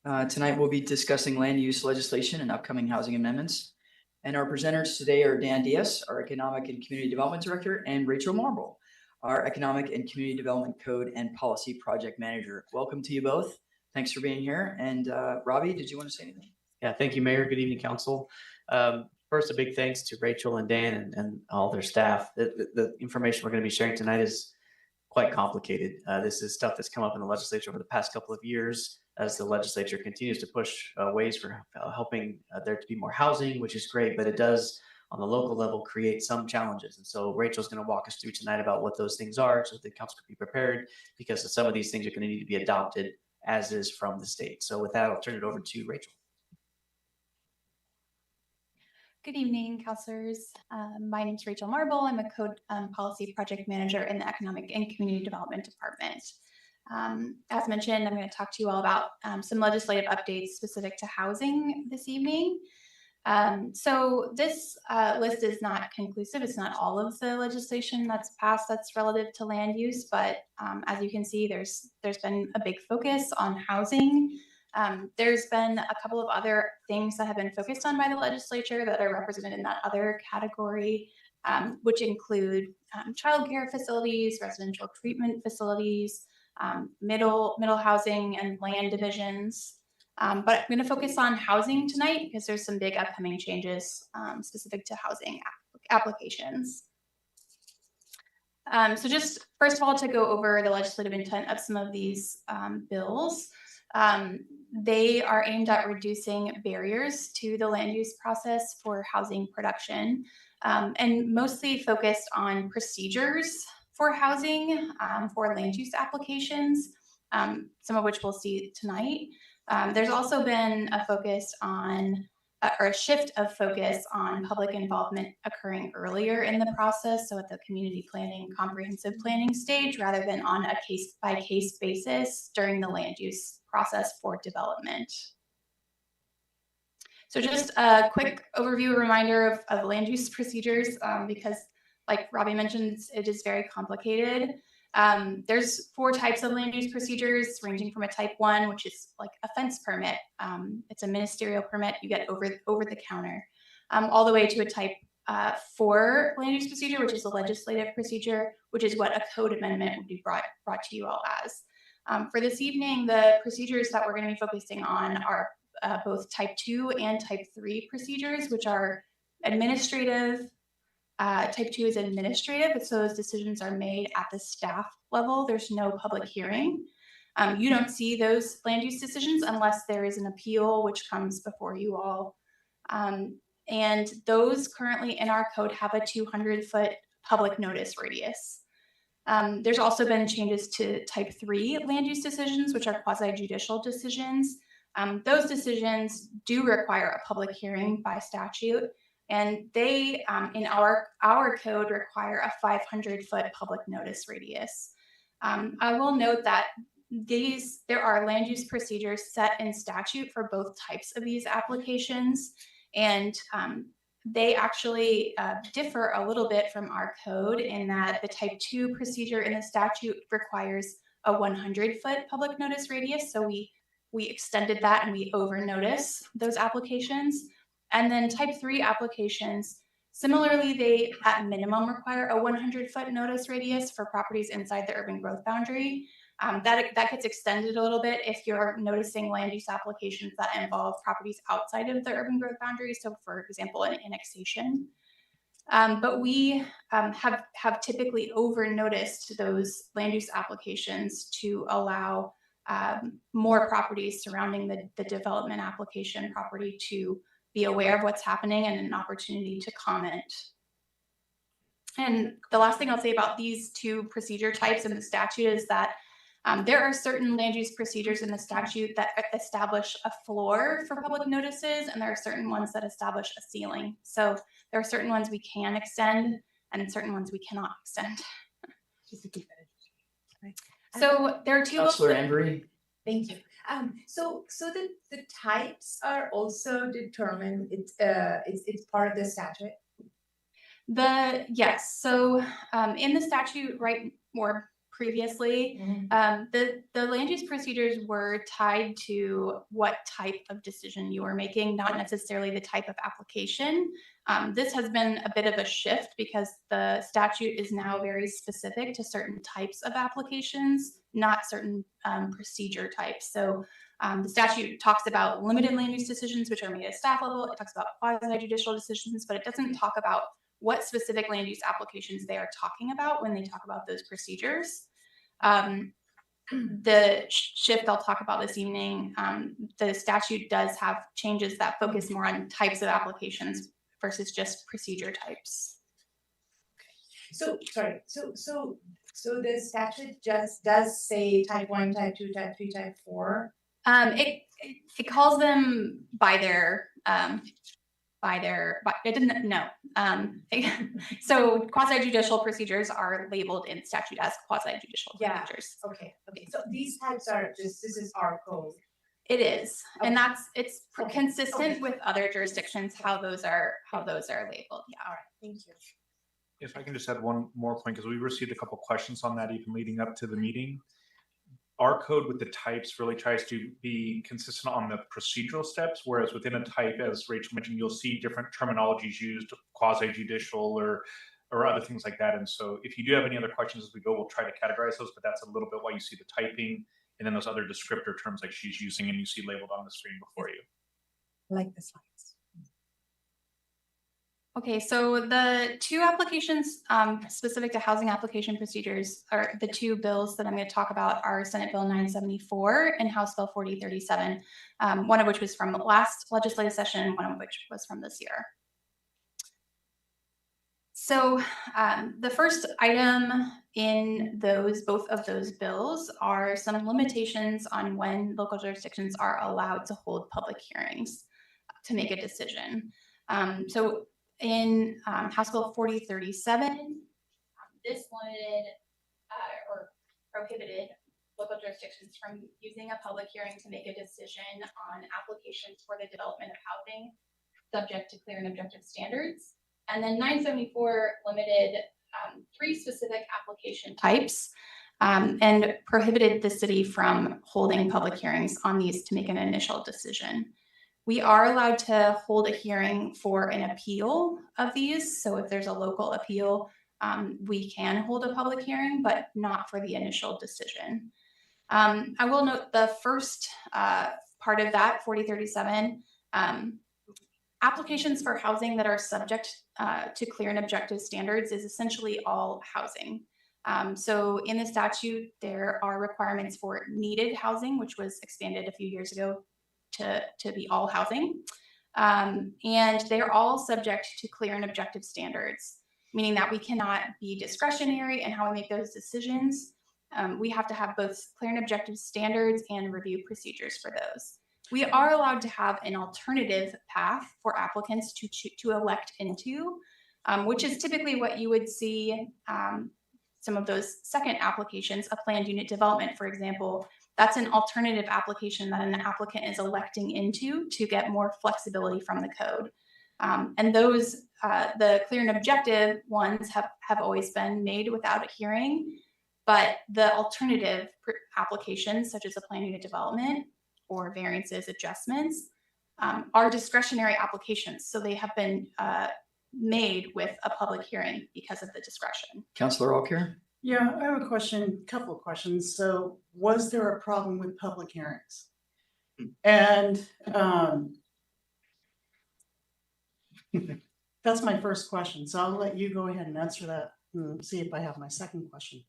Tonight we'll be discussing land use legislation and upcoming housing amendments. And our presenters today are Dan Diaz, our Economic and Community Development Director, and Rachel Marble, our Economic and Community Development Code and Policy Project Manager. Welcome to you both. Thanks for being here. And Robbie, did you want to say anything? Yeah, thank you, Mayor. Good evening, Council. First, a big thanks to Rachel and Dan and all their staff. The information we're going to be sharing tonight is quite complicated. This is stuff that's come up in the legislature over the past couple of years as the legislature continues to push ways for helping there to be more housing, which is great, but it does on the local level create some challenges. And so Rachel's going to walk us through tonight about what those things are so the council can be prepared, because some of these things are going to need to be adopted as is from the state. So with that, I'll turn it over to Rachel. Good evening, councilors. My name is Rachel Marble. I'm a Code Policy Project Manager in the Economic and Community Development Department. As mentioned, I'm going to talk to you all about some legislative updates specific to housing this evening. So this list is not conclusive. It's not all of the legislation that's passed that's relative to land use, but as you can see, there's been a big focus on housing. There's been a couple of other things that have been focused on by the legislature that are represented in that other category, which include childcare facilities, residential treatment facilities, middle housing and land divisions. But I'm going to focus on housing tonight because there's some big upcoming changes specific to housing applications. So just first of all, to go over the legislative intent of some of these bills. They are aimed at reducing barriers to the land use process for housing production, and mostly focused on procedures for housing for land use applications, some of which we'll see tonight. There's also been a focus on, or a shift of focus on public involvement occurring earlier in the process, so at the community planning, comprehensive planning stage, rather than on a case-by-case basis during the land use process for development. So just a quick overview, reminder of land use procedures, because like Robbie mentioned, it is very complicated. There's 4 types of land use procedures, ranging from a type 1, which is like a fence permit. It's a ministerial permit you get over the counter, all the way to a type 4 land use procedure, which is a legislative procedure, which is what a code amendment would be brought to you all as. For this evening, the procedures that we're going to be focusing on are both type 2 and type 3 procedures, which are administrative. Type 2 is administrative, so those decisions are made at the staff level. There's no public hearing. You don't see those land use decisions unless there is an appeal, which comes before you all. And those currently in our code have a 200-foot public notice radius. There's also been changes to type 3 land use decisions, which are quasi-judicial decisions. Those decisions do require a public hearing by statute, and they, in our code, require a 500-foot public notice radius. I will note that there are land use procedures set in statute for both types of these applications, and they actually differ a little bit from our code in that the type 2 procedure in the statute requires a 100-foot public notice radius. So we extended that and we over notice those applications. And then type 3 applications, similarly, they at minimum require a 100-foot notice radius for properties inside the urban growth boundary. That gets extended a little bit if you're noticing land use applications that involve properties outside of the urban growth boundary. So for example, an annexation. But we have typically over noticed those land use applications to allow more properties surrounding the development application property to be aware of what's happening and an opportunity to comment. And the last thing I'll say about these 2 procedure types in the statute is that there are certain land use procedures in the statute that establish a floor for public notices, and there are certain ones that establish a ceiling. So there are certain ones we can extend and certain ones we cannot extend. So there are 2. Councilor Embry. Thank you. So the types are also determined. It's part of the statute. Yes. So in the statute, right, or previously. The land use procedures were tied to what type of decision you were making, not necessarily the type of application. This has been a bit of a shift because the statute is now very specific to certain types of applications, not certain procedure types. So the statute talks about limited land use decisions, which are made at staff level. It talks about quasi-judicial decisions, but it doesn't talk about what specific land use applications they are talking about when they talk about those procedures. The shift I'll talk about this evening, the statute does have changes that focus more on types of applications versus just procedure types. So, sorry, so the statute just does say type 1, type 2, type 3, type 4? It calls them by their, it didn't, no. So quasi-judicial procedures are labeled in statute as quasi-judicial procedures. Okay, so these types are just, this is our code. It is, and Okay. it's Okay. consistent Okay. with other jurisdictions, how those are labeled, yeah. All right, thank you. If I can just add one more point, because we received a couple questions on that even leading up to the meeting. Our code with the types really tries to be consistent on the procedural steps, whereas within a type, as Rachel mentioned, you'll see different terminologies used, quasi-judicial or other things like that. And so if you do have any other questions as we go, we'll try to categorize those, but that's a little bit why you see the typing and then those other descriptor terms like she's using and you see labeled on the screen before you. Like the slides. Okay, so the two applications specific to housing application procedures, are the two bills that I'm going to talk about, are Senate Bill 974 and House Bill 4037, one of which was from the last legislative session, one of which was from this year. So the first item in both of those bills are some limitations on when local jurisdictions are allowed to hold public hearings to make a decision. So in House Bill 4037, this limited or prohibited local jurisdictions from using a public hearing to make a decision on applications for the development of housing subject to clear and objective standards. And then 974 limited 3 specific application types and prohibited the city from holding public hearings on these to make an initial decision. We are allowed to hold a hearing for an appeal of these. So if there's a local appeal, we can hold a public hearing, but not for the initial decision. I will note the first part of that, 4037, applications for housing that are subject to clear and objective standards is essentially all housing. So in the statute, there are requirements for needed housing, which was expanded a few years ago to be all housing. And they're all subject to clear and objective standards, meaning that we cannot be discretionary in how we make those decisions. We have to have both clear and objective standards and review procedures for those. We are allowed to have an alternative path for applicants to elect into, which is typically what you would see some of those second applications, a planned unit development, for example. That's an alternative application that an applicant is electing into to get more flexibility from the code. And those, the clear and objective ones have always been made without a hearing, but the alternative applications, such as a planned unit development or variances, adjustments, are discretionary applications. So they have been made with a public hearing because of the discretion. Councilor Alcare? Yeah, I have a question, couple of questions. So was there a problem with public hearings? And that's my first question. So I'll let you go ahead and answer that and see if I have my second question.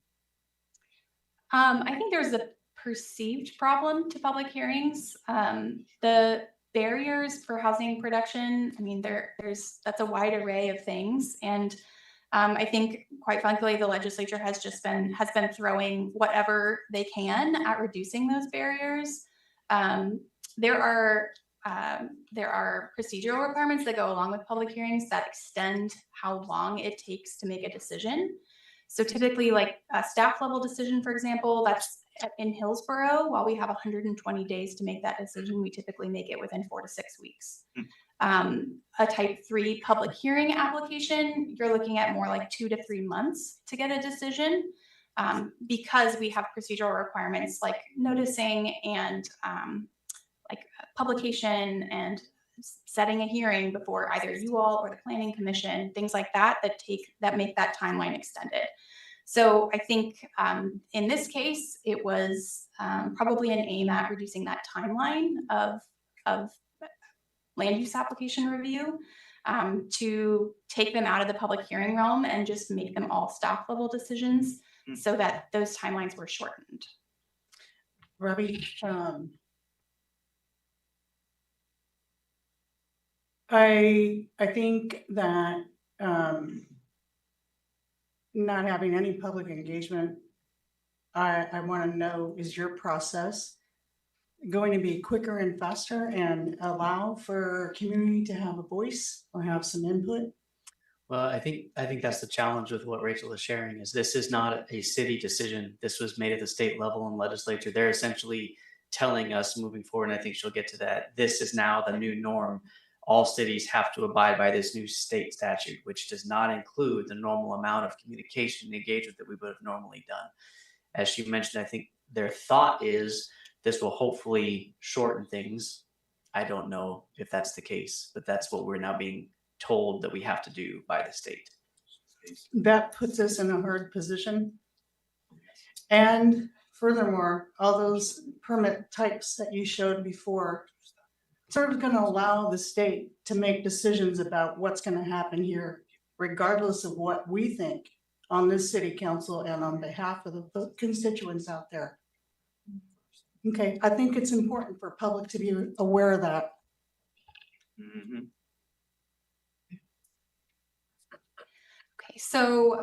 I think there's a perceived problem to public hearings. The barriers for housing production, I mean, that's a wide array of things. And I think, quite frankly, the legislature has been throwing whatever they can at reducing those barriers. There are procedural requirements that go along with public hearings that extend how long it takes to make a decision. So typically, like a staff level decision, for example, that's in Hillsboro. While we have 120 days to make that decision, we typically make it within 4 to 6 weeks. A type 3 public hearing application, you're looking at more like 2 to 3 months to get a decision. because we have procedural requirements like noticing and like publication and setting a hearing before either you all or the planning commission, things like that, that make that timeline extended. So I think in this case, it was probably an aim at reducing that timeline of land use application review to take them out of the public hearing realm and just make them all staff level decisions so that those timelines were shortened. Robbie, I think that not having any public engagement, I want to know, is your process going to be quicker and faster and allow for community to have a voice or have some input? Well, I think that's the challenge with what Rachel is sharing is this is not a city decision. This was made at the state level and legislature. They're essentially telling us moving forward, and I think she'll get to that. This is now the new norm. All cities have to abide by this new state statute, which does not include the normal amount of communication and engagement that we would have normally done. As she mentioned, I think their thought is this will hopefully shorten things. I don't know if that's the case, but that's what we're now being told that we have to do by the state. That puts us in a hard position. And furthermore, all those permit types that you showed before, sort of going to allow the state to make decisions about what's going to happen here, regardless of what we think on this city council and on behalf of the constituents out there. Okay, I think it's important for public to be aware of that. Mm-hmm. Okay, so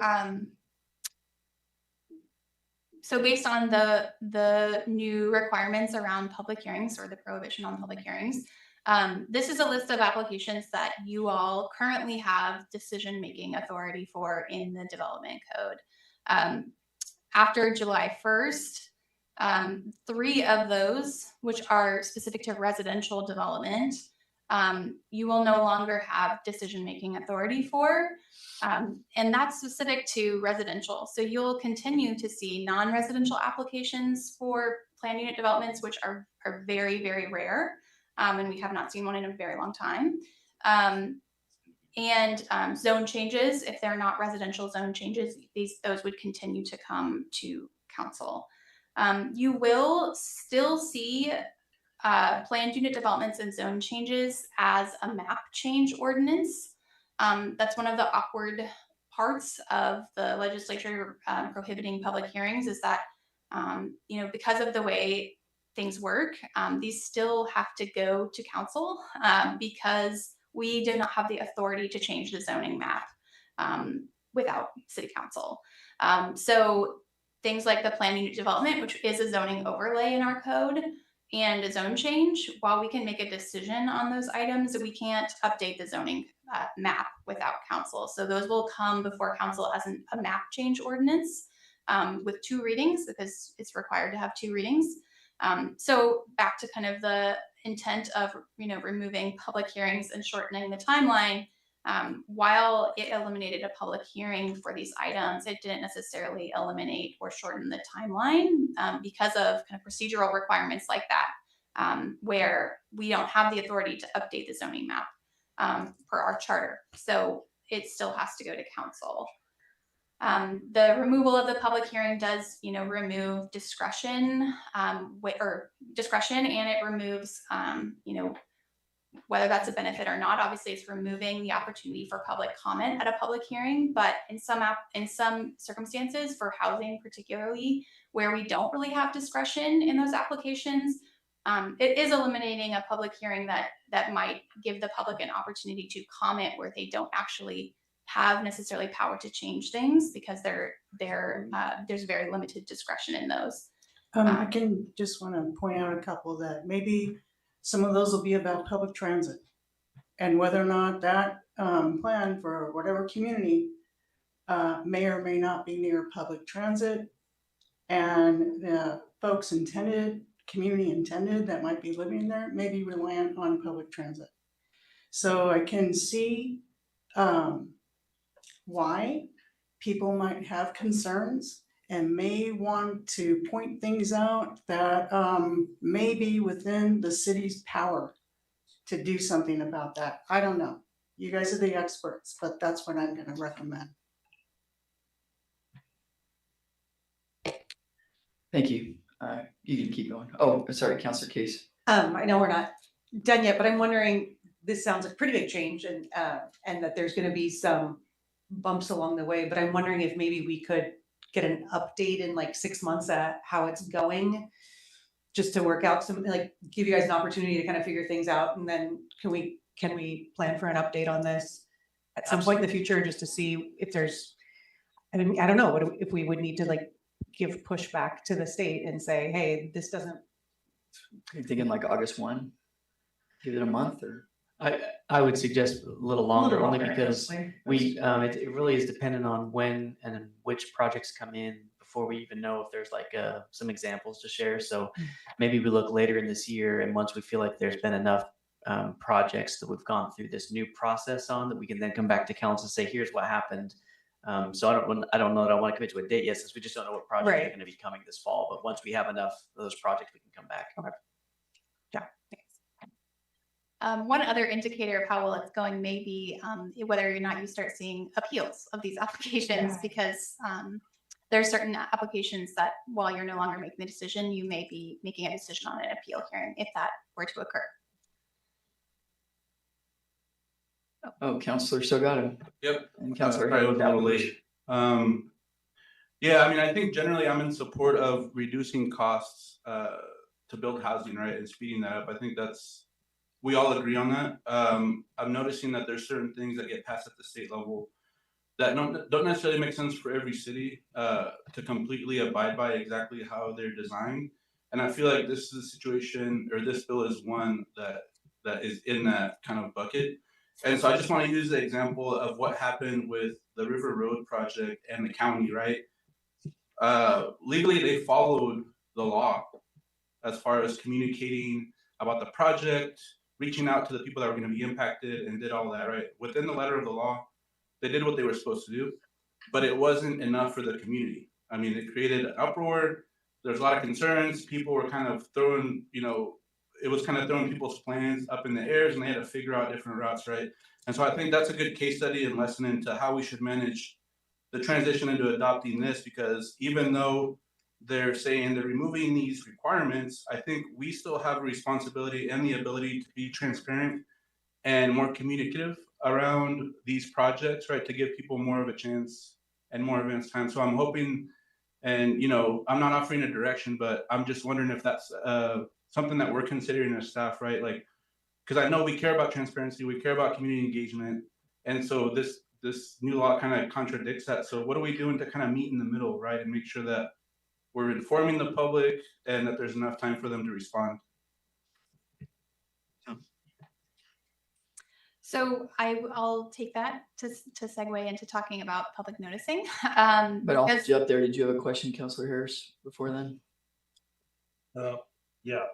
based on the new requirements around public hearings or the prohibition on public hearings, this is a list of applications that you all currently have decision-making authority for in the development code. After July 1st, 3 of those, which are specific to residential development, you will no longer have decision-making authority for, and that's specific to residential. So you'll continue to see non-residential applications for planned unit developments, which are very, very rare, and we have not seen one in a very long time. And zone changes, if they're not residential zone changes, those would continue to come to council. You will still see planned unit developments and zone changes as a map change ordinance. That's one of the awkward parts of the legislature prohibiting public hearings is that, because of the way things work, these still have to go to council because we do not have the authority to change the zoning map without city council. So things like the planned unit development, which is a zoning overlay in our code, and a zone change, while we can make a decision on those items, we can't update the zoning map without council. So those will come before council as a map change ordinance with 2 readings because it's required to have 2 readings. So back to kind of the intent of removing public hearings and shortening the timeline. While it eliminated a public hearing for these items, it didn't necessarily eliminate or shorten the timeline because of kind of procedural requirements like that, where we don't have the authority to update the zoning map per our charter. So it still has to go to council. The removal of the public hearing does, remove discretion, and it removes, whether that's a benefit or not. Obviously, it's removing the opportunity for public comment at a public hearing, but in some circumstances, for housing particularly, where we don't really have discretion in those applications, it is eliminating a public hearing that might give the public an opportunity to comment where they don't actually have necessarily power to change things because there's very limited discretion in those. I can just want to point out a couple that maybe some of those will be about public transit and whether or not that plan for whatever community may or may not be near public transit, and the folks community intended that might be living there may be reliant on public transit. So I can see why people might have concerns and may want to point things out that may be within the city's power to do something about that. I don't know. You guys are the experts, but that's what I'm gonna recommend. Thank you. You can keep going. Oh, sorry, Councilor Case. I know we're not done yet, but I'm wondering, this sounds like a pretty big change and that there's gonna be some bumps along the way, but I'm wondering if maybe we could get an update in like 6 months at how it's going, just to work out some, like, give you guys an opportunity to kind of figure things out, and then can we plan for an update on this at some point in the future, just to see if there's, I mean, I don't know, if we would need to like give pushback to the state and say, hey, this doesn't. You're thinking like August 1? Give it a month or? I would suggest a little longer, only because honestly. it really is dependent on when and then which projects come in before we even know if there's like some examples to share. So maybe we look later in this year, and once we feel like there's been enough projects that we've gone through this new process on, that we can then come back to council and say, here's what happened. So I don't know that I want to commit to a date yet, since we just don't know what projects are going to be coming this fall. But once we have enough of those projects, we can come back. Okay. Yeah. One other indicator of how well it's going may be whether or not you start seeing appeals of these applications, because there are certain applications that, while you're no longer making the decision, you may be making a decision on an appeal hearing if that were to occur. Oh, Councilor Salgado. Yep. And Councilor Sorry, I was a little Hayward. late. Yeah, I mean, I think generally I'm in support of reducing costs to build housing, right, and speeding that up. I think we all agree on that. I'm noticing that there's certain things that get passed at the state level that don't necessarily make sense for every city to completely abide by exactly how they're designed. And I feel like this is a situation, or this bill is one that is in that kind of bucket. And so I just want to use the example of what happened with the River Road project and the county, right? Legally, they followed the law as far as communicating about the project, reaching out to the people that were going to be impacted, and did all that, right? Within the letter of the law, they did what they were supposed to do, but it wasn't enough for the community. I mean, it created an uproar. There's a lot of concerns. People were kind of throwing, it was kind of throwing people's plans up in the air, and they had to figure out different routes, right? And so I think that's a good case study and lesson into how we should manage the transition into adopting this, because even though they're saying they're removing these requirements, I think we still have a responsibility and the ability to be transparent and more communicative around these projects, right? To give people more of a chance and more advance time. So I'm hoping, and I'm not offering a direction, but I'm just wondering if that's something that we're considering as staff, right? Like, because I know we care about transparency, we care about community engagement. And so this new law kind of contradicts that. So what are we doing to kind of meet in the middle, right? And make sure that we're informing the public and that there's enough time for them to respond. So I'll take that to segue into talking about public noticing. But I'll because- put you up there. Did you have a question, Councilor Harris, before then? Yeah,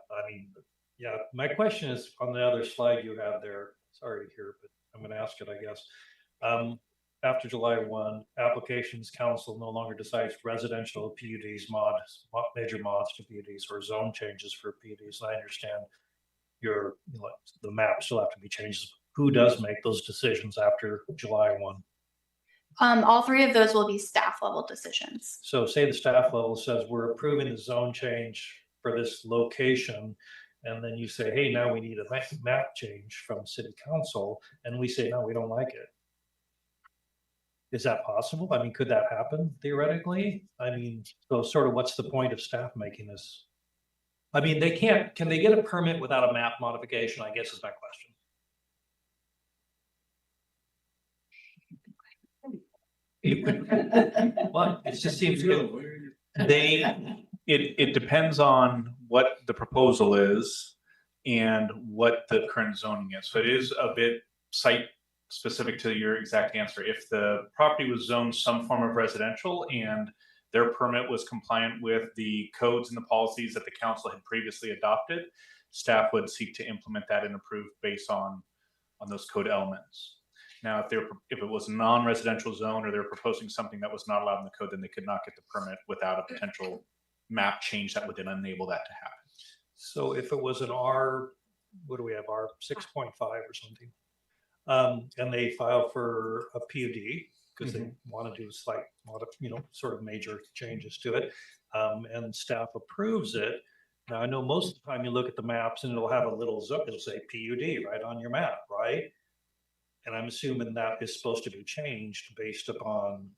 my question is on the other slide you have there. Sorry to hear, but I'm going to ask it, I guess. After July 1, applications council no longer decides residential PUDs, major mods to PUDs, or zone changes for PUDs. And I understand the map still have to be changed. Who does make those decisions after July 1? All three of those will be staff level decisions. So say the staff level says we're approving the zone change for this location, and then you say, hey, now we need a map change from city council, and we say, no, we don't like it. Is that possible? I mean, could that happen theoretically? I mean, so sort of what's the point of staff making this? I mean, can they get a permit without a map modification, I guess is my question. Well, it just seems It depends on what the proposal is and what the current zoning is. So it is a bit site specific to your exact answer. If the property was zoned some form of residential and their permit was compliant with the codes and the policies that the council had previously adopted, staff would seek to implement that and approve based on those code elements. Now, if it was a non-residential zone or they're proposing something that was not allowed in the code, then they could not get the permit without a potential map change that would then enable that to happen. So if it was an R, what do we have, R 6.5 or something? And they file for a PUD because they want to do slight, sort of major changes to it. And staff approves it. Now, I know most of the time you look at the maps and it'll have a little zone, it'll say PUD right on your map, right? And I'm assuming that is supposed to be changed based upon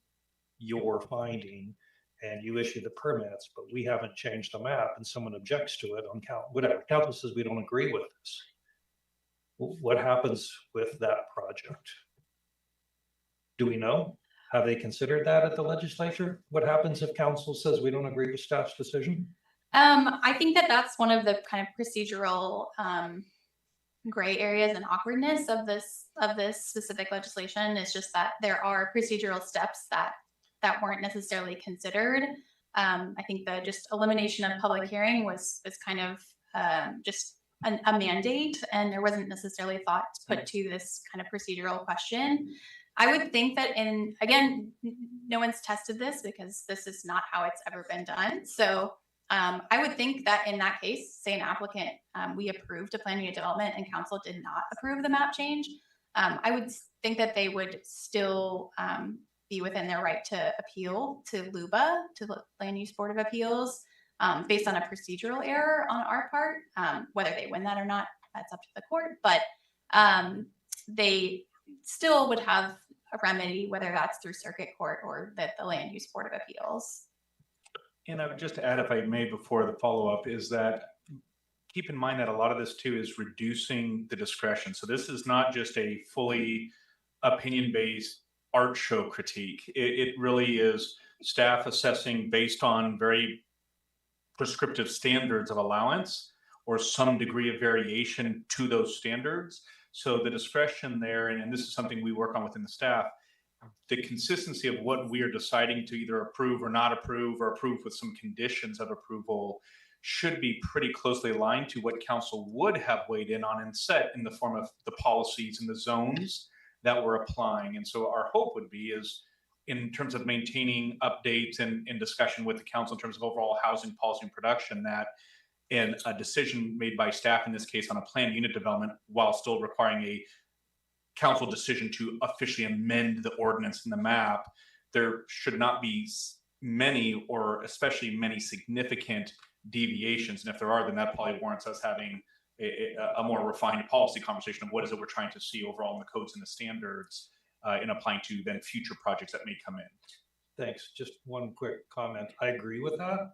your finding, and you issue the permits, but we haven't changed the map and someone objects to it on whatever. Council says we don't agree with this. What happens with that project? Do we know? Have they considered that at the legislature? What happens if council says we don't agree with staff's decision? I think that that's one of the kind of procedural gray areas and awkwardness of this specific legislation is just that there are procedural steps that weren't necessarily considered. I think the just elimination of public hearing was kind of just a mandate, and there wasn't necessarily thought put to this kind of procedural question. I would think that again, no one's tested this because this is not how it's ever been done. So I would think that in that case, say an applicant, we approved a plan unit development and council did not approve the map change. I would think that they would still be within their right to appeal to LUBA, to the Land Use Board of Appeals, based on a procedural error on our part. Whether they win that or not, that's up to the court, but they still would have a remedy, whether that's through circuit court or the Land Use Board of Appeals. And I would just add, if I may, before the follow-up, is that keep in mind that a lot of this too is reducing the discretion. So this is not just a fully opinion-based art show critique. It really is staff assessing based on very prescriptive standards of allowance or some degree of variation to those standards. So the discretion there, and this is something we work on within the staff, the consistency of what we are deciding to either approve or not approve, or approve with some conditions of approval, should be pretty closely aligned to what council would have weighed in on and set in the form of the policies and the zones that we're applying. And so our hope would be is in terms of maintaining updates and in discussion with the council in terms of overall housing policy and production, that in a decision made by staff, in this case on a planned unit development, while still requiring a council decision to officially amend the ordinance in the map, there should not be many, or especially many, significant deviations. And if there are, then that probably warrants us having a more refined policy conversation of what is it we're trying to see overall in the codes and the standards in applying to then future projects that may come in. Thanks. Just one quick comment. I agree with that.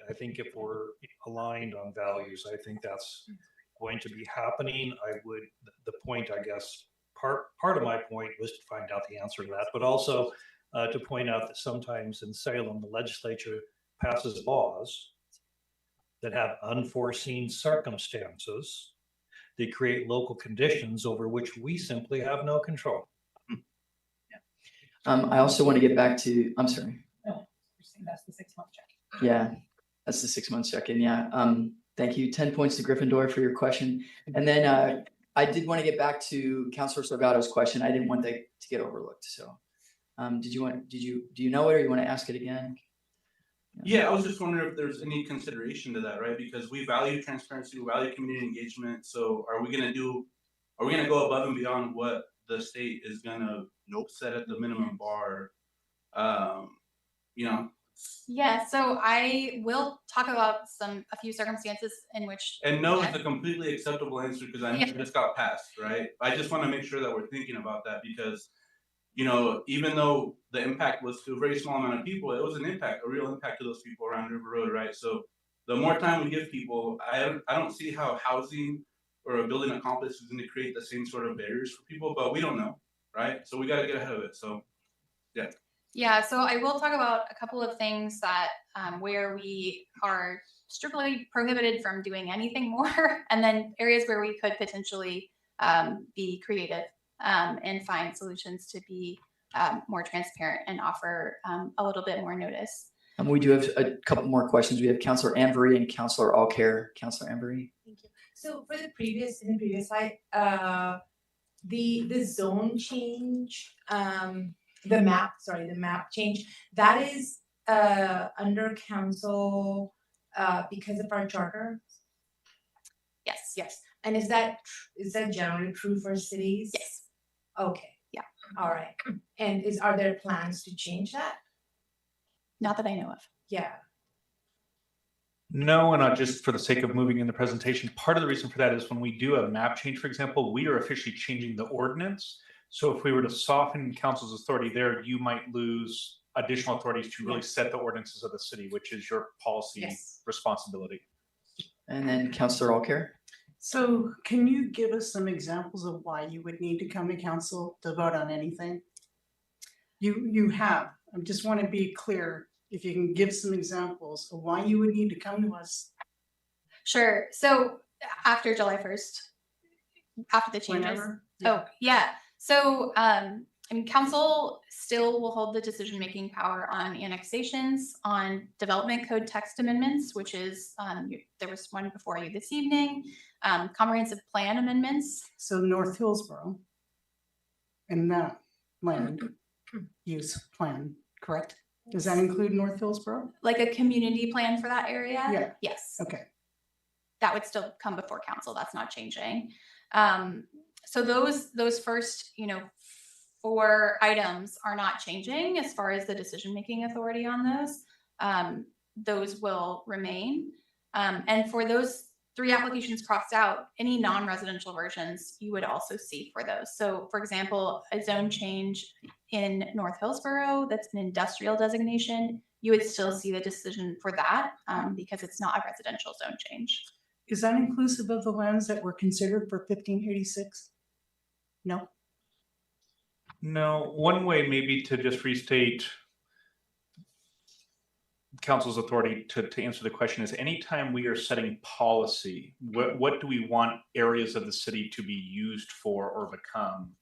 I think if we're aligned on values, I think that's going to be happening. The point, I guess, part of my point was to find out the answer to that, but also to point out that sometimes in Salem, the legislature passes laws that have unforeseen circumstances. They create local conditions over which we simply have no control. I also want to get back to, I'm sorry. No, that's the 6-month check. Yeah, that's the 6-month check-in. Yeah. Thank you. 10 points to Gryffindor for your question. And then I did want to get back to Councilor Salgado's question. I didn't want that to get overlooked. So do you know it, or you want to ask it again? Yeah, I was just wondering if there's any consideration to that, right? Because we value transparency, we value community engagement. So are we gonna go above and beyond what the state is gonna set at the minimum bar? Yeah, so I will talk about a few circumstances in which. And no is a completely acceptable answer because I know Yeah. this got passed, right? I just want to make sure that we're thinking about that because, even though the impact was to a very small amount of people, it was a real impact to those people around River Road, right? So the more time we give people, I don't see how housing or a building a complex is going to create the same sort of barriers for people, but we don't know, right? So we got to get ahead of it. So, yeah. Yeah, so I will talk about a couple of things that where we are strictly prohibited from doing anything more, and then areas where we could potentially be creative and find solutions to be more transparent and offer a little bit more notice. We do have a couple more questions. We have Councilor Anvery and Councilor Allcare. Councilor Anvery. Thank you. So for in the previous slide, the zone change, the map change, that is under council because of our charter. Yes. Yes, and is that generally true for cities? Yes. Okay. Yeah. All right. And are there plans to change that? Not that I know of. Yeah. No, and not just for the sake of moving in the presentation. Part of the reason for that is when we do a map change, for example, we are officially changing the ordinance. So if we were to soften council's authority there, you might lose additional authorities to really set the ordinances of the city, which is your policy Yes. responsibility. And then Councillor Allcare. So can you give us some examples of why you would need to come to council to vote on anything? You have, I just want to be clear, if you can give some examples of why you would need to come to us. Sure. So after July 1st, after the changes. Whenever. Oh, yeah. So, I mean, council still will hold the decision-making power on annexations, on development code text amendments, which is, there was one before you this evening, comprehensive plan amendments. So North Hillsboro and that land use plan, correct? Does that include North Hillsboro? Like a community plan for that area? Yeah. Yes. Okay. That would still come before council. That's not changing. So those first, 4 items are not changing as far as the decision-making authority on those. Those will remain. And for those 3 applications crossed out, any non-residential versions you would also see for those. So for example, a zone change in North Hillsboro, that's an industrial designation, you would still see the decision for that because it's not a residential zone change. Is that inclusive of the lands that were considered for 1586? No? No, one way maybe to just restate council's authority to answer the question is anytime we are setting policy, what do we want areas of the city to be used for or become?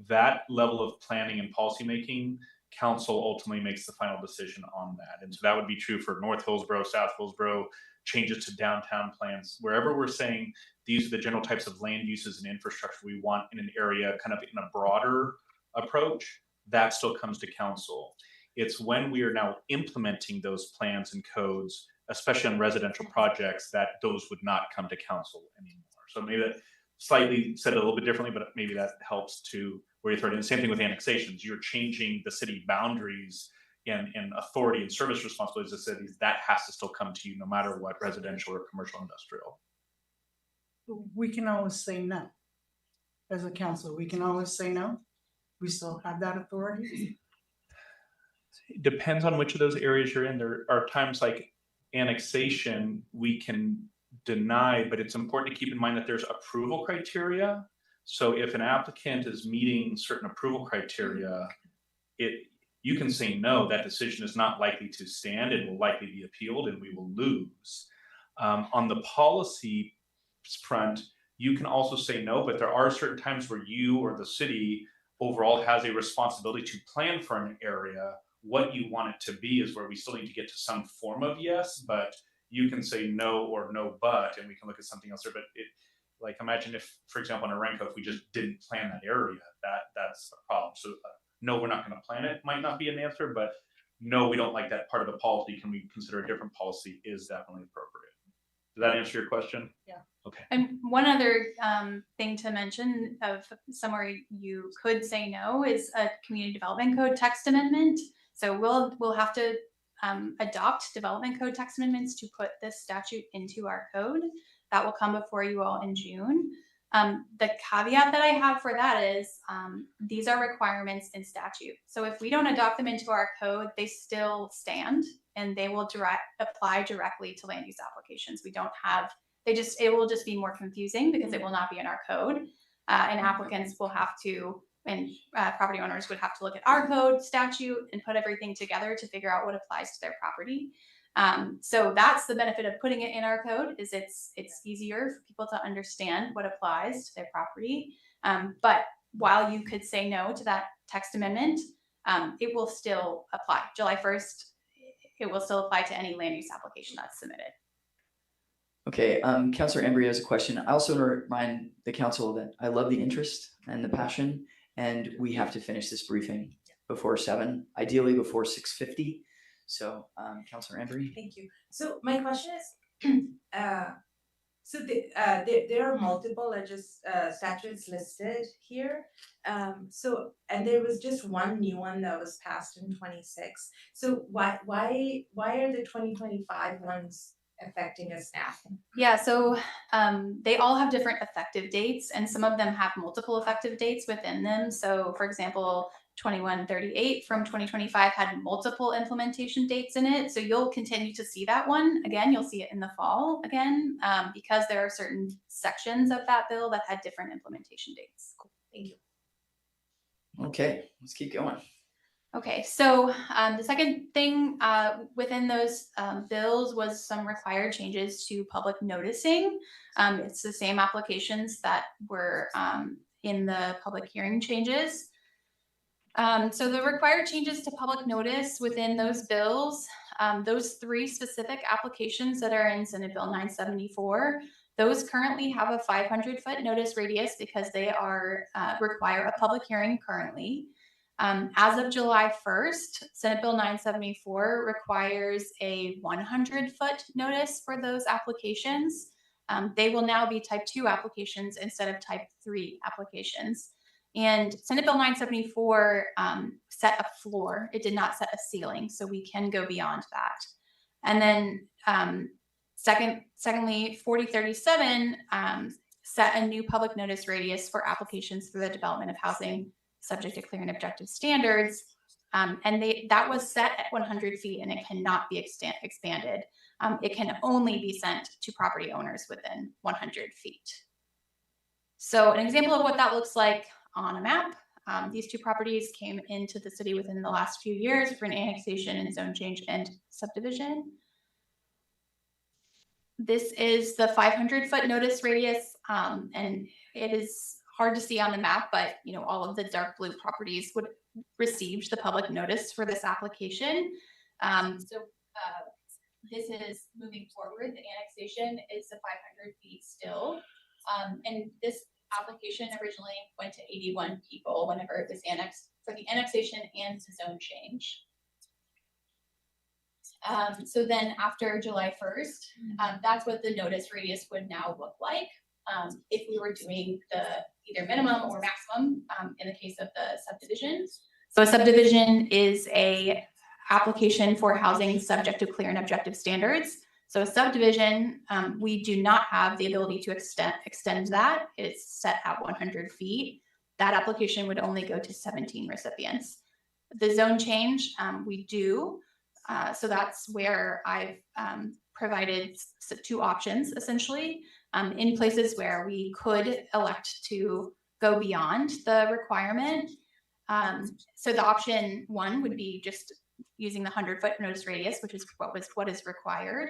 That level of planning and policymaking, council ultimately makes the final decision on that. And so that would be true for North Hillsboro, South Hillsboro, changes to downtown plans, wherever we're saying these are the general types of land uses and infrastructure we want in an area kind of in a broader approach, that still comes to council. It's when we are now implementing those plans and codes, especially on residential projects, that those would not come to council anymore. So maybe that slightly said it a little bit differently, but maybe that helps to where you throw it in. Same thing with annexations. You're changing the city boundaries and authority and service responsibilities of cities. That has to still come to you no matter what, residential or commercial industrial. We can always say no. As a council, we can always say no. We still have that authority. It depends on which of those areas you're in. There are times like annexation, we can deny, but it's important to keep in mind that there's approval criteria. So if an applicant is meeting certain approval criteria, you can say no, that decision is not likely to stand and will likely be appealed and we will lose. On the policy front, you can also say no, but there are certain times where you or the city overall has a responsibility to plan for an area. What you want it to be is where we still need to get to some form of yes, but you can say no or no but, and we can look at something else there. But like imagine if, for example, in Aranco, if we just didn't plan that area, that's a problem. So no, we're not going to plan it might not be an answer, but no, we don't like that part of the policy. Can we consider a different policy is definitely appropriate. Did that answer your question? Yeah. Okay. And one other thing to mention of somewhere you could say no is a community development code text amendment. So we'll have to adopt development code text amendments to put this statute into our code. That will come before you all in June. The caveat that I have for that is these are requirements in statute. So if we don't adopt them into our code, they still stand and they will apply directly to land use applications. We don't have, it will just be more confusing because it will not be in our code. And applicants will have to, and property owners would have to look at our code statute and put everything together to figure out what applies to their property. So that's the benefit of putting it in our code is it's easier for people to understand what applies to their property. But while you could say no to that text amendment, it will still apply. July 1st, it will still apply to any land use application that's submitted. Okay, Councilor Embry has a question. I also want to remind the council that I love the interest and the passion, and we have to finish this briefing before 7, ideally before 6:50. So, Councilor Embry. Thank you. So my question is, so there are multiple statutes listed here. And there was just one new one that was passed in 26. So why are the 2025 ones affecting us now? Yeah, so they all have different effective dates, and some of them have multiple effective dates within them. So, for example, 2138 from 2025 had multiple implementation dates in it. So you'll continue to see that one again. You'll see it in the fall again, because there are certain sections of that bill that had different implementation dates. Cool. Thank you. Okay, let's keep going. Okay, so the second thing within those bills was some required changes to public noticing. It's the same applications that were in the public hearing changes. So the required changes to public notice within those bills, those 3 specific applications that are in Senate Bill 974, those currently have a 500-foot notice radius because they are require a public hearing currently. As of July 1st, Senate Bill 974 requires a 100-foot notice for those applications. They will now be type 2 applications instead of type 3 applications. And Senate Bill 974 set a floor. It did not set a ceiling, so we can go beyond that. And then secondly, 4037 set a new public notice radius for applications for the development of housing subject to clear and objective standards. And that was set at 100 feet and it cannot be expanded. It can only be sent to property owners within 100 feet. So an example of what that looks like on a map, these 2 properties came into the city within the last few years for an annexation and zone change and subdivision. This is the 500-foot notice radius, and it is hard to see on the map, but all of the dark blue properties would receive the public notice for this application. This is moving forward. The annexation is the 500 feet still, and this application originally went to 81 people whenever it was annexed for the annexation and the zone change. So then after July 1st, that's what the notice radius would now look like if we were doing the either minimum or maximum in the case of the subdivisions. So a subdivision is a application for housing subject to clear and objective standards. So a subdivision, we do not have the ability to extend that. It's set at 100 feet. That application would only go to 17 recipients. The zone change, we do. So that's where I've provided 2 options, essentially, in places where we could elect to go beyond the requirement. So the option 1 would be just using the 100-foot notice radius, which is what is required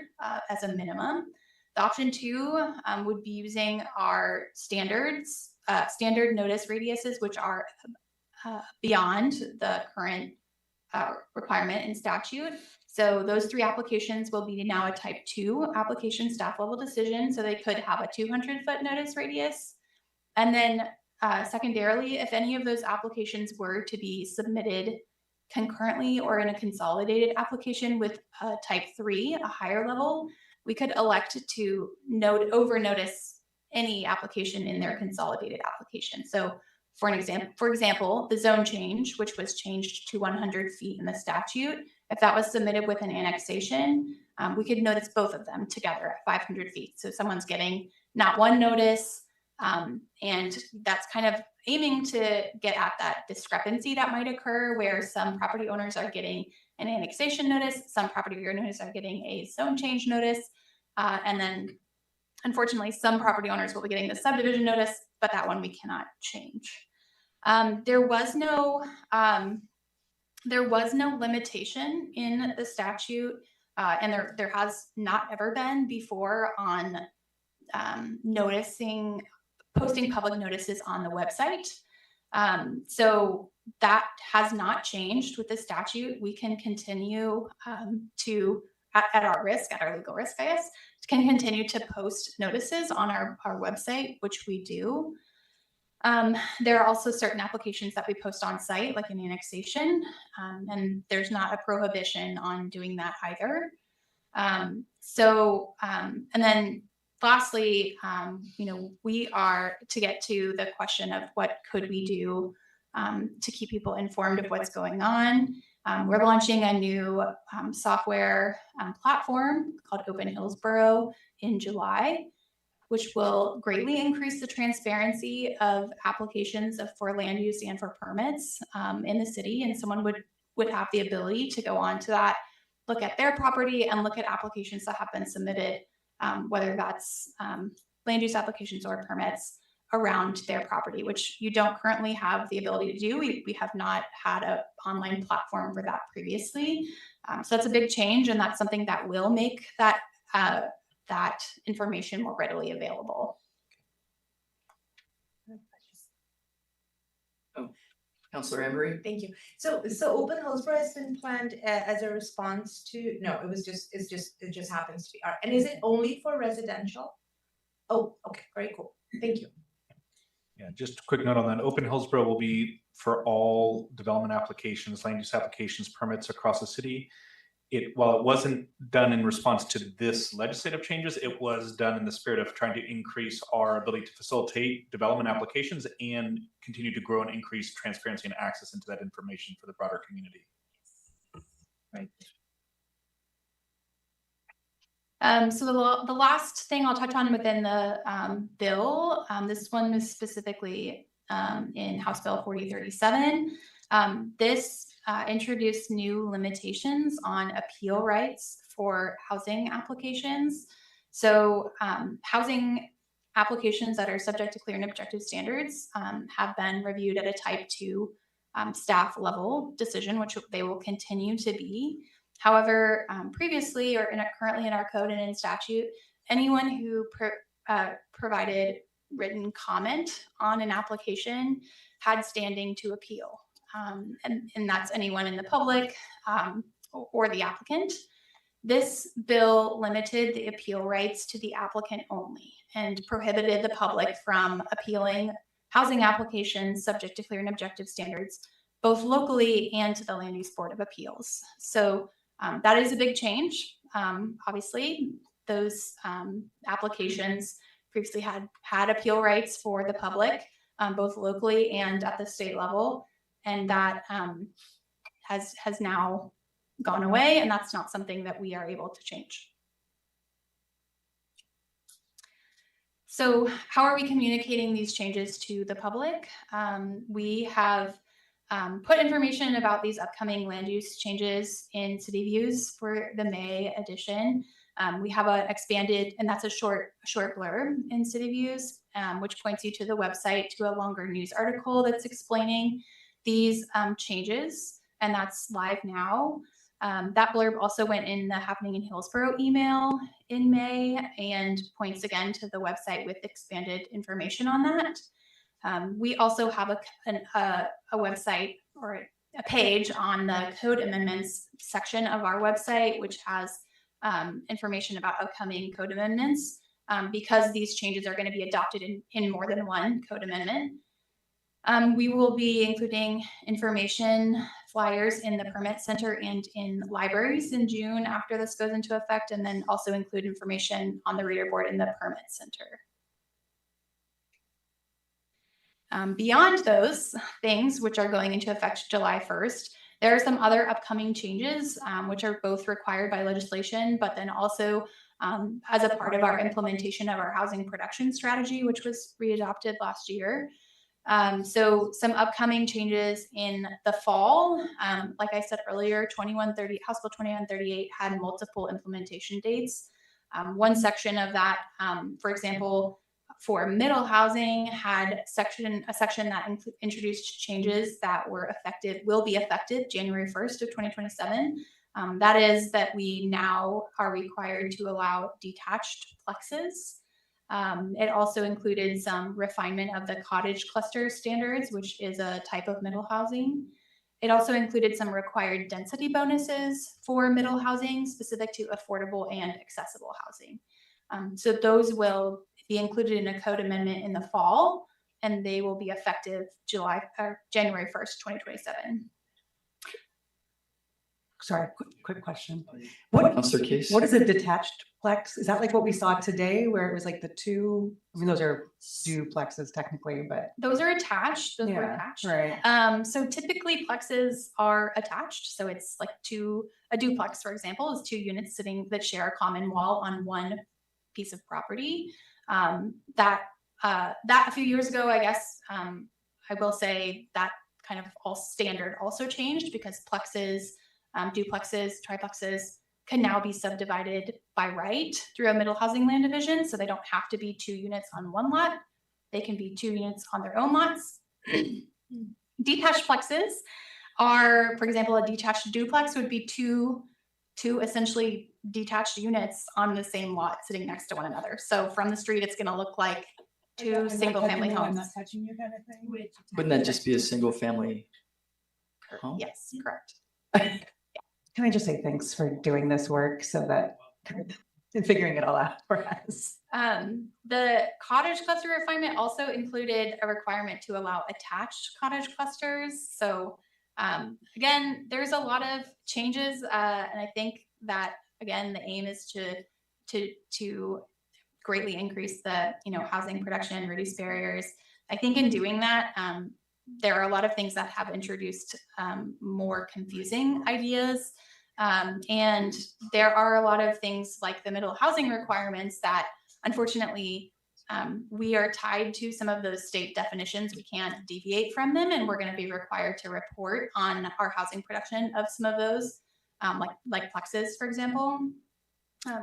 as a minimum. The option 2 would be using our standard notice radiuses, which are beyond the current requirement in statute. So those 3 applications will be now a type 2 application staff level decision. So they could have a 200-foot notice radius. And then secondarily, if any of those applications were to be submitted concurrently or in a consolidated application with type 3, a higher level, we could elect to over notice any application in their consolidated application. So for example, the zone change, which was changed to 100 feet in the statute, if that was submitted with an annexation, we could notice both of them together at 500 feet. So someone's getting not one notice, and that's kind of aiming to get at that discrepancy that might occur where some property owners are getting an annexation notice, some property owners are getting a zone change notice, and then unfortunately some property owners will be getting the subdivision notice, but that one we cannot change. There was no limitation in the statute, and there has not ever been before on posting public notices on the website. So that has not changed with the statute. We can continue to at our risk, at our legal risk, I guess, can continue to post notices on our website, which we do. There are also certain applications that we post on site, like an annexation, and there's not a prohibition on doing that either. And then lastly, we are, to get to the question of what could we do to keep people informed of what's going on. We're launching a new software platform called Open Hillsboro in July, which will greatly increase the transparency of applications for land use and for permits in the city. And someone would have the ability to go on to that, look at their property and look at applications that have been submitted, whether that's land use applications or permits around their property, which you don't currently have the ability to do. We have not had an online platform for that previously. So that's a big change, and that's something that will make that information more readily available. Councilor Emery? Thank you. So Open Hillsboro has been planned as a response to, no, it just happens to be art. And is it only for residential? Oh, okay, very cool. Thank you. Yeah, just a quick note on that. Open Hillsboro will be for all development applications, land use applications, permits across the city. While it wasn't done in response to this legislative changes, it was done in the spirit of trying to increase our ability to facilitate development applications and continue to grow and increase transparency and access into that information for the broader community. Right. So the last thing I'll touch on within the bill, this one is specifically in House Bill 4037. This introduced new limitations on appeal rights for housing applications. So housing applications that are subject to clear and objective standards have been reviewed at a type 2 staff level decision, which they will continue to be. However, previously or currently in our code and in statute, anyone who provided written comment on an application had standing to appeal. And that's anyone in the public or the applicant. This bill limited the appeal rights to the applicant only and prohibited the public from appealing housing applications subject to clear and objective standards, both locally and to the Land Use Board of Appeals. So that is a big change. Obviously, those applications previously had appeal rights for the public, both locally and at the state level, and that has now gone away, and that's not something that we are able to change. So how are we communicating these changes to the public? We have put information about these upcoming land use changes in City Views for the May edition. We have an expanded, and that's a short blurb in City Views, which points you to the website to a longer news article that's explaining these changes, and that's live now. That blurb also went in the Happening in Hillsboro email in May and points again to the website with expanded information on that. We also have a website or a page on the code amendments section of our website, which has information about upcoming code amendments because these changes are going to be adopted in more than one code amendment. We will be including information flyers in the permit center and in libraries in June after this goes into effect, and then also include information on the reader board in the permit center. Beyond those things, which are going into effect July 1st, there are some other upcoming changes, which are both required by legislation, but then also as a part of our implementation of our housing production strategy, which was readopted last year. So some upcoming changes in the fall, like I said earlier, House Bill 2138 had multiple implementation dates. One section of that, for example, for middle housing had a section that introduced changes that will be effective January 1st of 2027. That is that we now are required to allow detached plexes. It also included some refinement of the cottage cluster standards, which is a type of middle housing. It also included some required density bonuses for middle housing specific to affordable and accessible housing. So those will be included in a code amendment in the fall, and they will be effective January 1st, 2027. Sorry, quick question. What Counselor Case? is a detached plex? Is that like what we saw today where it was like the two, I mean, those are duplexes technically, but. Those are attached. Those were Yeah, attached. right. So typically plexes are attached. So it's like a duplex, for example, is 2 units that share a common wall on one piece of property. That a few years ago, I guess, I will say that kind of all standard also changed because plexes, duplexes, triplexes can now be subdivided by right through a middle housing land division. So they don't have to be 2 units on one lot. They can be 2 units on their own lots. Detached plexes are, for example, a detached duplex would be two essentially detached units on the same lot sitting next to one another. So from the street, it's going to look like 2 single family homes. I'm not touching you kind of thing. Wouldn't that just be a single family home? Yes, correct. Can I just say thanks for doing this work so that and figuring it all out for us? The cottage cluster refinement also included a requirement to allow attached cottage clusters. So again, there's a lot of changes, and I think that again the aim is to greatly increase the housing production, reduce barriers. I think in doing that, there are a lot of things that have introduced more confusing ideas. And there are a lot of things like the middle housing requirements that unfortunately we are tied to some of those state definitions. We can't deviate from them, and we're going to be required to report on our housing production of some of those, like plexes, for example.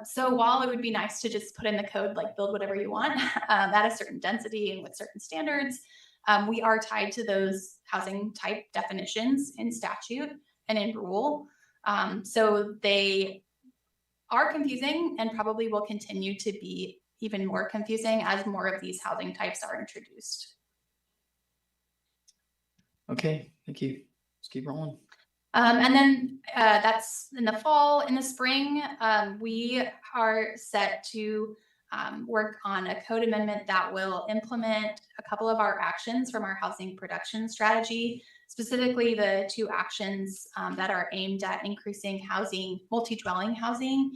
So while it would be nice to just put in the code, like build whatever you want at a certain density and with certain standards, we are tied to those housing type definitions in statute and in rule. So they are confusing and probably will continue to be even more confusing as more of these housing types are introduced. Okay, thank you. Let's keep rolling. And then that's in the fall. In the spring, we are set to work on a code amendment that will implement a couple of our actions from our housing production strategy, specifically the 2 actions that are aimed at increasing housing, multi-dwelling housing,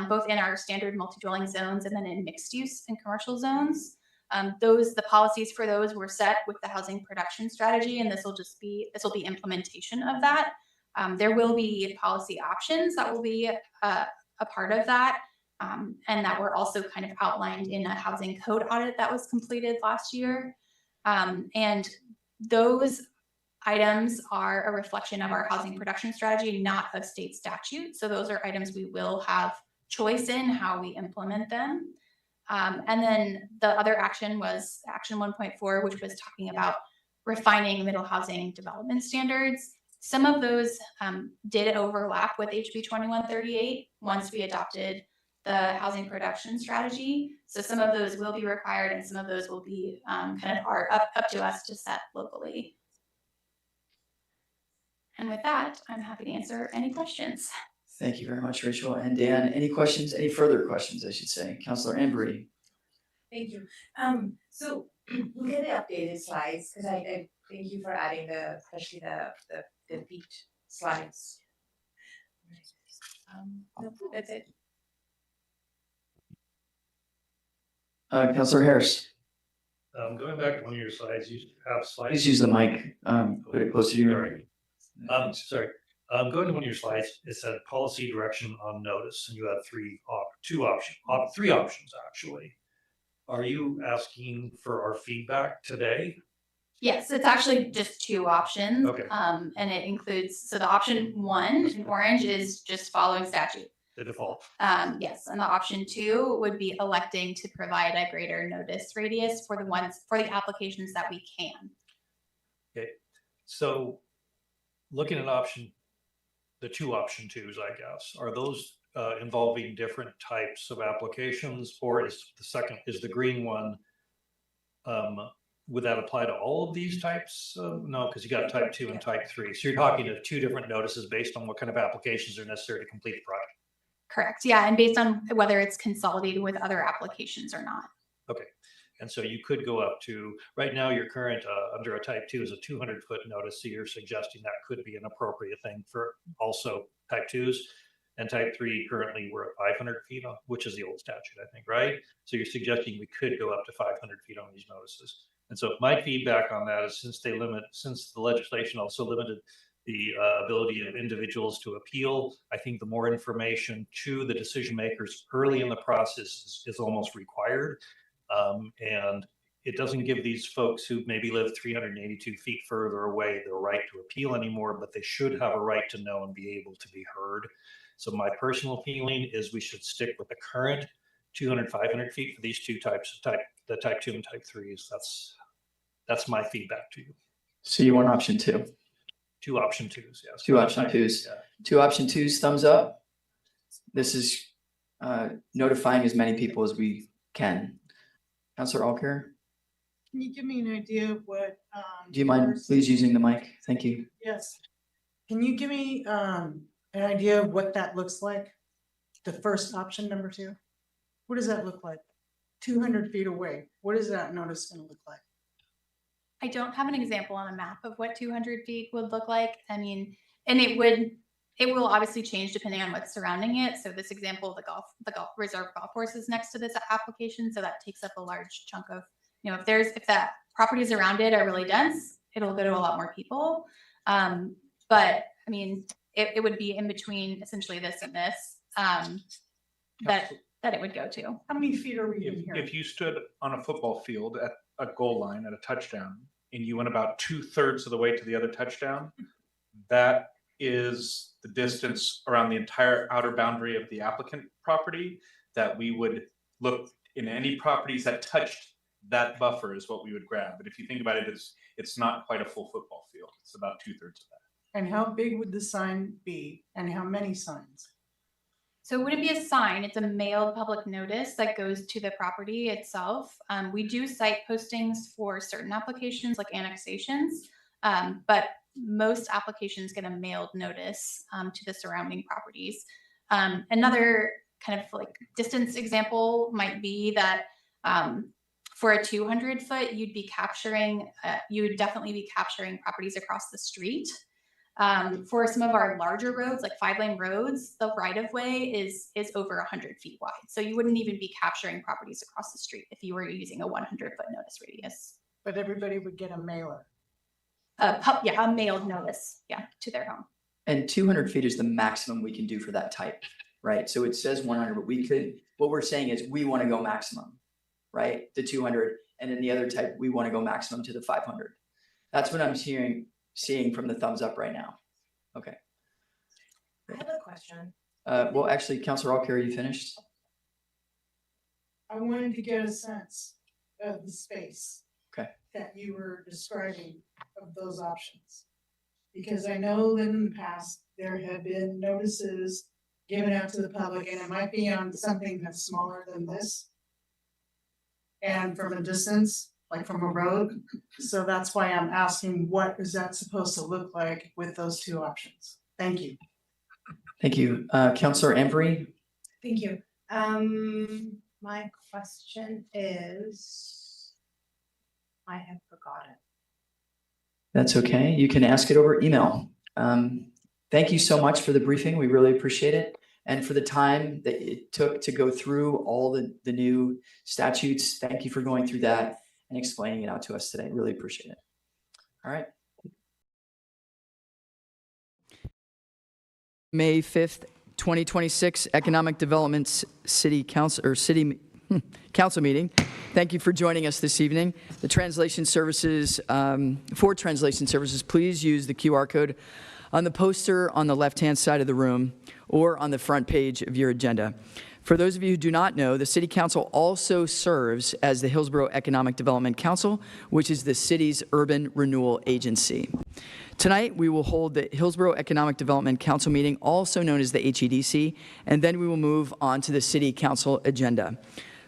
both in our standard multi-dwelling zones and then in mixed use and commercial zones. The policies for those were set with the housing production strategy, and this will be implementation of that. There will be policy options that will be a part of that, and that were also kind of outlined in a housing code audit that was completed last year. And those items are a reflection of our housing production strategy, not a state statute. So those are items we will have choice in how we implement them. And then the other action was action 1.4, which was talking about refining middle housing development standards. Some of those did overlap with HB 2138 once we adopted the housing production strategy. So some of those will be required and some of those will be kind of are up to us to set locally. And with that, I'm happy to answer any questions. Thank you very much, Rachel. And Dan, any questions, any further questions, I should say? Councilor Embry. Thank you. So we'll get the updated slides because I thank you for adding especially the beat slides. That's it. Councilor Harris. Going back to one of your slides, you have slides. Please use the mic. Put it closer to you. Sorry. Going to one of your slides, it said policy direction on notice, and you have three options actually. Are you asking for our feedback today? Yes, it's actually just 2 options. Okay. And it includes, so the option 1 in orange is just following statute. The default. Yes, and the option 2 would be electing to provide a greater notice radius for the applications that we can. Okay, so looking at the 2 option 2s, I guess, are those involving different types of applications, or is the green one would that apply to all of these types? No, because you got type 2 and type 3. So you're talking of two different notices based on what kind of applications are necessary to complete the project. Correct. Yeah. And based on whether it's consolidated with other applications or not. Okay. And so you could go up to, right now, your current under a type 2 is a 200-foot notice. So you're suggesting that could be an appropriate thing for also type 2s. And type 3, currently we're at 500 feet, which is the old statute, I think, right? So you're suggesting we could go up to 500 feet on these notices. And so my feedback on that is since the legislation also limited the ability of individuals to appeal, I think the more information to the decision makers early in the process is almost required. And it doesn't give these folks who maybe live 382 feet further away the right to appeal anymore, but they should have a right to know and be able to be heard. So my personal feeling is we should stick with the current 200, 500 feet for these two types of the type 2 and type 3s. That's my feedback to you. So you want option 2? 2 option 2s, yes. 2 option 2s. Yeah. 2 option 2s, thumbs up. This is notifying as many people as we can. Councilor Alker, Can you give me an idea of what? do you mind please using the mic? Thank you. Yes. Can you give me an idea of what that looks like? The first option, number 2? What does that look like? 200 feet away. What is that notice going to look like? I don't have an example on a map of what 200 feet would look like. I mean, and it will obviously change depending on what's surrounding it. So this example, the golf reserve golf course is next to this application. So that takes up a large chunk of, if that properties around it are really dense, it'll go to a lot more people. But I mean, it would be in between essentially this and this, that it would go to. How many feet are we in here? If you stood on a football field at a goal line at a touchdown and you went about 2/3 of the way to the other touchdown, that is the distance around the entire outer boundary of the applicant property that we would look in. Any properties that touched that buffer is what we would grab. But if you think about it, it's not quite a full football field. It's about 2/3 of that. And how big would the sign be and how many signs? So it wouldn't be a sign, it's a mailed public notice that goes to the property itself. We do site postings for certain applications like annexations, but most applications get a mailed notice to the surrounding properties. Another kind of like distance example might be that for a 200 foot, you would definitely be capturing properties across the street. For some of our larger roads, like 5-lane roads, the right of way is over 100 feet wide. So you wouldn't even be capturing properties across the street if you were using a 100-foot notice radius. But everybody would get a mailer. A mailed notice, to their home. And 200 feet is the maximum we can do for that type, right? So it says 100, but what we're saying is we want to go maximum, right? The 200, and then the other type, we want to go maximum to the 500. That's what I'm seeing from the thumbs up right now. Okay. I have a question. Well, actually, Councilor Alker, are you finished? I wanted to get a sense of the space. Okay. That you were describing of those options. Because I know that in the past, there have been notices given out to the public, and it might be on something that's smaller than this. And from a distance, like from a road. So that's why I'm asking, what is that supposed to look like with those 2 options? Thank you. Thank you. Councilor Embry? Thank you. My question is, I have forgotten. That's okay. You can ask it over email. Thank you so much for the briefing. We really appreciate it. And for the time that it took to go through all the new statutes. Thank you for going through that and explaining it out to us today. Really appreciate it. All right. May 5th, 2026 Economic Development City Council Council meeting. Thank you for joining us this evening. The translation services, for translation services, please use the QR code on the poster on the left-hand side of the room or on the front page of your agenda. For those of you who do not know, the City Council also serves as the Hillsboro Economic Development Council, which is the city's urban renewal agency. Tonight, we will hold the Hillsboro Economic Development Council meeting, also known as the HEDC, and then we will move on to the City Council agenda.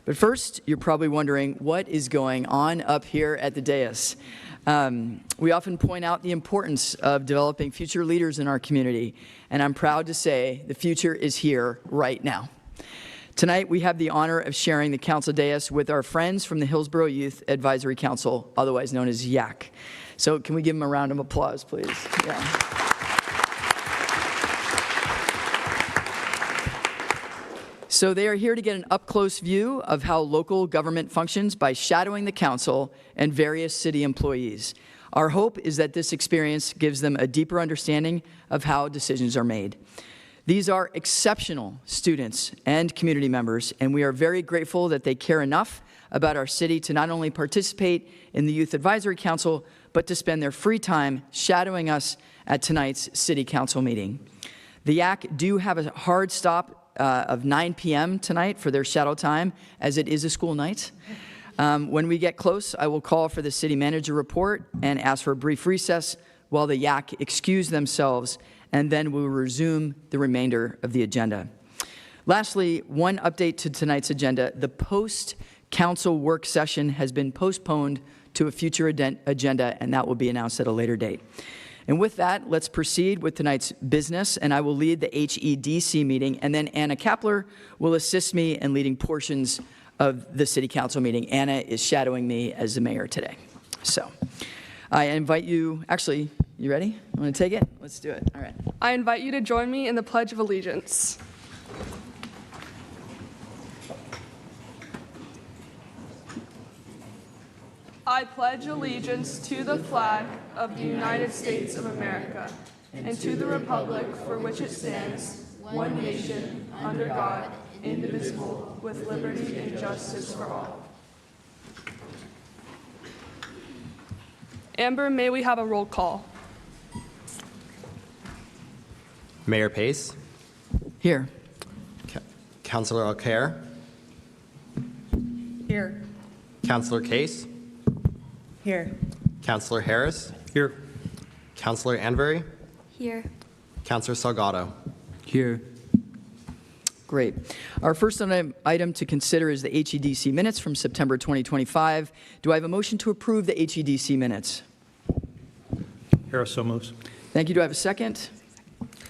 But first, you're probably wondering what is going on up here at the dais. We often point out the importance of developing future leaders in our community, and I'm proud to say the future is here right now. Tonight, we have the honor of sharing the council dais with our friends from the Hillsboro Youth Advisory Council, otherwise known as YAC. So can we give them a round of applause, please? Yeah. So they are here to get an up-close view of how local government functions by shadowing the council and various city employees. Our hope is that this experience gives them a deeper understanding of how decisions are made. These are exceptional students and community members, and we are very grateful that they care enough about our city to not only participate in the Youth Advisory Council, but to spend their free time shadowing us at tonight's City Council meeting. The YAC do have a hard stop of 9 p.m. tonight for their shadow time, as it is a school night. When we get close, I will call for the city manager report and ask for a brief recess while the YAC excuse themselves, and then we'll resume the remainder of the agenda. Lastly, one update to tonight's agenda. The post-council work session has been postponed to a future agenda, and that will be announced at a later date. And with that, let's proceed with tonight's business, and I will lead the HEDC meeting, and then Anna Kapler will assist me in leading portions of the City Council meeting. Anna is shadowing me as the mayor today. So I invite you, actually, you ready? You want to take it? Let's do it. All right. I invite you to join me in the Pledge of Allegiance. I pledge allegiance to the flag of the United States of America and to the republic for which it stands, one nation, under God, indivisible, with liberty and justice for all. Amber, may we have a roll call? Mayor Pace. Here. Councillor Alcaire. Here. Councillor Case. Here. Councillor Harris. Here. Councillor Anvery. Here. Councillor Salgado. Here. Great. Our first item to consider is the HEDC minutes from September 2025. Do I have a motion to approve the HEDC minutes? Harris so moves. Thank you. Do I have a second?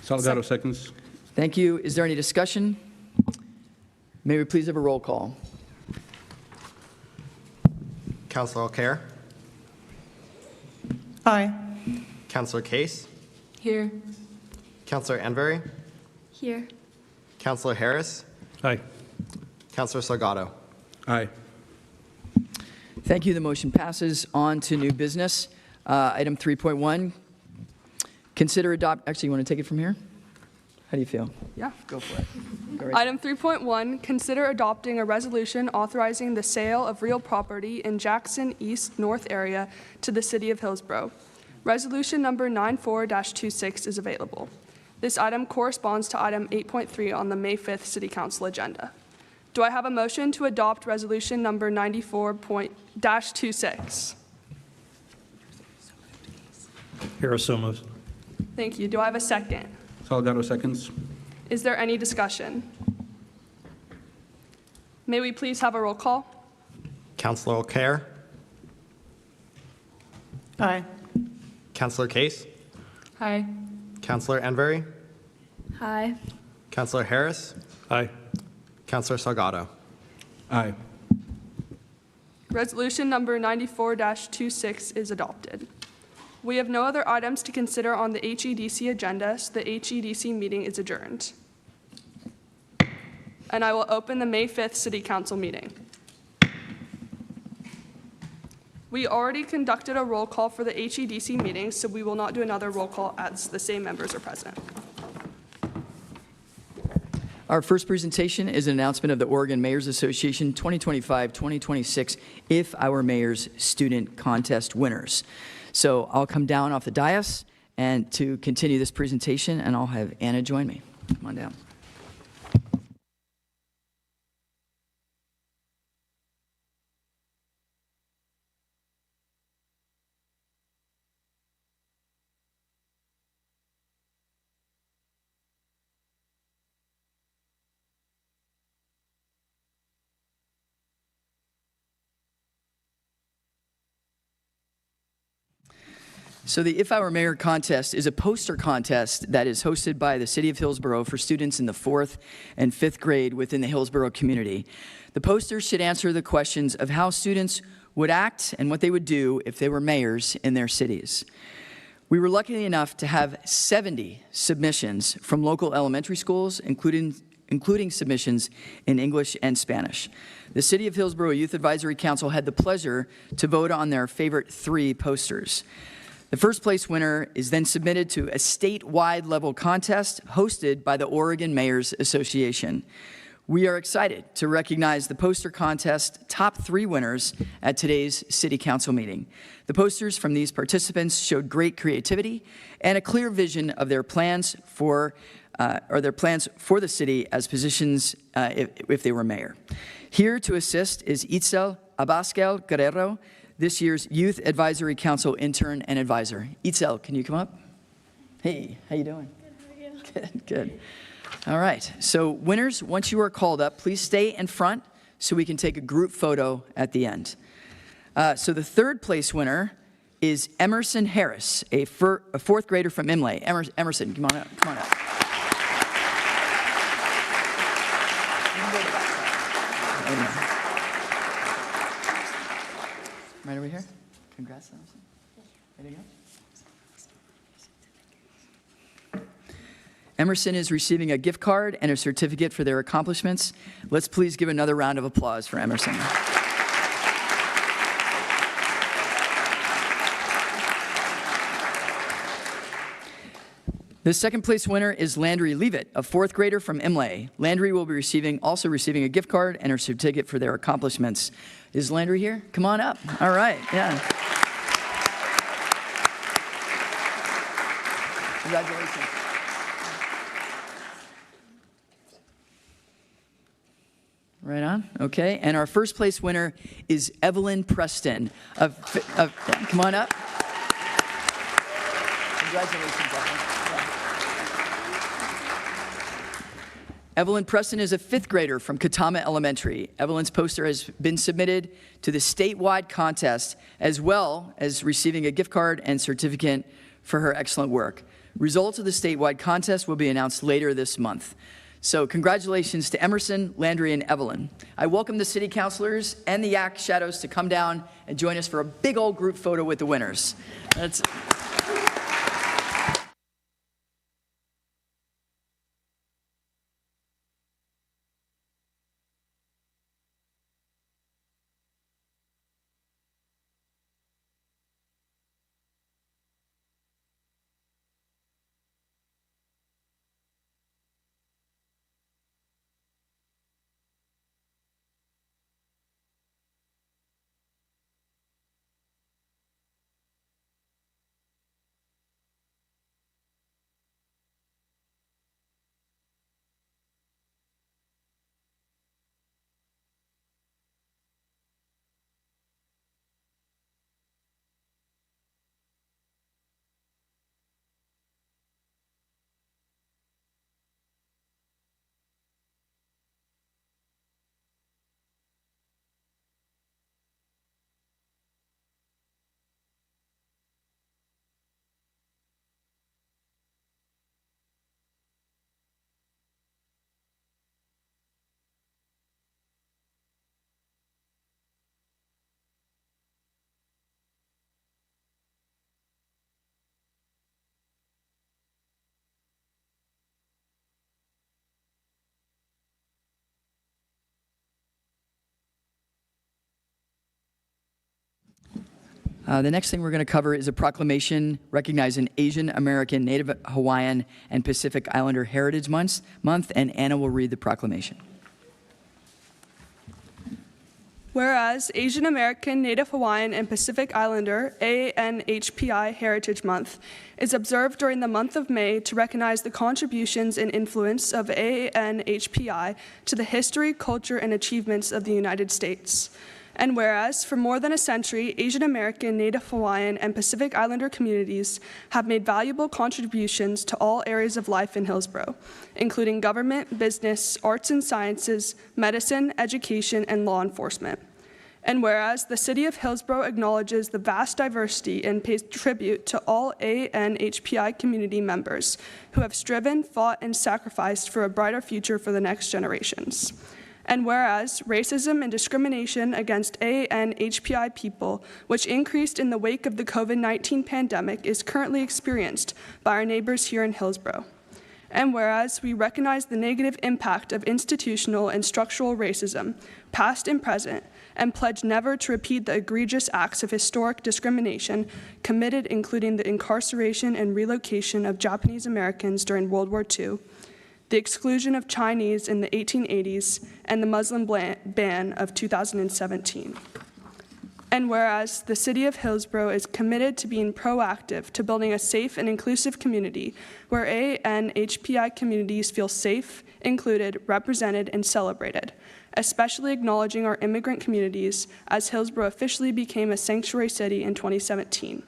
Salgado seconds. Thank you. Is there any discussion? May we please have a roll call? Councillor Alcaire. Aye. Councillor Case. Here. Councillor Anvery. Here. Councillor Harris. Aye. Councillor Salgado. Aye. Thank you. The motion passes. On to new business. Item 3.1. Consider adopt. Actually, you want to take it from here? How do you feel? Yeah. Go for it. Go right Item 3.1, consider adopting a resolution authorizing the sale of real property in Jackson East North area to the city of Hillsboro. Resolution number 94-26 is available. This item corresponds to item 8.3 on the May 5th City Council agenda. Do I have a motion to adopt resolution number 94-26? Harris so moves. Thank you. Do I have a second? Salgado seconds. Is there any discussion? May we please have a roll call? Councillor Alcaire. Aye. Councillor Case. Hi. Councillor Anvery. Hi. Councillor Harris. Aye. Councillor Salgado. Aye. Resolution number 94-26 is adopted. We have no other items to consider on the HEDC agenda, so the HEDC meeting is adjourned. And I will open the May 5th City Council meeting. We already conducted a roll call for the HEDC meeting, so we will not do another roll call as the same members are present. Our first presentation is an announcement of the Oregon Mayors Association 2025-2026 If Our Mayors Student Contest winners. So I'll come down off the dais and to continue this presentation, and I'll have Anna join me. Come on down. So the If I Were Mayor contest is a poster contest that is hosted by the City of Hillsboro for students in the 4th and 5th grade within the Hillsboro community. The posters should answer the questions of how students would act and what they would do if they were mayors in their cities. We were lucky enough to have 70 submissions from local elementary schools, including submissions in English and Spanish. The City of Hillsboro Youth Advisory Council had the pleasure to vote on their favorite 3 posters. The first place winner is then submitted to a statewide level contest hosted by the Oregon Mayors Association. We are excited to recognize the poster contest top 3 winners at today's City Council meeting. The posters from these participants showed great creativity and a clear vision of their plans for the city as positions if they were mayor. Here to assist is Itzel Abascal Guerrero, this year's Youth Advisory Council intern and advisor. Itzel, can you come up? Hey, how you doing? Good, how are you? Good, good. All right, so winners, once you are called up, please stay in front so we can take a group photo at the end. So the third place winner is Emerson Harris, a 4th grader from Imlay. Emerson, come on up, come on up. Right over here. Congrats, Emerson. Ready to go? Emerson is receiving a gift card and a certificate for their accomplishments. Let's please give another round of applause for Emerson. The second place winner is Landry Leavitt, a 4th grader from Imlay. Landry will be also receiving a gift card and a certificate for their accomplishments. Is Landry here? Come on up. All right, yeah. Congratulations. Right on. Okay, and our first place winner is Evelyn Preston. Come on up. Congratulations, Evelyn. Evelyn Preston is a 5th grader from Katama Elementary. Evelyn's poster has been submitted to the statewide contest, as well as receiving a gift card and certificate for her excellent work. Results of the statewide contest will be announced later this month. So congratulations to Emerson, Landry, and Evelyn. I welcome the city councilors and the Yak Shadows to come down and join us for a big old group photo with the winners. The next thing we're going to cover is a proclamation recognizing Asian American, Native Hawaiian, and Pacific Islander Heritage Month, and Anna will read the proclamation. Whereas Asian American, Native Hawaiian, and Pacific Islander ANHPI Heritage Month is observed during the month of May to recognize the contributions and influence of ANHPI to the history, culture, and achievements of the United States. And whereas, for more than a century, Asian American, Native Hawaiian, and Pacific Islander communities have made valuable contributions to all areas of life in Hillsboro, including government, business, arts and sciences, medicine, education, and law enforcement. And whereas the City of Hillsboro acknowledges the vast diversity and pays tribute to all ANHPI community members who have striven, fought, and sacrificed for a brighter future for the next generations. And whereas racism and discrimination against ANHPI people, which increased in the wake of the COVID-19 pandemic, is currently experienced by our neighbors here in Hillsboro. And whereas we recognize the negative impact of institutional and structural racism, past and present, and pledge never to repeat the egregious acts of historic discrimination committed, including the incarceration and relocation of Japanese Americans during World War II, the exclusion of Chinese in the 1880s, and the Muslim ban of 2017. And whereas the City of Hillsboro is committed to being proactive to building a safe and inclusive community where ANHPI communities feel safe, included, represented, and celebrated, especially acknowledging our immigrant communities as Hillsboro officially became a sanctuary city in 2017.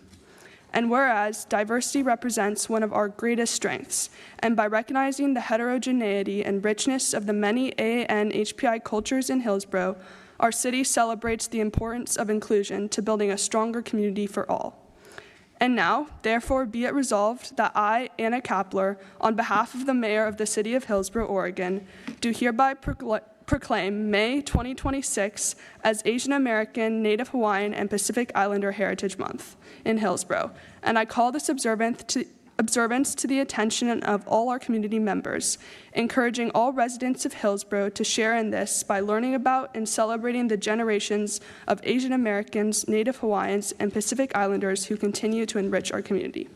And whereas diversity represents one of our greatest strengths, and by recognizing the heterogeneity and richness of the many ANHPI cultures in Hillsboro, our city celebrates the importance of inclusion to building a stronger community for all. And now, therefore, be it resolved that I, Anna Kapler, on behalf of the Mayor of the City of Hillsboro, Oregon, do hereby proclaim May 2026 as Asian American, Native Hawaiian, and Pacific Islander Heritage Month in Hillsboro, and I call this observance to the attention of all our community members, encouraging all residents of Hillsboro to share in this by learning about and celebrating the generations of Asian Americans, Native Hawaiians, and Pacific Islanders who continue to enrich our community.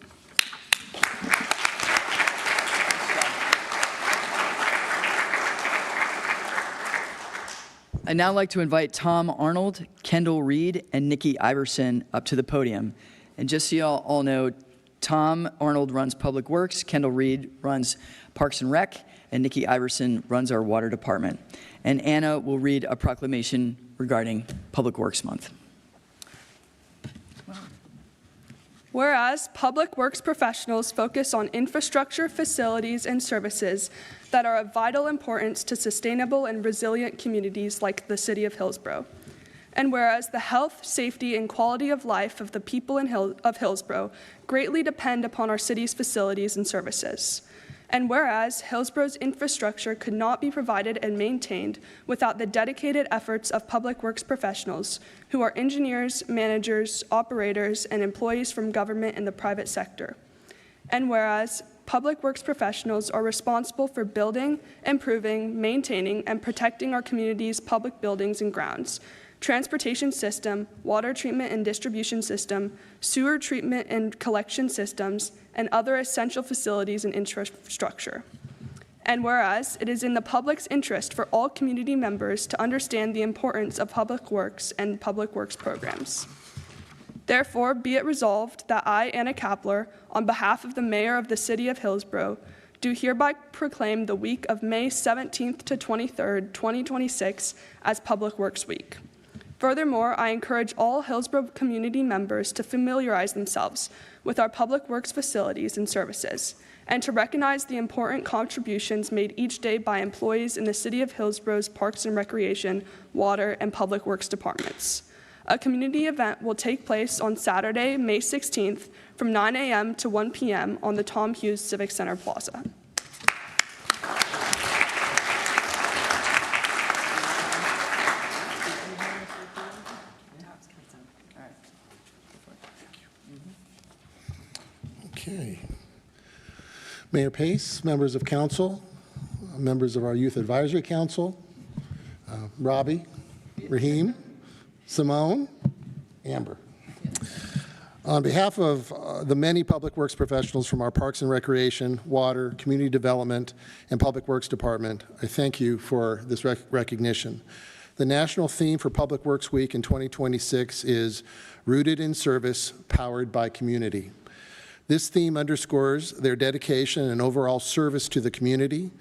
I'd now like to invite Tom Arnold, Kendall Reed, and Nikki Iverson up to the podium. And just so you all know, Tom Arnold runs Public Works, Kendall Reed runs Parks and Rec, and Nikki Iverson runs our Water Department. And Anna will read a proclamation regarding Public Works Month. Whereas public works professionals focus on infrastructure, facilities, and services that are of vital importance to sustainable and resilient communities like the City of Hillsboro. And whereas the health, safety, and quality of life of the people of Hillsboro greatly depend upon our city's facilities and services. And whereas Hillsboro's infrastructure could not be provided and maintained without the dedicated efforts of public works professionals who are engineers, managers, operators, and employees from government and the private sector. And whereas public works professionals are responsible for building, improving, maintaining, and protecting our community's public buildings and grounds, transportation system, water treatment and distribution system, sewer treatment and collection systems, and other essential facilities and infrastructure. And whereas it is in the public's interest for all community members to understand the importance of public works and public works programs. Therefore, be it resolved that I, Anna Kapler, on behalf of the Mayor of the City of Hillsboro, do hereby proclaim the week of May 17th to 23rd, 2026 as Public Works Week. Furthermore, I encourage all Hillsboro community members to familiarize themselves with our public works facilities and services, and to recognize the important contributions made each day by employees in the City of Hillsboro's Parks and Recreation, Water, and Public Works departments. A community event will take place on Saturday, May 16th from 9 a.m. to 1 p.m. on the Tom Hughes Civic Center Plaza. Okay. Mayor Pace, members of council, members of our Youth Advisory Council, Robbie, Raheem, Simone, Amber. On behalf of the many public works professionals from our Parks and Recreation, Water, Community Development, and Public Works Department, I thank you for this recognition. The national theme for Public Works Week in 2026 is Rooted in Service, Powered by Community. This theme underscores their dedication and overall service to the community.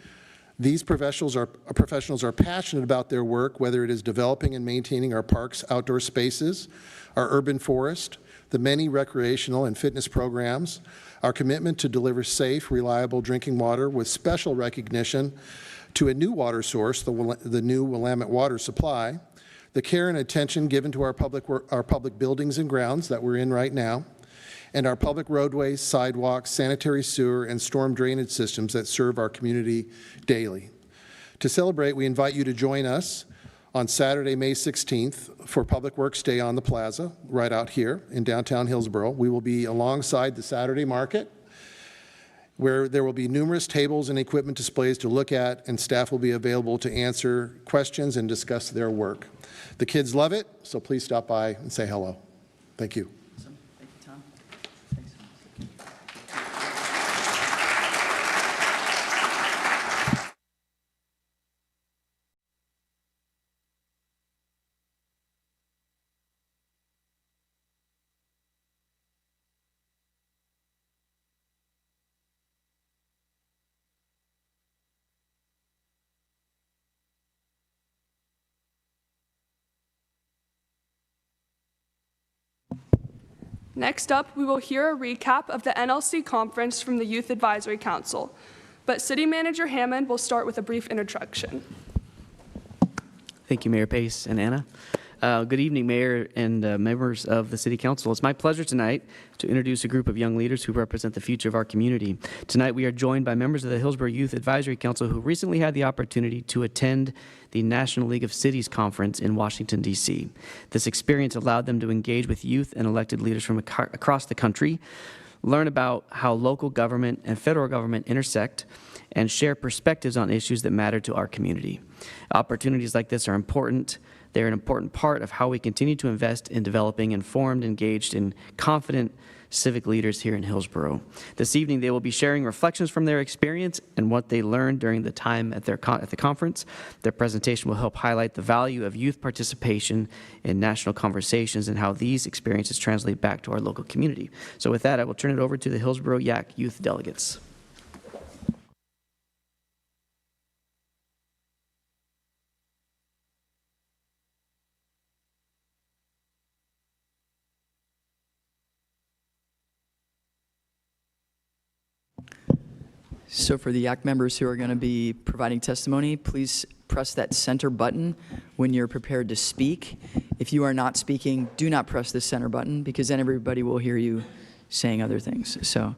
These professionals are passionate about their work, whether it is developing and maintaining our parks, outdoor spaces, our urban forest, the many recreational and fitness programs, our commitment to deliver safe, reliable drinking water with special recognition to a new water source, the new Willamette water supply, the care and attention given to our public buildings and grounds that we're in right now, and our public roadways, sidewalks, sanitary sewer, and storm drainage systems that serve our community daily. To celebrate, we invite you to join us on Saturday, May 16th for Public Works Day on the Plaza, right out here in downtown Hillsboro. We will be alongside the Saturday Market, where there will be numerous tables and equipment displays to look at, and staff will be available to answer questions and discuss their work. The kids love it, so please stop by and say hello. Thank you. Awesome. Thank you, Tom. Thanks. Next up, we will hear a recap of the NLC conference from the Youth Advisory Council. But City Manager Hammond will start with a brief introduction. Thank you, Mayor Pace and Anna. Good evening, Mayor and members of the City Council. It's my pleasure tonight to introduce a group of young leaders who represent the future of our community. Tonight, we are joined by members of the Hillsboro Youth Advisory Council who recently had the opportunity to attend the National League of Cities Conference in Washington, D.C. This experience allowed them to engage with youth and elected leaders from across the country, learn about how local government and federal government intersect, and share perspectives on issues that matter to our community. Opportunities like this are important. They're an important part of how we continue to invest in developing informed, engaged, and confident civic leaders here in Hillsboro. This evening, they will be sharing reflections from their experience and what they learned during the time at the conference. Their presentation will help highlight the value of youth participation in national conversations and how these experiences translate back to our local community. So with that, I will turn it over to the Hillsboro YAC youth delegates. So for the YAC members who are going to be providing testimony, please press that center button when you're prepared to speak. If you are not speaking, do not press the center button because then everybody will hear you saying other things. So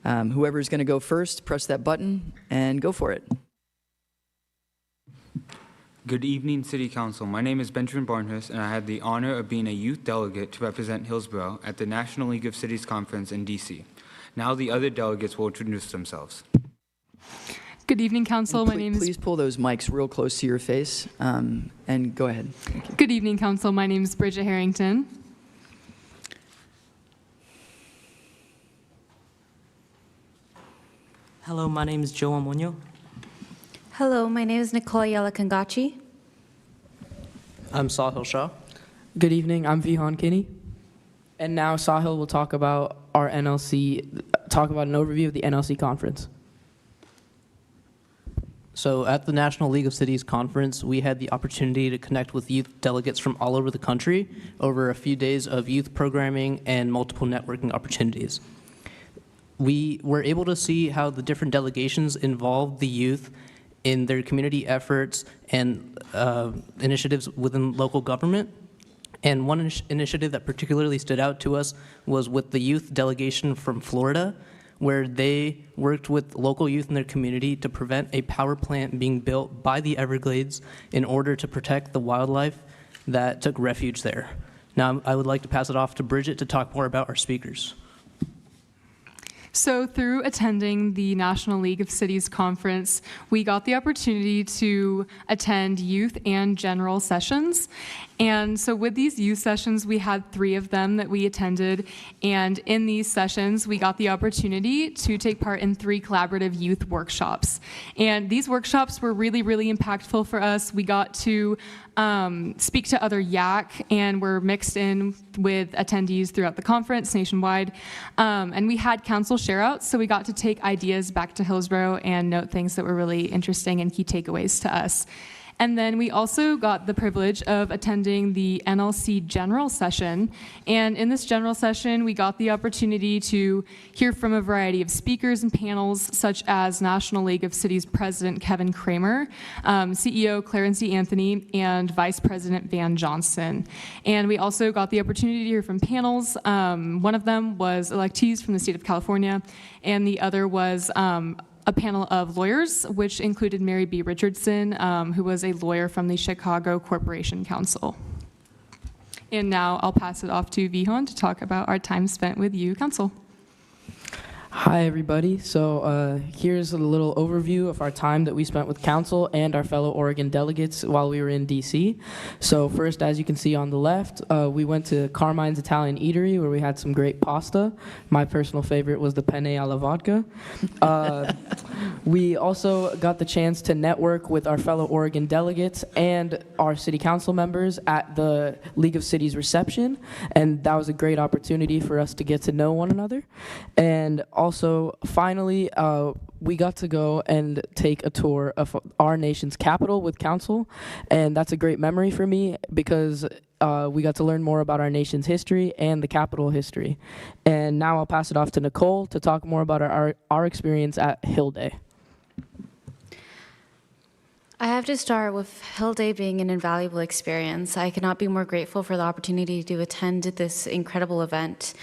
whoever's going to go first, press that button and go for it. Good evening, City Council. My name is Benjamin Barnhurst, and I had the honor of being a youth delegate to represent Hillsboro at the National League of Cities Conference in D.C. Now the other delegates will introduce themselves. Good evening, Council. My name is... Please pull those mics real close to your face and go ahead. Good evening, Council. My name is Bridget Harrington. Hello, my name is Joe Amonio. Hello, my name is Nicole Yalakangachi. I'm Sahil Shah. Good evening, I'm Vihan Kinney. And now Sahil will talk about our NLC, talk about an overview of the NLC conference. So at the National League of Cities Conference, we had the opportunity to connect with youth delegates from all over the country over a few days of youth programming and multiple networking opportunities. We were able to see how the different delegations involved the youth in their community efforts and initiatives within local government. And one initiative that particularly stood out to us was with the youth delegation from Florida, where they worked with local youth in their community to prevent a power plant being built by the Everglades in order to protect the wildlife that took refuge there. Now, I would like to pass it off to Bridget to talk more about our speakers. So through attending the National League of Cities Conference, we got the opportunity to attend youth and general sessions. And so with these youth sessions, we had 3 of them that we attended. And in these sessions, we got the opportunity to take part in 3 collaborative youth workshops. And these workshops were really, really impactful for us. We got to speak to other YAC and were mixed in with attendees throughout the conference nationwide. And we had council share-outs, so we got to take ideas back to Hillsboro and note things that were really interesting and key takeaways to us. And then we also got the privilege of attending the NLC general session. And in this general session, we got the opportunity to hear from a variety of speakers and panels, such as National League of Cities President Kevin Kramer, CEO Clarence E. Anthony, and Vice President Van Johnson. And we also got the opportunity to hear from panels. One of them was electees from the state of California, and the other was a panel of lawyers, which included Mary B. Richardson, who was a lawyer from the Chicago Corporation Council. And now I'll pass it off to Vihan to talk about our time spent with you, Council. Hi, everybody. So here's a little overview of our time that we spent with Council and our fellow Oregon delegates while we were in D.C. So first, as you can see on the left, we went to Carmine's Italian Eatery, where we had some great pasta. My personal favorite was the penne alla vodka. We also got the chance to network with our fellow Oregon delegates and our city council members at the League of Cities reception, and that was a great opportunity for us to get to know one another. And also, finally, we got to go and take a tour of our nation's capital with Council, and that's a great memory for me because we got to learn more about our nation's history and the capital history. And now I'll pass it off to Nicole to talk more about our experience at Hill Day. I have to start with Hill Day being an invaluable experience. I cannot be more grateful for the opportunity to attend this incredible event.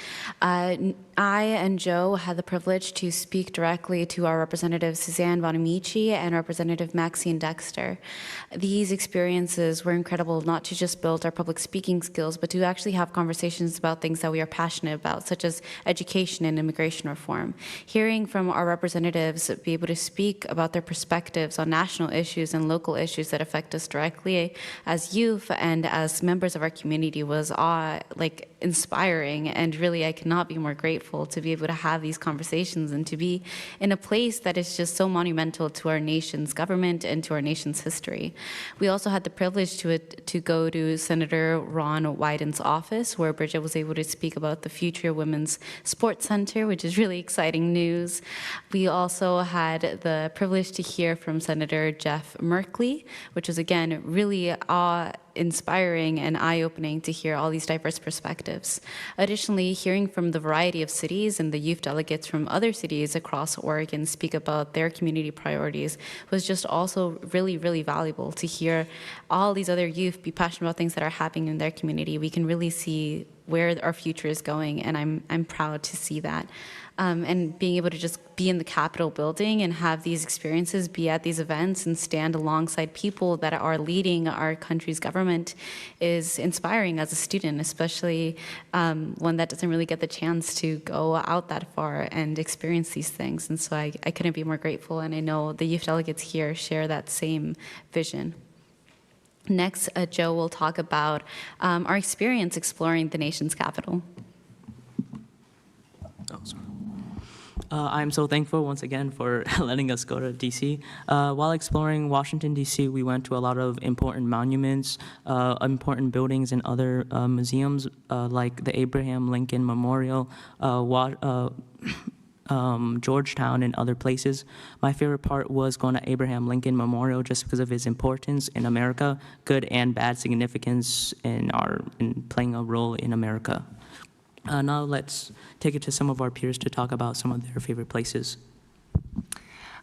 I and Joe had the privilege to speak directly to our representative Suzanne Bonamici and Representative Maxine Dexter. These experiences were incredible, not to just build our public speaking skills, but to actually have conversations about things that we are passionate about, such as education and immigration reform. Hearing from our representatives be able to speak about their perspectives on national issues and local issues that affect us directly as youth and as members of our community was inspiring, and really I cannot be more grateful to be able to have these conversations and to be in a place that is just so monumental to our nation's government and to our nation's history. We also had the privilege to go to Senator Ron Wyden's office, where Bridget was able to speak about the future Women's Sports Center, which is really exciting news. We also had the privilege to hear from Senator Jeff Merkley, which was again really inspiring and eye-opening to hear all these diverse perspectives. Additionally, hearing from the variety of cities and the youth delegates from other cities across Oregon speak about their community priorities was just also really, really valuable to hear all these other youth be passionate about things that are happening in their community. We can really see where our future is going, and I'm proud to see that. And being able to just be in the Capitol building and have these experiences, be at these events and stand alongside people that are leading our country's government is inspiring as a student, especially one that doesn't really get the chance to go out that far and experience these things. And so I couldn't be more grateful, and I know the youth delegates here share that same vision. Next, Joe will talk about our experience exploring the nation's capital. Oh, sorry. I'm so thankful once again for letting us go to DC. While exploring Washington, DC, we went to a lot of important monuments, important buildings and other museums like the Abraham Lincoln Memorial, Georgetown, and other places. My favorite part was going to Abraham Lincoln Memorial just because of his importance in America, good and bad significance in playing a role in America. Now let's take it to some of our peers to talk about some of their favorite places.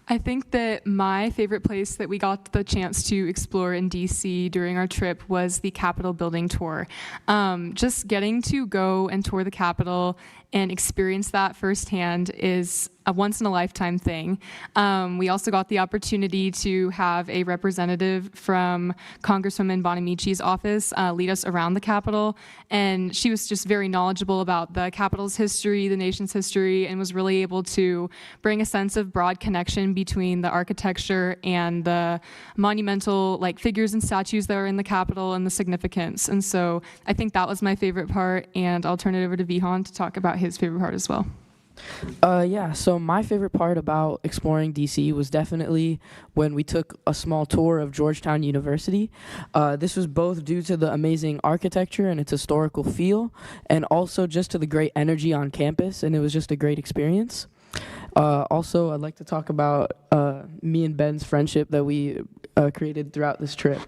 I think that my favorite place that we got the chance to explore in DC during our trip was the Capitol building tour. Just getting to go and tour the Capitol and experience that firsthand is a once-in-a-lifetime thing. We also got the opportunity to have a representative from Congresswoman Bonamici's office lead us around the Capitol, and she was just very knowledgeable about the Capitol's history, the nation's history, and was really able to bring a sense of broad connection between the architecture and the monumental figures and statues that are in the Capitol and the significance. And so I think that was my favorite part, and I'll turn it over to Vihan to talk about his favorite part as well. So my favorite part about exploring DC was definitely when we took a small tour of Georgetown University. This was both due to the amazing architecture and its historical feel, and also just to the great energy on campus, and it was just a great experience. Also, I'd like to talk about me and Ben's friendship that we created throughout this trip.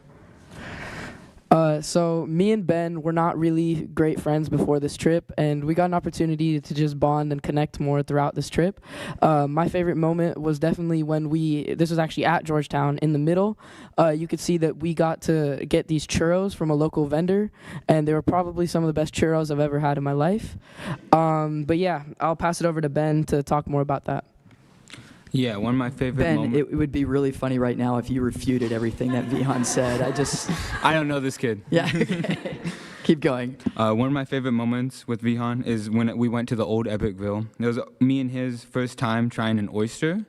So me and Ben were not really great friends before this trip, and we got an opportunity to just bond and connect more throughout this trip. My favorite moment was definitely when this was actually at Georgetown in the middle. You could see that we got to get these churros from a local vendor, and they were probably some of the best churros I've ever had in my life. But yeah, I'll pass it over to Ben to talk more about that. Yeah, one of my favorite Ben, moments. it would be really funny right now if you refuted everything that Vihan said. I don't know this kid. Yeah. Keep going. One of my favorite moments with Vihan is when we went to the old Epic-ville. It was me and his first time trying an oyster,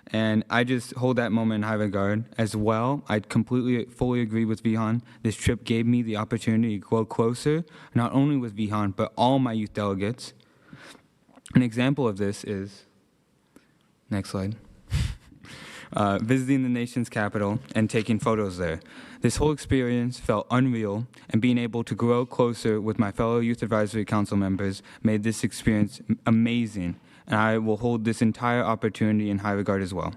and I just hold that moment in high regard. As well, I fully agree with Vihan. This trip gave me the opportunity to grow closer, not only with Vihan, but all my youth delegates. An example of this is, next slide. Visiting the nation's capital and taking photos there. This whole experience felt unreal, and being able to grow closer with my fellow Youth Advisory Council members made this experience amazing, and I will hold this entire opportunity in high regard as well.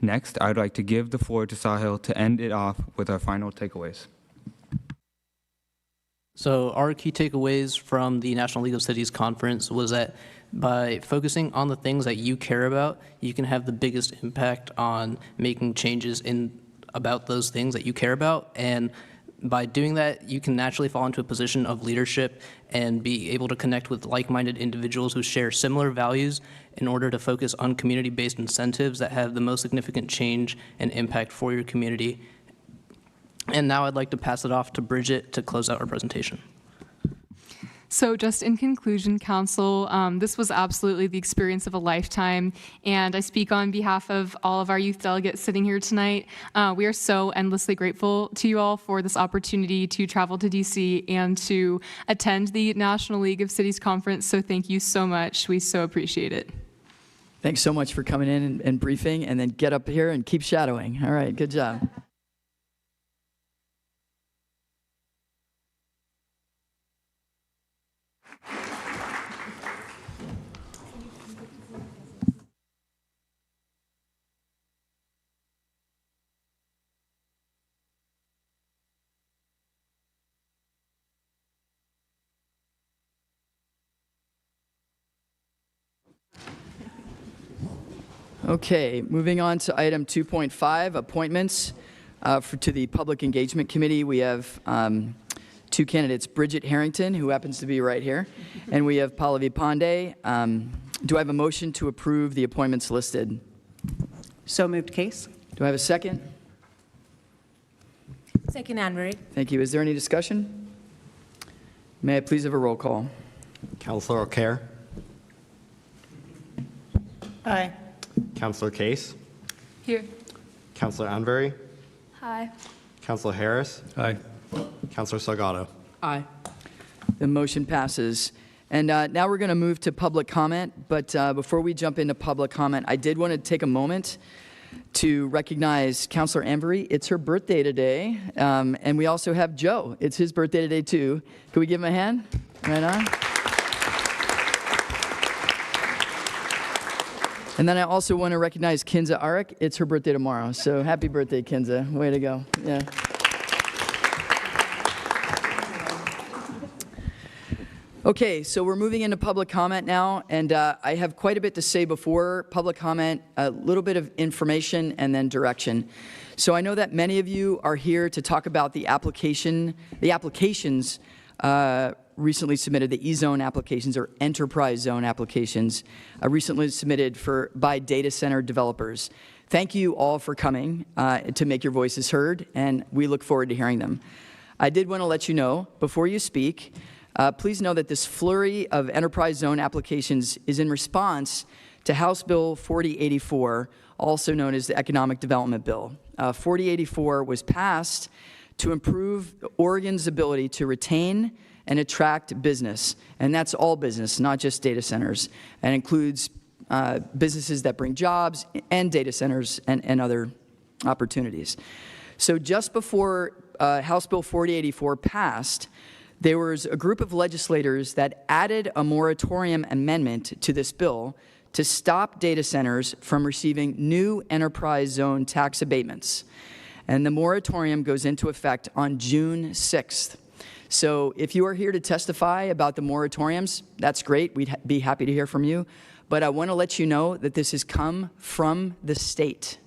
Next, I'd like to give the floor to Sahil to end it off with our final takeaways. So our key takeaways from the National League of Cities Conference was that by focusing on the things that you care about, you can have the biggest impact on making changes about those things that you care about. And by doing that, you can naturally fall into a position of leadership and be able to connect with like-minded individuals who share similar values in order to focus on community-based incentives that have the most significant change and impact for your community. And now I'd like to pass it off to Bridget to close out our presentation. So just in conclusion, Council, this was absolutely the experience of a lifetime, and I speak on behalf of all of our youth delegates sitting here tonight. We are so endlessly grateful to you all for this opportunity to travel to DC and to attend the National League of Cities Conference, so thank you so much. We so appreciate it. Thanks so much for coming in and briefing, and then get up here and keep shadowing. All right, good job. Okay, moving on to item 2.5, appointments to the Public Engagement Committee. We have two candidates, Bridget Harrington, who happens to be right here, and we have Pallavi Pandey. Do I have a motion to approve the appointments listed? So moved, Case. Do I have a second? Second, Anne-Marie. Thank you. Is there any discussion? May I please have a roll call? Councilor O'Carroll. Aye. Councilor Case. Here. Councilor Anvery. Hi. Councilor Harris. Aye. Councilor Salgado. Aye. The motion passes. And now we're going to move to public comment. But before we jump into public comment, I did want to take a moment to recognize Councilor Anvery. It's her birthday today. And we also have Joe. It's his birthday today, too. Can we give him a hand? Right on. And then I also want to recognize Kinza Arik. It's her birthday tomorrow. So happy birthday, Kinza. Way to go. Yeah. Okay, so we're moving into public comment now, and I have quite a bit to say before public comment, a little bit of information and then direction. So I know that many of you are here to talk about the applications recently submitted, the E-zone applications or enterprise zone applications recently submitted by data center developers. Thank you all for coming to make your voices heard, and we look forward to hearing them. I did want to let you know, before you speak, please know that this flurry of enterprise zone applications is in response to House Bill 4084, also known as the Economic Development Bill. 4084 was passed to improve Oregon's ability to retain and attract business, and that's all business, not just data centers, and includes businesses that bring jobs and data centers and other opportunities. So just before House Bill 4084 passed, there was a group of legislators that added a moratorium amendment to this bill to stop data centers from receiving new enterprise zone tax abatements. And the moratorium goes into effect on June 6th. So if you are here to testify about the moratoriums, that's great. We'd be happy to hear from you. But I want to let you know that this has come from the state.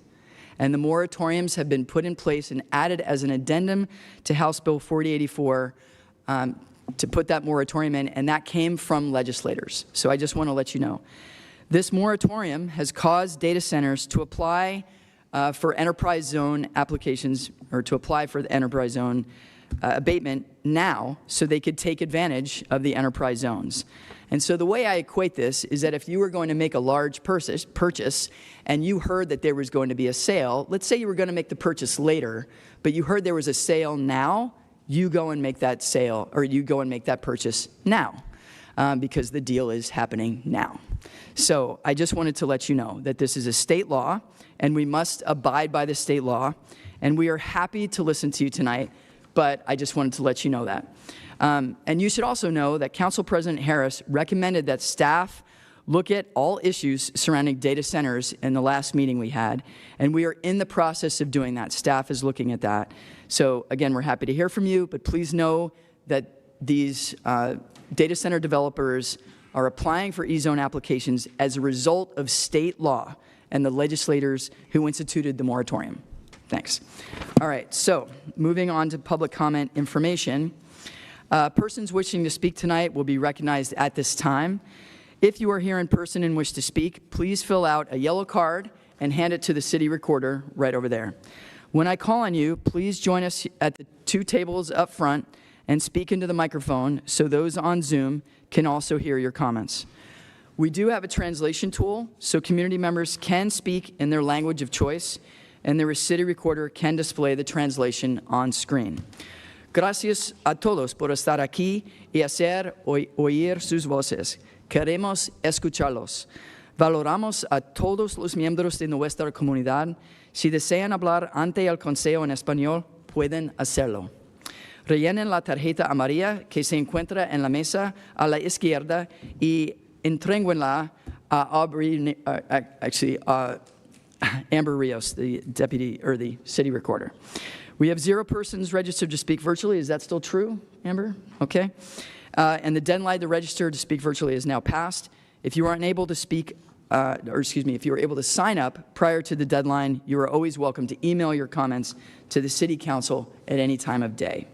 And the moratoriums have been put in place and added as an addendum to House Bill 4084 to put that moratorium in, and that came from legislators. So I just want to let you know. This moratorium has caused data centers to apply for enterprise zone applications, or to apply for the enterprise zone abatement now, so they could take advantage of the enterprise zones. And so the way I equate this is that if you were going to make a large purchase and you heard that there was going to be a sale, let's say you were going to make the purchase later, but you heard there was a sale now, you go and make that sale, or you go and make that purchase now, because the deal is happening now. So I just wanted to let you know that this is a state law, and we must abide by the state law, and we are happy to listen to you tonight, but I just wanted to let you know that. And you should also know that Council President Harris recommended that staff look at all issues surrounding data centers in the last meeting we had, and we are in the process of doing that. Staff is looking at that. So again, we're happy to hear from you, but please know that these data center developers are applying for E-zone applications as a result of state law and the legislators who instituted the moratorium. Thanks. All right, so moving on to public comment information. Persons wishing to speak tonight will be recognized at this time. If you are here in person and wish to speak, please fill out a yellow card and hand it to the city recorder right over there. When I call on you, please join us at the 2 tables up front and speak into the microphone so those on Zoom can also hear your comments. We do have a translation tool, so community members can speak in their language of choice, and the city recorder can display the translation on screen. Gracias a todos por estar aquí y hacer oír sus voces. Queremos escucharlos. Valoramos a todos los miembros de nuestra comunidad. Si desean hablar ante el Consejo en español, pueden hacerlo. Rellenen la tarjeta amarilla que se encuentra en la mesa a la izquierda y entréguenla a Amber Rios, the deputy or the city recorder. We have 0 persons registered to speak virtually. Is that still true, Amber? Okay. And the deadline to register to speak virtually is now passed. If you are unable to speak, if you are able to sign up prior to the deadline, you are always welcome to email your comments to the City Council at any time of day.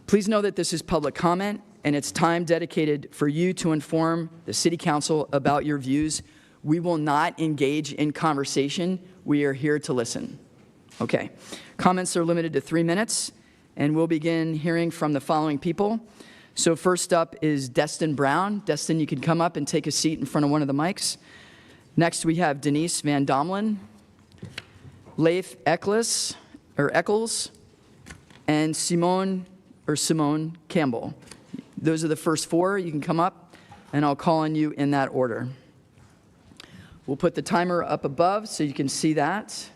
Please know that this is public comment, and it's time dedicated for you to inform the City Council about your views. We will not engage in conversation. We are here to listen. Okay. Comments are limited to 3 minutes, and we'll begin hearing from the following people. So first up is Destin Brown. Destin, you can come up and take a seat in front of one of the mics. Next, we have Denise Van Domelen, Leif Eccles, and Simone Campbell. Those are the first 4. You can come up, and I'll call on you in that order. We'll put the timer up above so you can see that.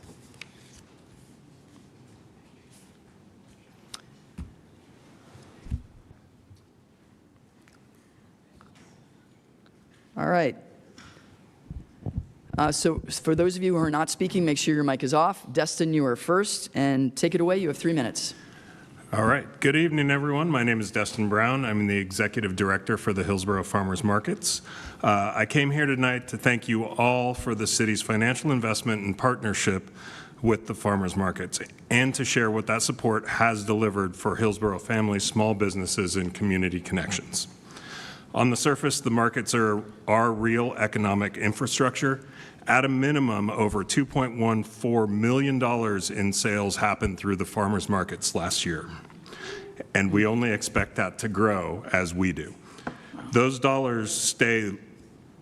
All right. So for those of you who are not speaking, make sure your mic is off. Destin, you are first, and take it away. You have 3 minutes. All right. Good evening, everyone. My name is Destin Brown. I'm the Executive Director for the Hillsboro Farmers Markets. I came here tonight to thank you all for the city's financial investment and partnership with the farmers markets, and to share what that support has delivered for Hillsboro families, small businesses, and community connections. On the surface, the markets are real economic infrastructure. At a minimum, over $2.14 million in sales happened through the farmers markets last year. And we only expect that to grow as we do. Those dollars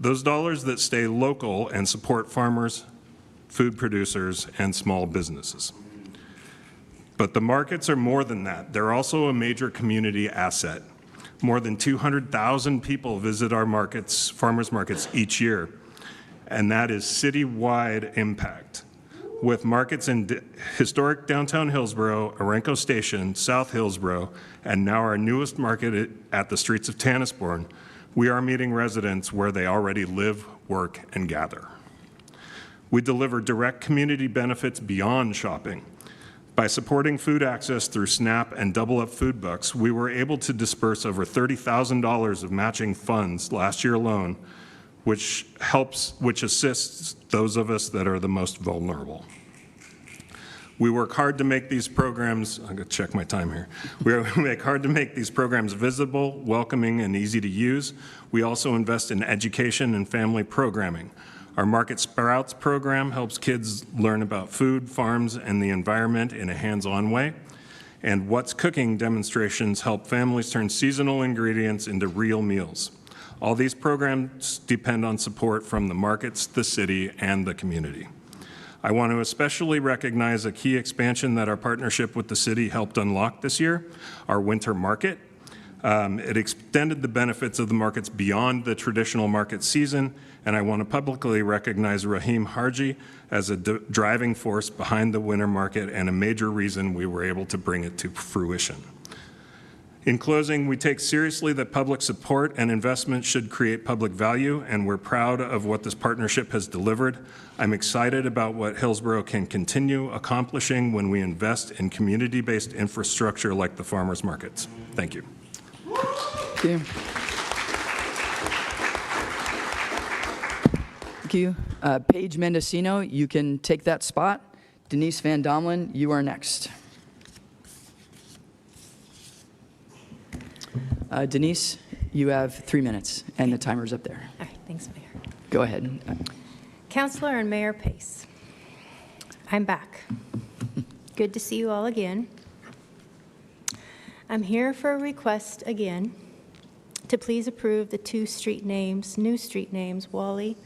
that stay local and support farmers, food producers, and small businesses. But the markets are more than that. They're also a major community asset. More than 200,000 people visit our markets, farmers markets, each year, and that is citywide impact. With markets in historic downtown Hillsboro, Orenco Station, South Hillsboro, and now our newest market at the streets of Tannisbourne, We are meeting residents where they already live, work, and gather. We deliver direct community benefits beyond shopping. By supporting food access through SNAP and Double Up Food Bucks, we were able to disperse over $30,000 of matching funds last year alone, which assists those of us that are the most vulnerable. We work hard to make these programs, I'm gonna check my time here. We make hard to make these programs visible, welcoming, and easy to use. We also invest in education and family programming. Our Market Sprouts program helps kids learn about food, farms, and the environment in a hands-on way. And What's Cooking demonstrations help families turn seasonal ingredients into real meals. All these programs depend on support from the markets, the city, and the community. I want to especially recognize a key expansion that our partnership with the city helped unlock this year, our winter market. It extended the benefits of the markets beyond the traditional market season, and I want to publicly recognize Rahim Harji as a driving force behind the winter market and a major reason we were able to bring it to fruition. In closing, we take seriously that public support and investment should create public value, and we're proud of what this partnership has delivered. I'm excited about what Hillsboro can continue accomplishing when we invest in community-based infrastructure like the farmers markets. Thank you. Thank you. Thank you. Paige Mendocino, you can take that spot. Denise Van Domlin, you are next. Denise, you have 3 minutes, and the timer's up there. All right, thanks, Mayor. Go ahead. Councilor and Mayor Pace, I'm back. Good to see you all again. I'm here for a request again to please approve the new street names, Wally,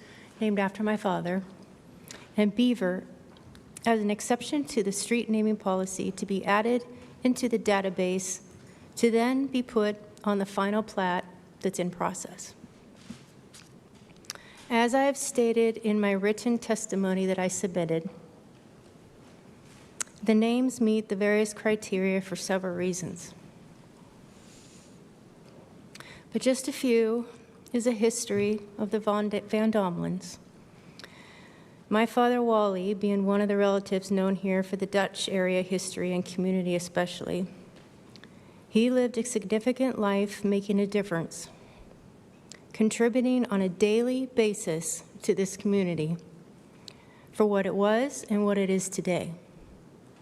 named after my father, and Beaver, as an exception to the street naming policy to be added into the database to then be put on the final plat that's in process. As I have stated in my written testimony that I submitted, the names meet the various criteria for several reasons. But just a few is a history of the Van Domlins. My father, Wally, being one of the relatives known here for the Dutch area history and community especially, he lived a significant life making a difference, contributing on a daily basis to this community for what it was and what it is today,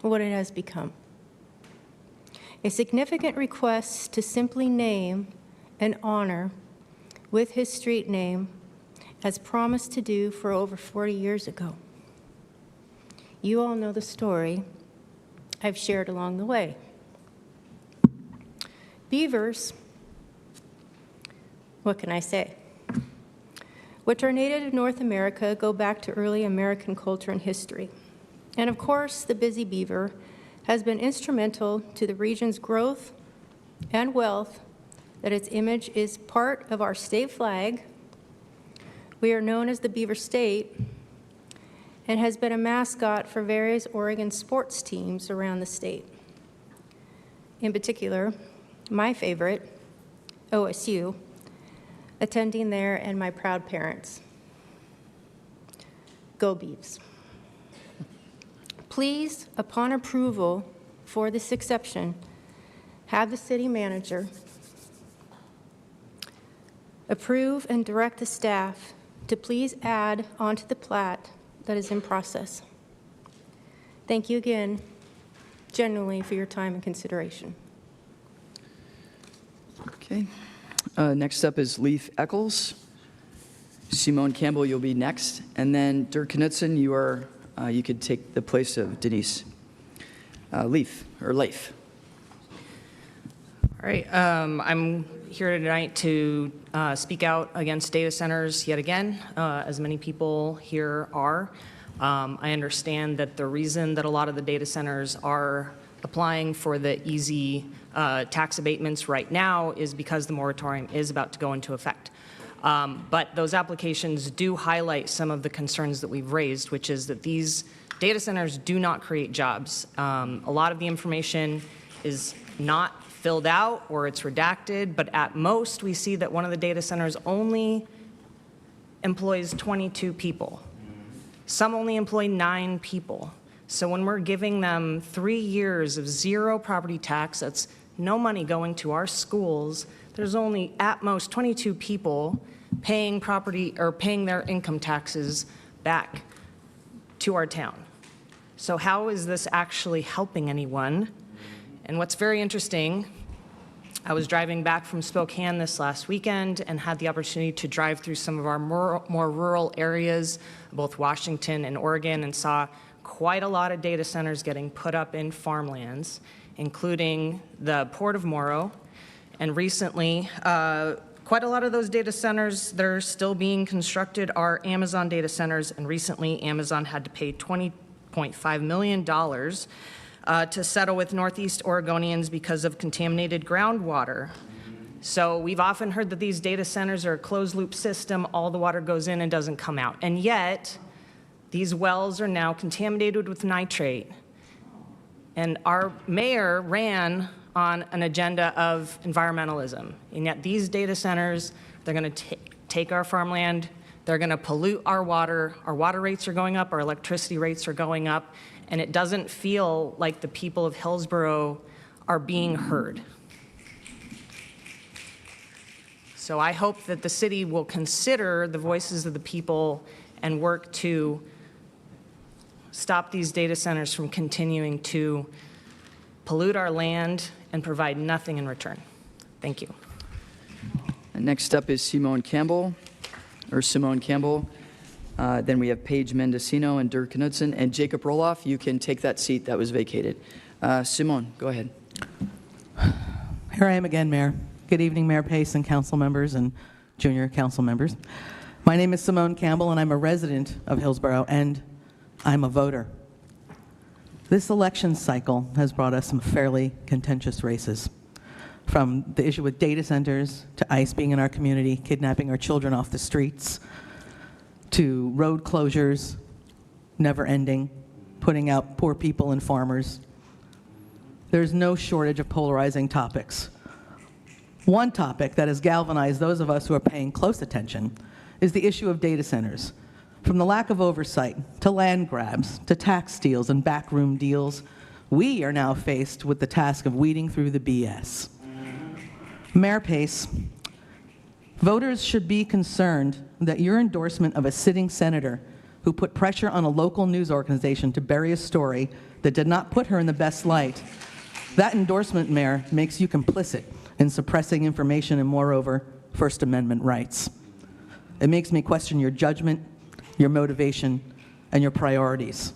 what it has become. A significant request to simply name and honor with his street name as promised to do for over 40 years ago. You all know the story I've shared along the way. Beavers, what can I say? Which are native to North America, go back to early American culture and history. And of course, the busy beaver has been instrumental to the region's growth and wealth, that its image is part of our state flag. We are known as the Beaver State, and has been a mascot for various Oregon sports teams around the state. In particular, my favorite, OSU, attending there, and my proud parents. Go Beavs. Please, upon approval for this exception, have the city manager approve and direct the staff to please add onto the plat that is in process. Thank you again, genuinely, for your time and consideration. Okay. Next up is Leif Eccles. Simone Campbell, you'll be next. And then Dirk Knudsen, you could take the place of Denise. Leif. All right, I'm here tonight to speak out against data centers yet again, as many people here are. I understand that the reason that a lot of the data centers are applying for the easy tax abatements right now is because the moratorium is about to go into effect. But those applications do highlight some of the concerns that we've raised, which is that these data centers do not create jobs. A lot of the information is not filled out or it's redacted, but at most we see that one of the data centers only employs 22 people. Some only employ 9 people. So when we're giving them 3 years of zero property tax, that's no money going to our schools, there's only at most 22 people paying property or paying their income taxes back to our town. So how is this actually helping anyone? And what's very interesting, I was driving back from Spokane this last weekend and had the opportunity to drive through some of our more rural areas, both Washington and Oregon, and saw quite a lot of data centers getting put up in farmlands, including the Port of Morrow. And recently, quite a lot of those data centers that are still being constructed are Amazon data centers, and recently Amazon had to pay $20.5 million to settle with Northeast Oregonians because of contaminated groundwater. So we've often heard that these data centers are a closed-loop system, all the water goes in and doesn't come out. And yet, these wells are now contaminated with nitrate. And our mayor ran on an agenda of environmentalism. And yet these data centers, they're going to take our farmland, they're going to pollute our water rates are going up, our electricity rates are going up, and it doesn't feel like the people of Hillsboro are being heard. So I hope that the city will consider the voices of the people and work to stop these data centers from continuing to pollute our land and provide nothing in return. Thank you. And next up is Simone Campbell. Then we have Paige Mendocino and Dirk Knudsen, and Jacob Roloff. You can take that seat that was vacated. Simone, go ahead. Here I am again, Mayor. Good evening, Mayor Pace and council members and junior council members. My name is Simone Campbell, and I'm a resident of Hillsboro, and I'm a voter. This election cycle has brought us some fairly contentious races, from the issue with data centers, to ICE being in our community, kidnapping our children off the streets, to road closures, never ending, putting out poor people and farmers. There's no shortage of polarizing topics. One topic that has galvanized those of us who are paying close attention is the issue of data centers. From the lack of oversight, to land grabs, to tax steals and backroom deals, we are now faced with the task of weeding through the BS. Mayor Pace, voters should be concerned that your endorsement of a sitting senator who put pressure on a local news organization to bury a story that did not put her in the best light, that endorsement, Mayor, makes you complicit in suppressing information and, moreover, First Amendment rights. It makes me question your judgment, your motivation, and your priorities.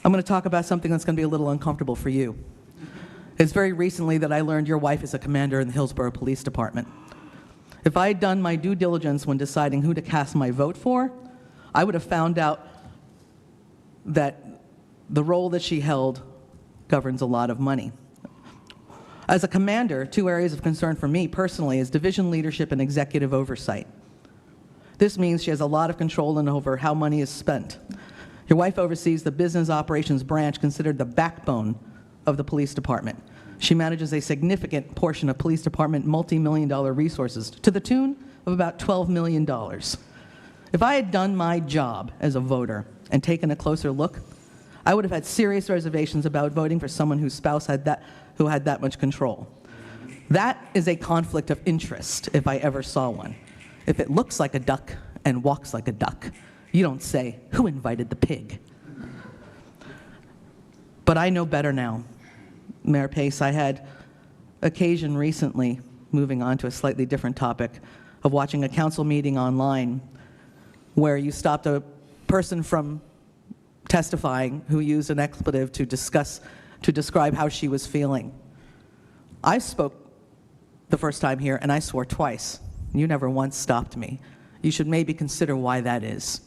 I'm going to talk about something that's going to be a little uncomfortable for you. It's very recently that I learned your wife is a commander in the Hillsboro Police Department. If I had done my due diligence when deciding who to cast my vote for, I would have found out that the role that she held governs a lot of money. As a commander, 2 areas of concern for me personally is division leadership and executive oversight. This means she has a lot of control over how money is spent. Your wife oversees the business operations branch considered the backbone of the police department. She manages a significant portion of police department multi-million-dollar resources to the tune of about $12 million. If I had done my job as a voter and taken a closer look, I would have had serious reservations about voting for someone whose spouse had that much control. That is a conflict of interest if I ever saw one. If it looks like a duck and walks like a duck, you don't say, "Who invited the pig?" But I know better now. Mayor Pace, I had occasion recently, moving on to a slightly different topic, of watching a council meeting online where you stopped a person from testifying who used an expletive to describe how she was feeling. I spoke the first time here and I swore twice. You never once stopped me. You should maybe consider why that is.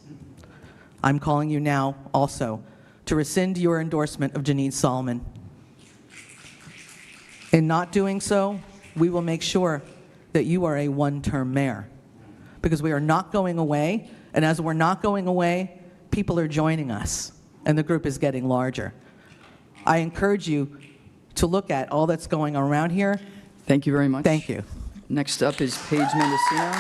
I'm calling you now also to rescind your endorsement of Janine Solomon. In not doing so, we will make sure that you are a one-term mayor, because we are not going away, and as we're not going away, people are joining us, and the group is getting larger. I encourage you to look at all that's going on around here. Thank you very much. Thank you. Next up is Paige Mendocino.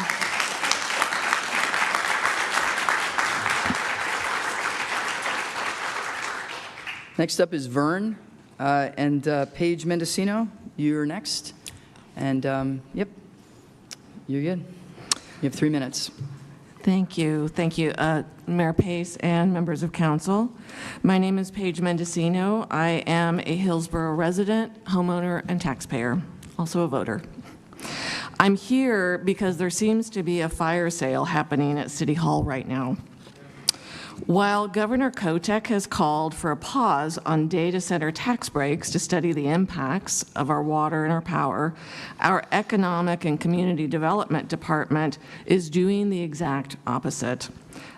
Next up is Vern and Paige Mendocino. You're next. And yep, you're good. You have 3 minutes. Thank you. Thank you, Mayor Pace and members of council. My name is Paige Mendocino. I am a Hillsboro resident, homeowner, and taxpayer, also a voter. I'm here because there seems to be a fire sale happening at City Hall right now. While Governor Kotek has called for a pause on data center tax breaks to study the impacts of our water and our power, our Economic and Community Development Department is doing the exact opposite.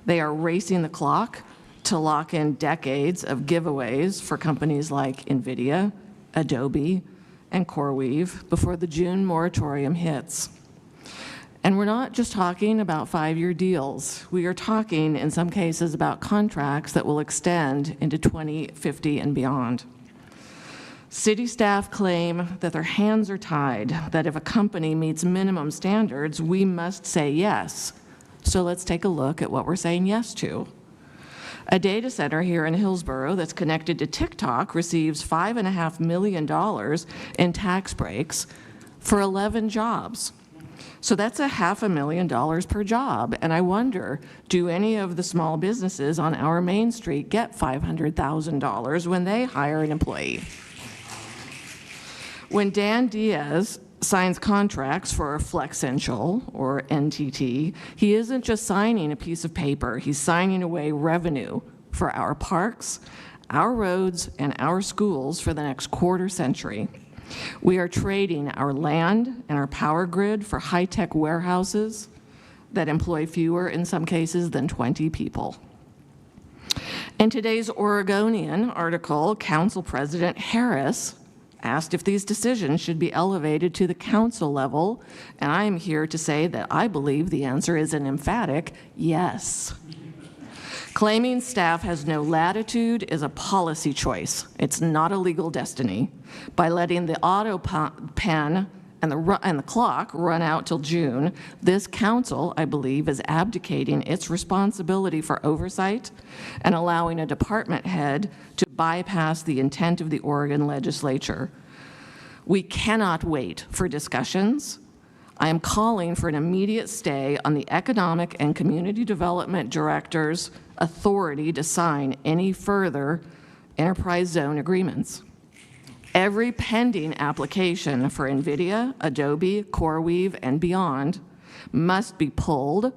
They are racing the clock to lock in decades of giveaways for companies like NVIDIA, Adobe, and CoreWeave before the June moratorium hits. And we're not just talking about 5-year deals. We are talking, in some cases, about contracts that will extend into 2050 and beyond. City staff claim that their hands are tied, that if a company meets minimum standards, we must say yes. So let's take a look at what we're saying yes to. A data center here in Hillsboro that's connected to TikTok receives $5.5 million in tax breaks for 11 jobs. So that's $500,000 per job. And I wonder, do any of the small businesses on our Main Street get $500,000 when they hire an employee? When Dan Diaz signs contracts for Flexential or NTT, he isn't just signing a piece of paper, he's signing away revenue for our parks, our roads, and our schools for the next quarter century. We are trading our land and our power grid for high-tech warehouses that employ fewer, in some cases, than 20 people. In today's Oregonian article, Council President Harris asked if these decisions should be elevated to the council level, and I am here to say that I believe the answer is an emphatic yes. Claiming staff has no latitude is a policy choice. It's not a legal destiny. By letting the auto pen and the clock run out till June, this council, I believe, is abdicating its responsibility for oversight and allowing a department head to bypass the intent of the Oregon legislature. We cannot wait for discussions. I am calling for an immediate stay on the Economic and Community Development Director's authority to sign any further enterprise zone agreements. Every pending application for NVIDIA, Adobe, CoreWeave, and beyond must be pulled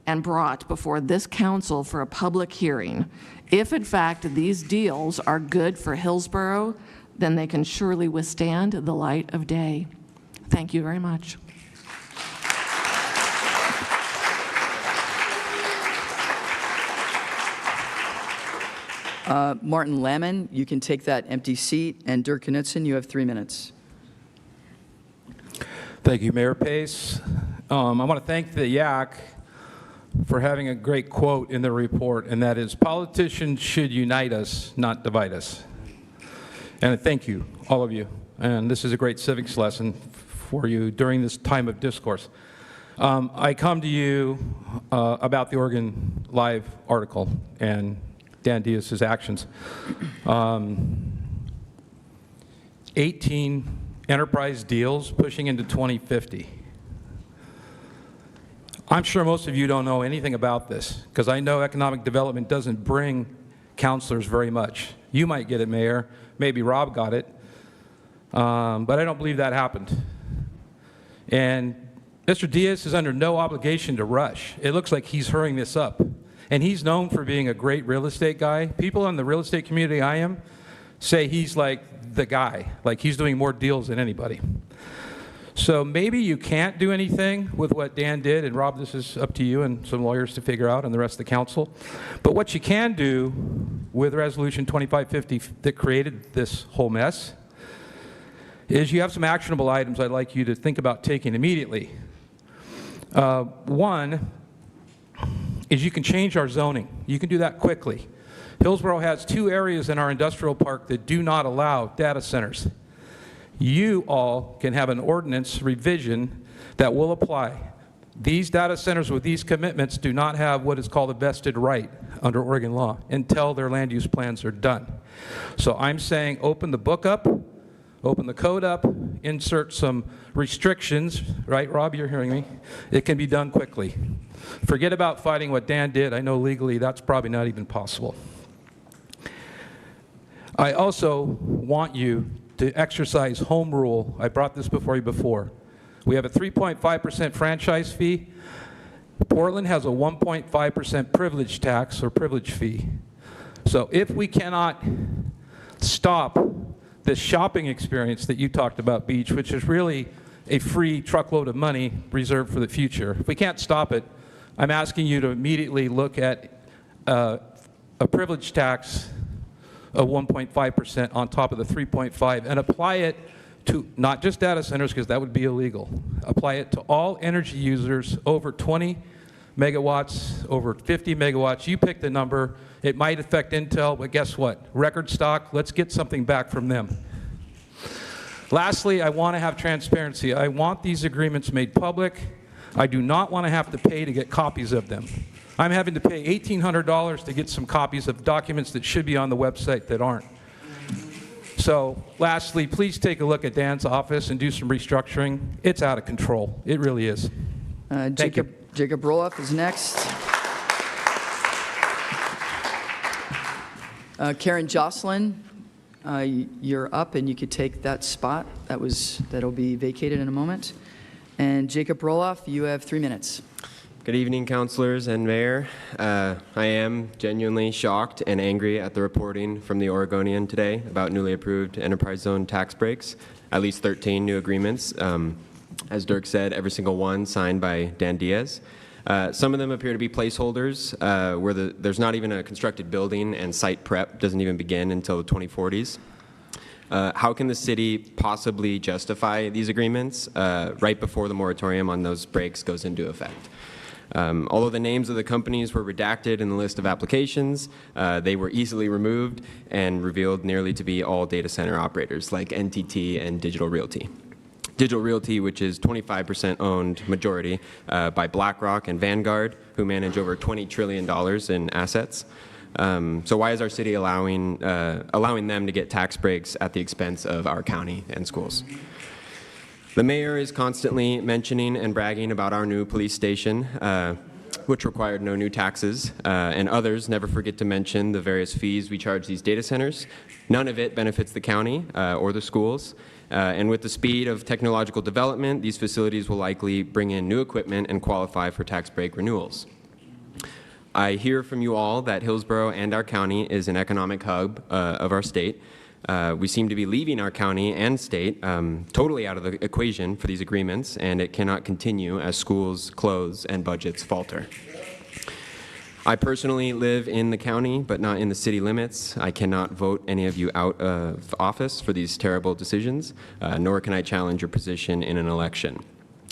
and brought before this council for a public hearing. If, in fact, these deals are good for Hillsboro, then they can surely withstand the light of day. Thank you very much. Martin Lamon, you can take that empty seat, and Dirk Knudsen, you have 3 minutes. Thank you, Mayor Pace. I want to thank the YAC for having a great quote in the report, and that is, politicians should unite us, not divide us. And I thank you, all of you. And this is a great civics lesson for you during this time of discourse. I come to you about the Oregon Live article and Dan Diaz's actions. 18 enterprise deals pushing into 2050. I'm sure most of you don't know anything about this, because I know economic development doesn't bring counselors very much. You might get it, Mayor. Maybe Rob got it. But I don't believe that happened. And Mr. Diaz is under no obligation to rush. It looks like he's hurrying this up. And he's known for being a great real estate guy. People in the real estate community I am say he's like the guy, like he's doing more deals than anybody. So maybe you can't do anything with what Dan did, and Rob, this is up to you and some lawyers to figure out and the rest of the council. But what you can do with Resolution 2550 that created this whole mess is you have some actionable items I'd like you to think about taking immediately. One is you can change our zoning. You can do that quickly. Hillsboro has 2 areas in our industrial park that do not allow data centers. You all can have an ordinance revision that will apply. These data centers with these commitments do not have what is called a vested right under Oregon law until their land use plans are done. So I'm saying open the book up, open the code up, insert some restrictions, right, Rob, you're hearing me? It can be done quickly. Forget about fighting what Dan did. I know legally that's probably not even possible. I also want you to exercise home rule. I brought this before you before. We have a 3.5% franchise fee. Portland has a 1.5% privilege tax or privilege fee. So if we cannot stop this shopping experience that you talked about, Beach, which is really a free truckload of money reserved for the future, if we can't stop it, I'm asking you to immediately look at a privilege tax of 1.5% on top of the 3.5 and apply it to not just data centers, because that would be illegal. Apply it to all energy users over 20 megawatts, over 50 megawatts. You pick the number. It might affect Intel, but guess what? Record stock, let's get something back from them. Lastly, I want to have transparency. I want these agreements made public. I do not want to have to pay to get copies of them. I'm having to pay $1,800 to get some copies of documents that should be on the website that aren't. So lastly, please take a look at Dan's office and do some restructuring. It's out of control. It really is. Jacob Roloff is next. Karen Jocelyn, you're up and you could take that spot. That'll be vacated in a moment. And Jacob Roloff, you have 3 minutes. Good evening, councilors and mayor. I am genuinely shocked and angry at the reporting from the Oregonian today about newly approved enterprise zone tax breaks, at least 13 new agreements. As Dirk said, every single one signed by Dan Diaz. Some of them appear to be placeholders where there's not even a constructed building and site prep doesn't even begin until the 2040s. How can the city possibly justify these agreements right before the moratorium on those breaks goes into effect? Although the names of the companies were redacted in the list of applications, they were easily removed and revealed nearly to be all data center operators like NTT and Digital Realty. Digital Realty, which is 25% owned majority by BlackRock and Vanguard, who manage over $20 trillion in assets. So why is our city allowing them to get tax breaks at the expense of our county and schools? The mayor is constantly mentioning and bragging about our new police station, which required no new taxes, and others never forget to mention the various fees we charge these data centers. None of it benefits the county or the schools. And with the speed of technological development, these facilities will likely bring in new equipment and qualify for tax break renewals. I hear from you all that Hillsboro and our county is an economic hub of our state. We seem to be leaving our county and state totally out of the equation for these agreements, and it cannot continue as schools close and budgets falter. I personally live in the county, but not in the city limits. I cannot vote any of you out of office for these terrible decisions, nor can I challenge your position in an election.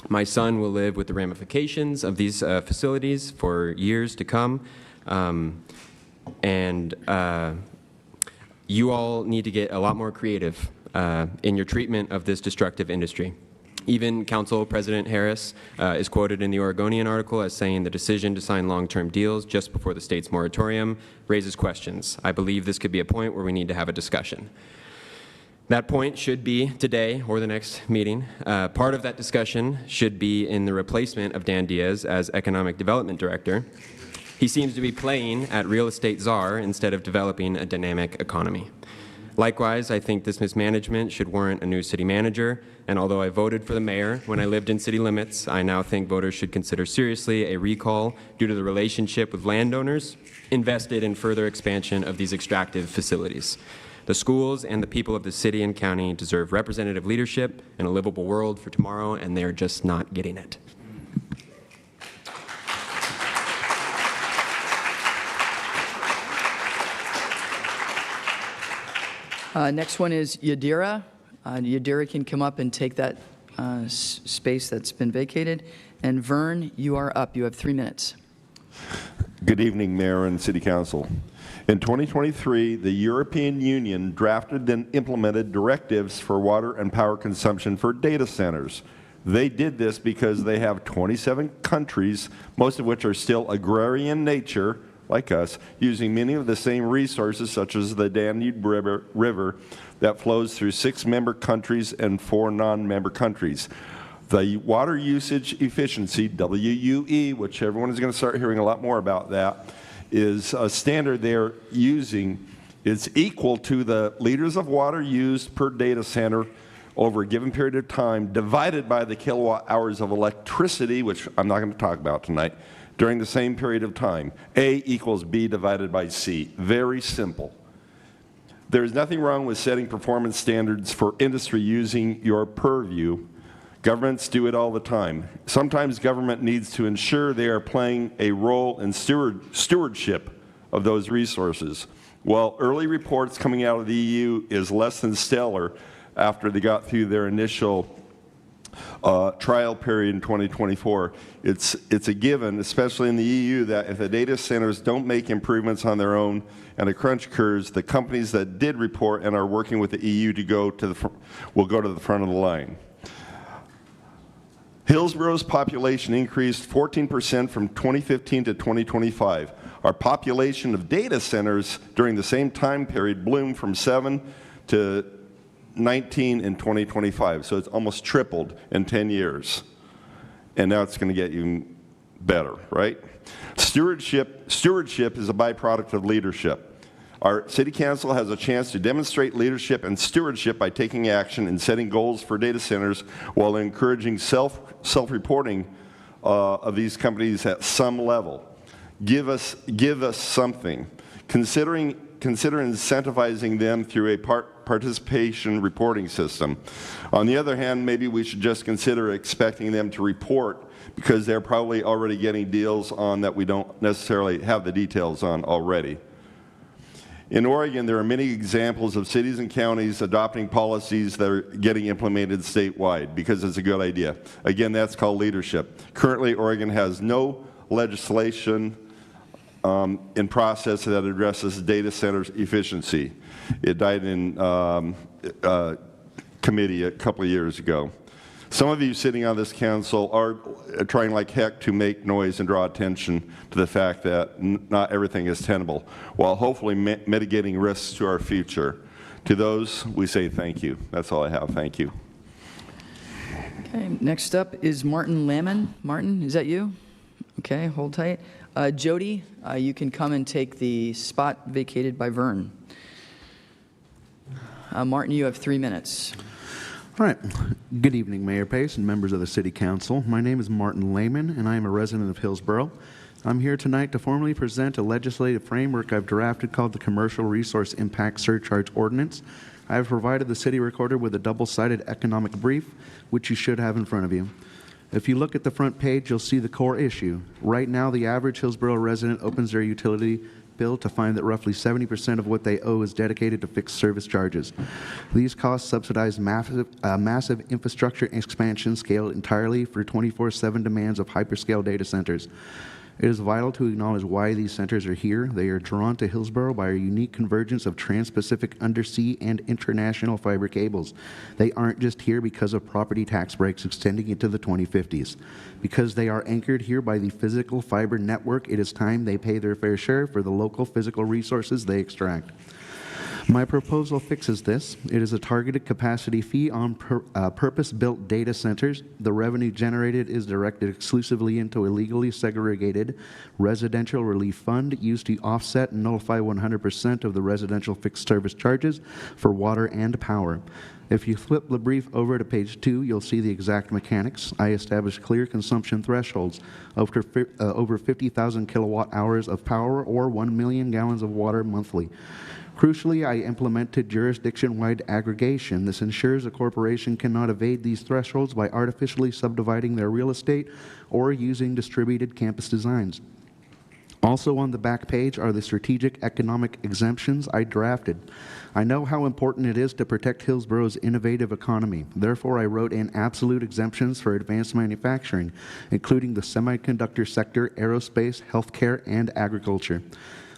My son will live with the ramifications of these facilities for years to come, you all need to get a lot more creative in your treatment of this destructive industry. Even Council President Harris is quoted in the Oregonian article as saying the decision to sign long-term deals just before the state's moratorium raises questions. I believe this could be a point where we need to have a discussion. That point should be today or the next meeting. Part of that discussion should be in the replacement of Dan Diaz as Economic Development Director. He seems to be playing at real estate czar instead of developing a dynamic economy. Likewise, I think this mismanagement should warrant a new city manager, and although I voted for the mayor when I lived in city limits, I now think voters should consider seriously a recall due to the relationship with landowners invested in further expansion of these extractive facilities. The schools and the people of the city and county deserve representative leadership and a livable world for tomorrow, and they're just not getting it. Next one is Yadira. Yadira can come up and take that space that's been vacated. And Vern, you are up. You have 3 minutes. Good evening, Mayor and City Council. In 2023, the European Union drafted and implemented directives for water and power consumption for data centers. They did this because they have 27 countries, most of which are still agrarian nature, like us, using many of the same resources, such as the Danube River that flows through 6 member countries and 4 non-member countries. The water usage efficiency, WUE, which everyone is going to start hearing a lot more about that, is a standard they're using. It's equal to the liters of water used per data center over a given period of time, divided by the kilowatt hours of electricity, which I'm not going to talk about tonight, during the same period of time. A equals B divided by C. Very simple. There's nothing wrong with setting performance standards for industry using your purview. Governments do it all the time. Sometimes government needs to ensure they are playing a role in stewardship of those resources. While early reports coming out of the EU is less than stellar after they got through their initial trial period in 2024, it's a given, especially in the EU, that if the data centers don't make improvements on their own and a crunch occurs, the companies that did report and are working with the EU will go to the front of the line. Hillsboro's population increased 14% from 2015 to 2025. Our population of data centers during the same time period bloomed from 7 to 19 in 2025. So it's almost tripled in 10 years. And now it's going to get even better, right? Stewardship is a byproduct of leadership. Our City Council has a chance to demonstrate leadership and stewardship by taking action and setting goals for data centers while encouraging self-reporting of these companies at some level. Give us something. Consider incentivizing them through a participation reporting system. On the other hand, maybe we should just consider expecting them to report because they're probably already getting deals on that we don't necessarily have the details on already. In Oregon, there are many examples of cities and counties adopting policies that are getting implemented statewide because it's a good idea. Again, that's called leadership. Currently, Oregon has no legislation in process that addresses data centers efficiency. It died in committee a couple of years ago. Some of you sitting on this council are trying like heck to make noise and draw attention to the fact that not everything is tenable, while hopefully mitigating risks to our future. To those, we say thank you. That's all I have. Thank you. Okay, next up is Martin Lamon. Martin, is that you? Okay, hold tight. Jody, you can come and take the spot vacated by Vern. Martin, you have 3 minutes. All right. Good evening, Mayor Pace and members of the City Council. My name is Martin Lehman, and I am a resident of Hillsboro. I'm here tonight to formally present a legislative framework I've drafted called the Commercial Resource Impact Surcharge Ordinance. I have provided the city recorder with a double-sided economic brief, which you should have in front of you. If you look at the front page, you'll see the core issue. Right now, the average Hillsboro resident opens their utility bill to find that roughly 70% of what they owe is dedicated to fixed service charges. These costs subsidize massive infrastructure expansion scaled entirely for 24/7 demands of hyperscale data centers. It is vital to acknowledge why these centers are here. They are drawn to Hillsboro by a unique convergence of trans-Pacific undersea and international fiber cables. They aren't just here because of property tax breaks extending into the 2050s. Because they are anchored here by the physical fiber network, it is time they pay their fair share for the local physical resources they extract. My proposal fixes this. It is a targeted capacity fee on purpose-built data centers. The revenue generated is directed exclusively into a legally segregated residential relief fund used to offset and nullify 100% of the residential fixed service charges for water and power. If you flip the brief over to page 2, you'll see the exact mechanics. I established clear consumption thresholds over 50,000 kilowatt hours of power or 1 million gallons of water monthly. Crucially, I implemented jurisdiction-wide aggregation. This ensures a corporation cannot evade these thresholds by artificially subdividing their real estate or using distributed campus designs. Also on the back page are the strategic economic exemptions I drafted. I know how important it is to protect Hillsboro's innovative economy. Therefore, I wrote in absolute exemptions for advanced manufacturing, including the semiconductor sector, aerospace, healthcare, and agriculture.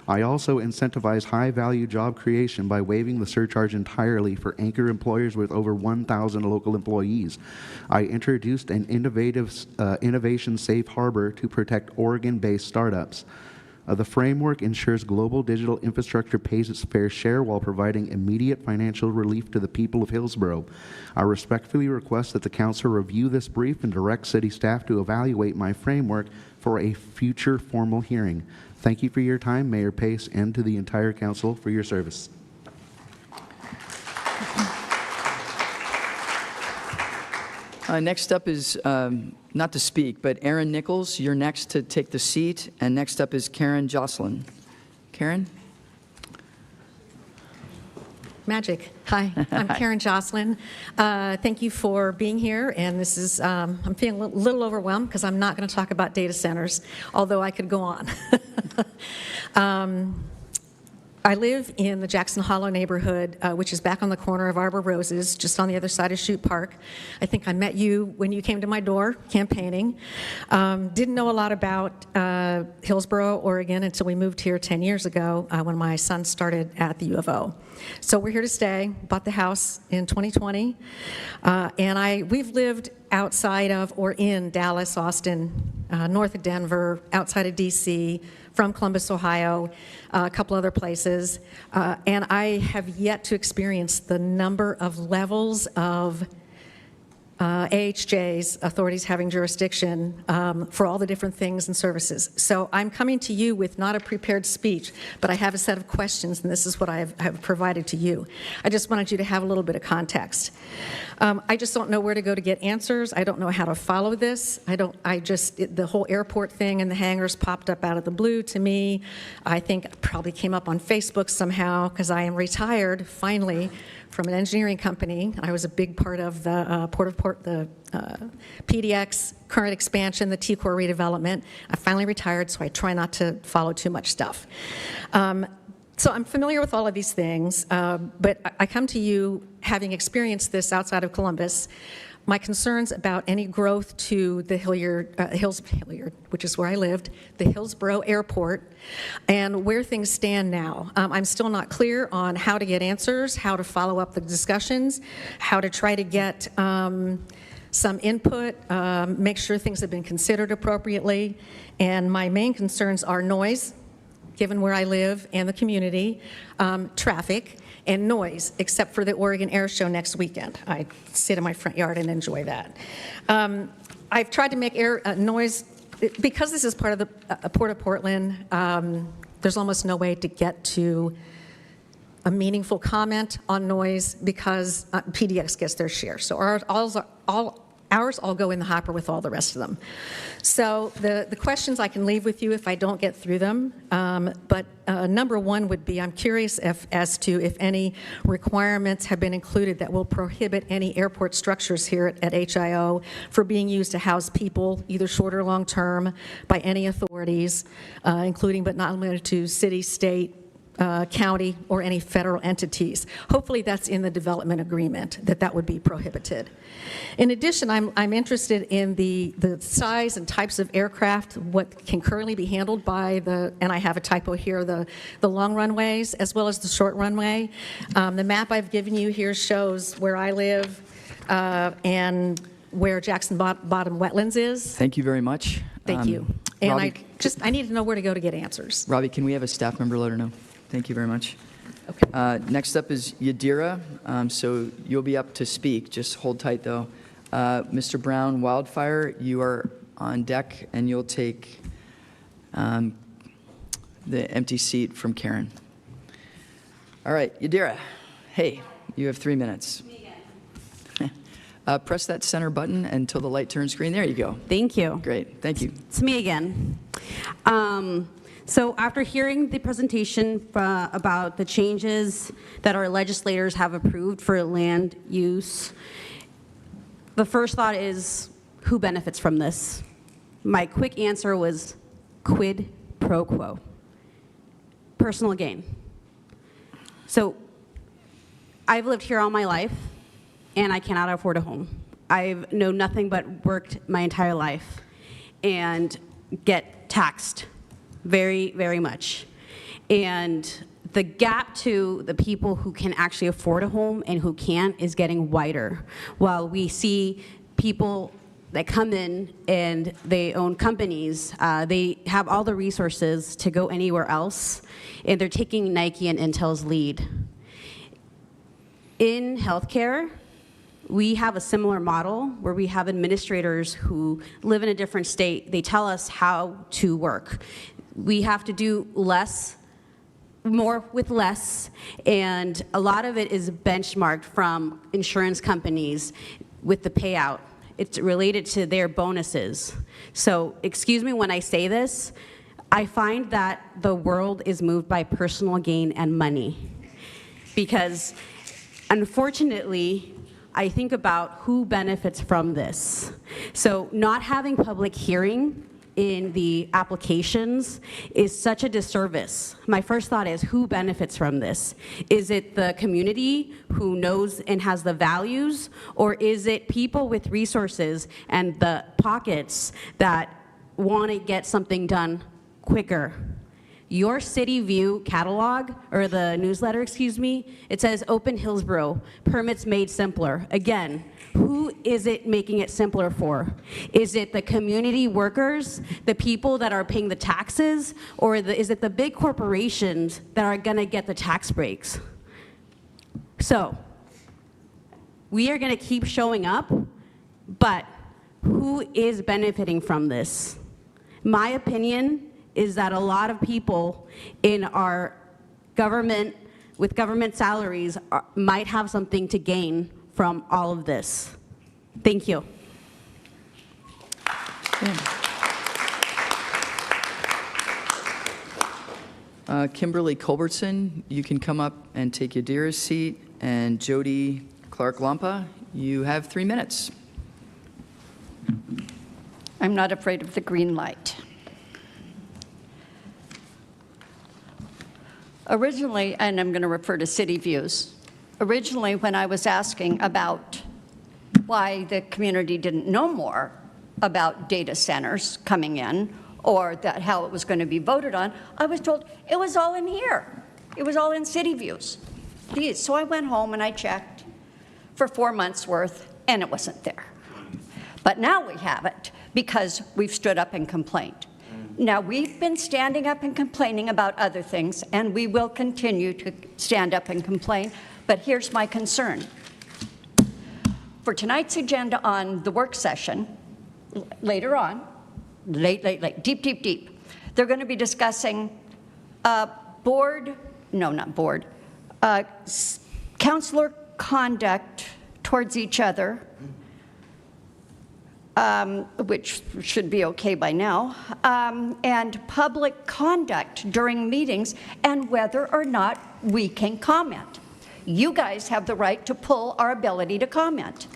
I also incentivize high-value job creation by waiving the surcharge entirely for anchor employers with over 1,000 local employees. I introduced an innovation safe harbor to protect Oregon-based startups. The framework ensures global digital infrastructure pays its fair share while providing immediate financial relief to the people of Hillsboro. I respectfully request that the council review this brief and direct city staff to evaluate my framework for a future formal hearing. Thank you for your time, Mayor Pace, and to the entire council for your service. Next up is, not to speak, but Aaron Nichols, you're next to take the seat. And next up is Karen Jocelyn. Karen? Magic. Hi, I'm Karen Jocelyn. Thank you for being here. And this is, I'm feeling a little overwhelmed because I'm not going to talk about data centers, although I could go on. I live in the Jackson Hollow neighborhood, which is back on the corner of Arbor Roses, just on the other side of Chute Park. I think I met you when you came to my door campaigning. Didn't know a lot about Hillsboro, Oregon, until we moved here 10 years ago when my son started at the U of O. So we're here to stay. Bought the house in 2020, and we've lived outside of or in Dallas, Austin, north of Denver, outside of DC, from Columbus, Ohio, a couple other places, and I have yet to experience the number of levels of AHJs, authorities having jurisdiction, for all the different things and services. So I'm coming to you with not a prepared speech, but I have a set of questions, and this is what I have provided to you. I just wanted you to have a little bit of context. I just don't know where to go to get answers. I don't know how to follow this. The whole airport thing and the hangars popped up out of the blue to me. I think it probably came up on Facebook somehow because I am retired, finally, from an engineering company. I was a big part of the PDX current expansion, the T-Core redevelopment. I finally retired, so I try not to follow too much stuff. So I'm familiar with all of these things, but I come to you having experienced this outside of Columbus. My concerns about any growth to the Hilliard, which is where I lived, the Hillsboro Airport, and where things stand now. I'm still not clear on how to get answers, how to follow up the discussions, how to try to get some input, make sure things have been considered appropriately. And my main concerns are noise, given where I live and the community, traffic, and noise, except for the Oregon Air Show next weekend. I sit in my front yard and enjoy that. I've tried to make noise, because this is part of the Port of Portland, there's almost no way to get to a meaningful comment on noise because PDX gets their share. So ours all go in the hopper with all the rest of them. So the questions I can leave with you if I don't get through them, but number one would be, I'm curious as to if any requirements have been included that will prohibit any airport structures here at HIO for being used to house people, either short or long term, by any authorities, including but not limited to city, state, county, or any federal entities. Hopefully that's in the development agreement, that would be prohibited. In addition, I'm interested in the size and types of aircraft, what can currently be handled by and I have a typo here, the long runways as well as the short runway. The map I've given you here shows where I live and where Jackson Bottom Wetlands is. Thank you very much. Thank you. And Robbie, I need to know where to go to get answers. Robbie, can we have a staff member let her know? Thank you very much. Okay. Next up is Yadira. So you'll be up to speak. Just hold tight, though. Mr. Brown, Wildfire, you are on deck, and you'll take the empty seat from Karen. All right, Yadira. Hey, you have 3 minutes. Press that center button until the light turns green. There you go. Thank you. Great. Thank you. It's me again. So after hearing the presentation about the changes that our legislators have approved for land use, the first thought is, who benefits from this? My quick answer was quid pro quo. Personal gain. So I've lived here all my life, and I cannot afford a home. I've known nothing but worked my entire life and get taxed very, very much. And the gap to the people who can actually afford a home and who can't is getting wider. While we see people that come in and they own companies, they have all the resources to go anywhere else, and they're taking Nike and Intel's lead. In healthcare, we have a similar model where we have administrators who live in a different state. They tell us how to work. We have to do more with less, and a lot of it is benchmarked from insurance companies with the payout. It's related to their bonuses. So excuse me when I say this, I find that the world is moved by personal gain and money. Because unfortunately, I think about who benefits from this. So not having public hearing in the applications is such a disservice. My first thought is, who benefits from this? Is it the community who knows and has the values, or is it people with resources and the pockets that want to get something done quicker? Your City View catalog, or the newsletter, excuse me, it says Open Hillsboro, permits made simpler. Again, who is it making it simpler for? Is it the community workers, the people that are paying the taxes, or is it the big corporations that are gonna get the tax breaks? So, we are gonna keep showing up, but who is benefiting from this? My opinion is that a lot of people in our government, with government salaries, might have something to gain from all of this. Thank you. Kimberly Culbertson, you can come up and take your dearest seat. And Jody Clark-Lampa, you have 3 minutes. I'm not afraid of the green light. Originally, and I'm going to refer to City Views, originally when I was asking about why the community didn't know more about data centers coming in or that how it was going to be voted on, I was told it was all in here. It was all in City Views. So I went home and I checked for 4 months worth, and it wasn't there. But now we have it because we've stood up and complained. Now, we've been standing up and complaining about other things, and we will continue to stand up and complain, but here's my concern. For tonight's agenda on the work session, later on, deep, they're going to be discussing counselor conduct towards each other, which should be okay by now, and public conduct during meetings, and whether or not we can comment. You guys have the right to pull our ability to comment.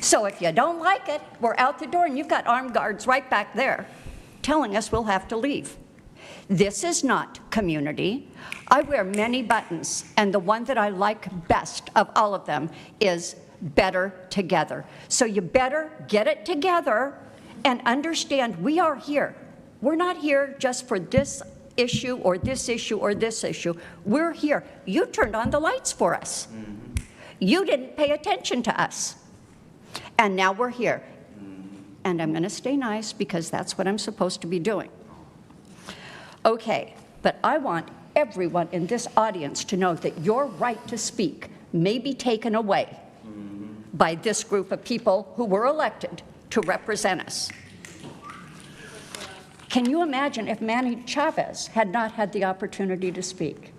So if you don't like it, we're out the door, and you've got armed guards right back there telling us we'll have to leave. This is not community. I wear many buttons, and the one that I like best of all of them is better together. So you better get it together and understand we are here. We're not here just for this issue or this issue or this issue. We're here. You turned on the lights for us. You didn't pay attention to us. And now we're here. And I'm going to stay nice because that's what I'm supposed to be doing. Okay, but I want everyone in this audience to know that your right to speak may be taken away by this group of people who were elected to represent us. Can you imagine if Manny Chavez had not had the opportunity to speak?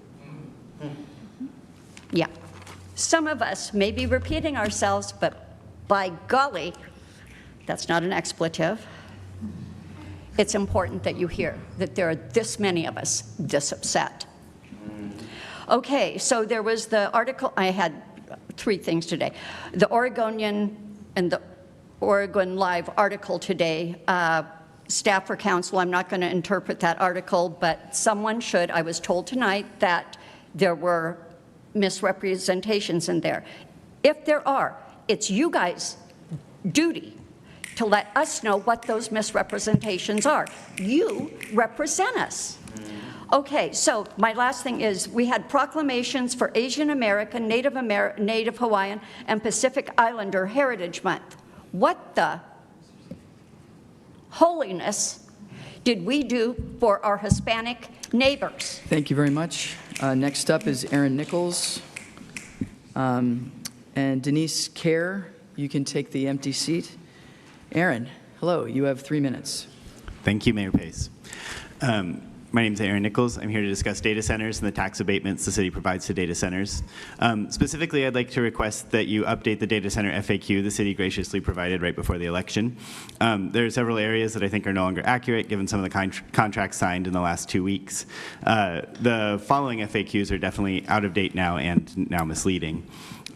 Yeah. Some of us may be repeating ourselves, but by golly, that's not an expletive. It's important that you hear that there are this many of us this upset. Okay, so there was the article, I had 3 things today. The Oregonian and the Oregon Live article today staff or council, I'm not going to interpret that article, but someone should. I was told tonight that there were misrepresentations in there. If there are, it's you guys' duty to let us know what those misrepresentations are. You represent us. Okay, so my last thing is we had proclamations for Asian American, Native Hawaiian, and Pacific Islander Heritage Month. What the holiness did we do for our Hispanic neighbors? Thank you very much. Next up is Aaron Nichols. And Denise Kerr, you can take the empty seat. Aaron, hello, you have 3 minutes. Thank you, Mayor Pace. My name is Aaron Nichols. I'm here to discuss data centers and the tax abatements the city provides to data centers. Specifically, I'd like to request that you update the data center FAQ the city graciously provided right before the election. There are several areas that I think are no longer accurate given some of the contracts signed in the last 2 weeks. The following FAQs are definitely out of date now and now misleading.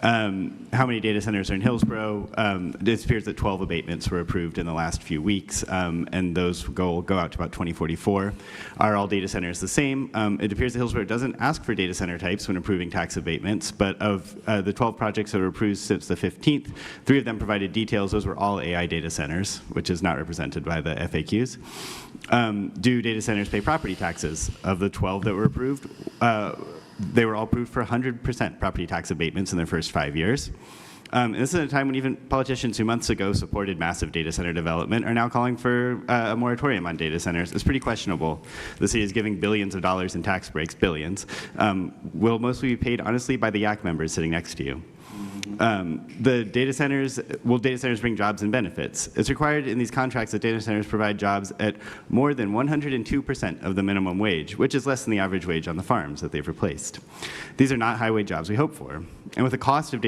How many data centers are in Hillsboro? It appears that 12 abatements were approved in the last few weeks, and those will go out to about 2044. Are all data centers the same? It appears that Hillsboro doesn't ask for data center types when approving tax abatements, but of the 12 projects that were approved since the 15th, 3 of them provided details. Those were all AI data centers, which is not represented by the FAQs. Do data centers pay property taxes? Of the 12 that were approved, they were all approved for 100% property tax abatements in their first 5 years. And this is at a time when even politicians who months ago supported massive data center development are now calling for a moratorium on data centers. It's pretty questionable. The city is giving billions of dollars in tax breaks, billions. Will mostly be paid, honestly, by the YAC members sitting next to you. Will data centers bring jobs and benefits? It's required in these contracts that data centers provide jobs at more than 102% of the minimum wage, which is less than the average wage on the farms that they've replaced. These are not high-wage jobs we hope for. And with the cost of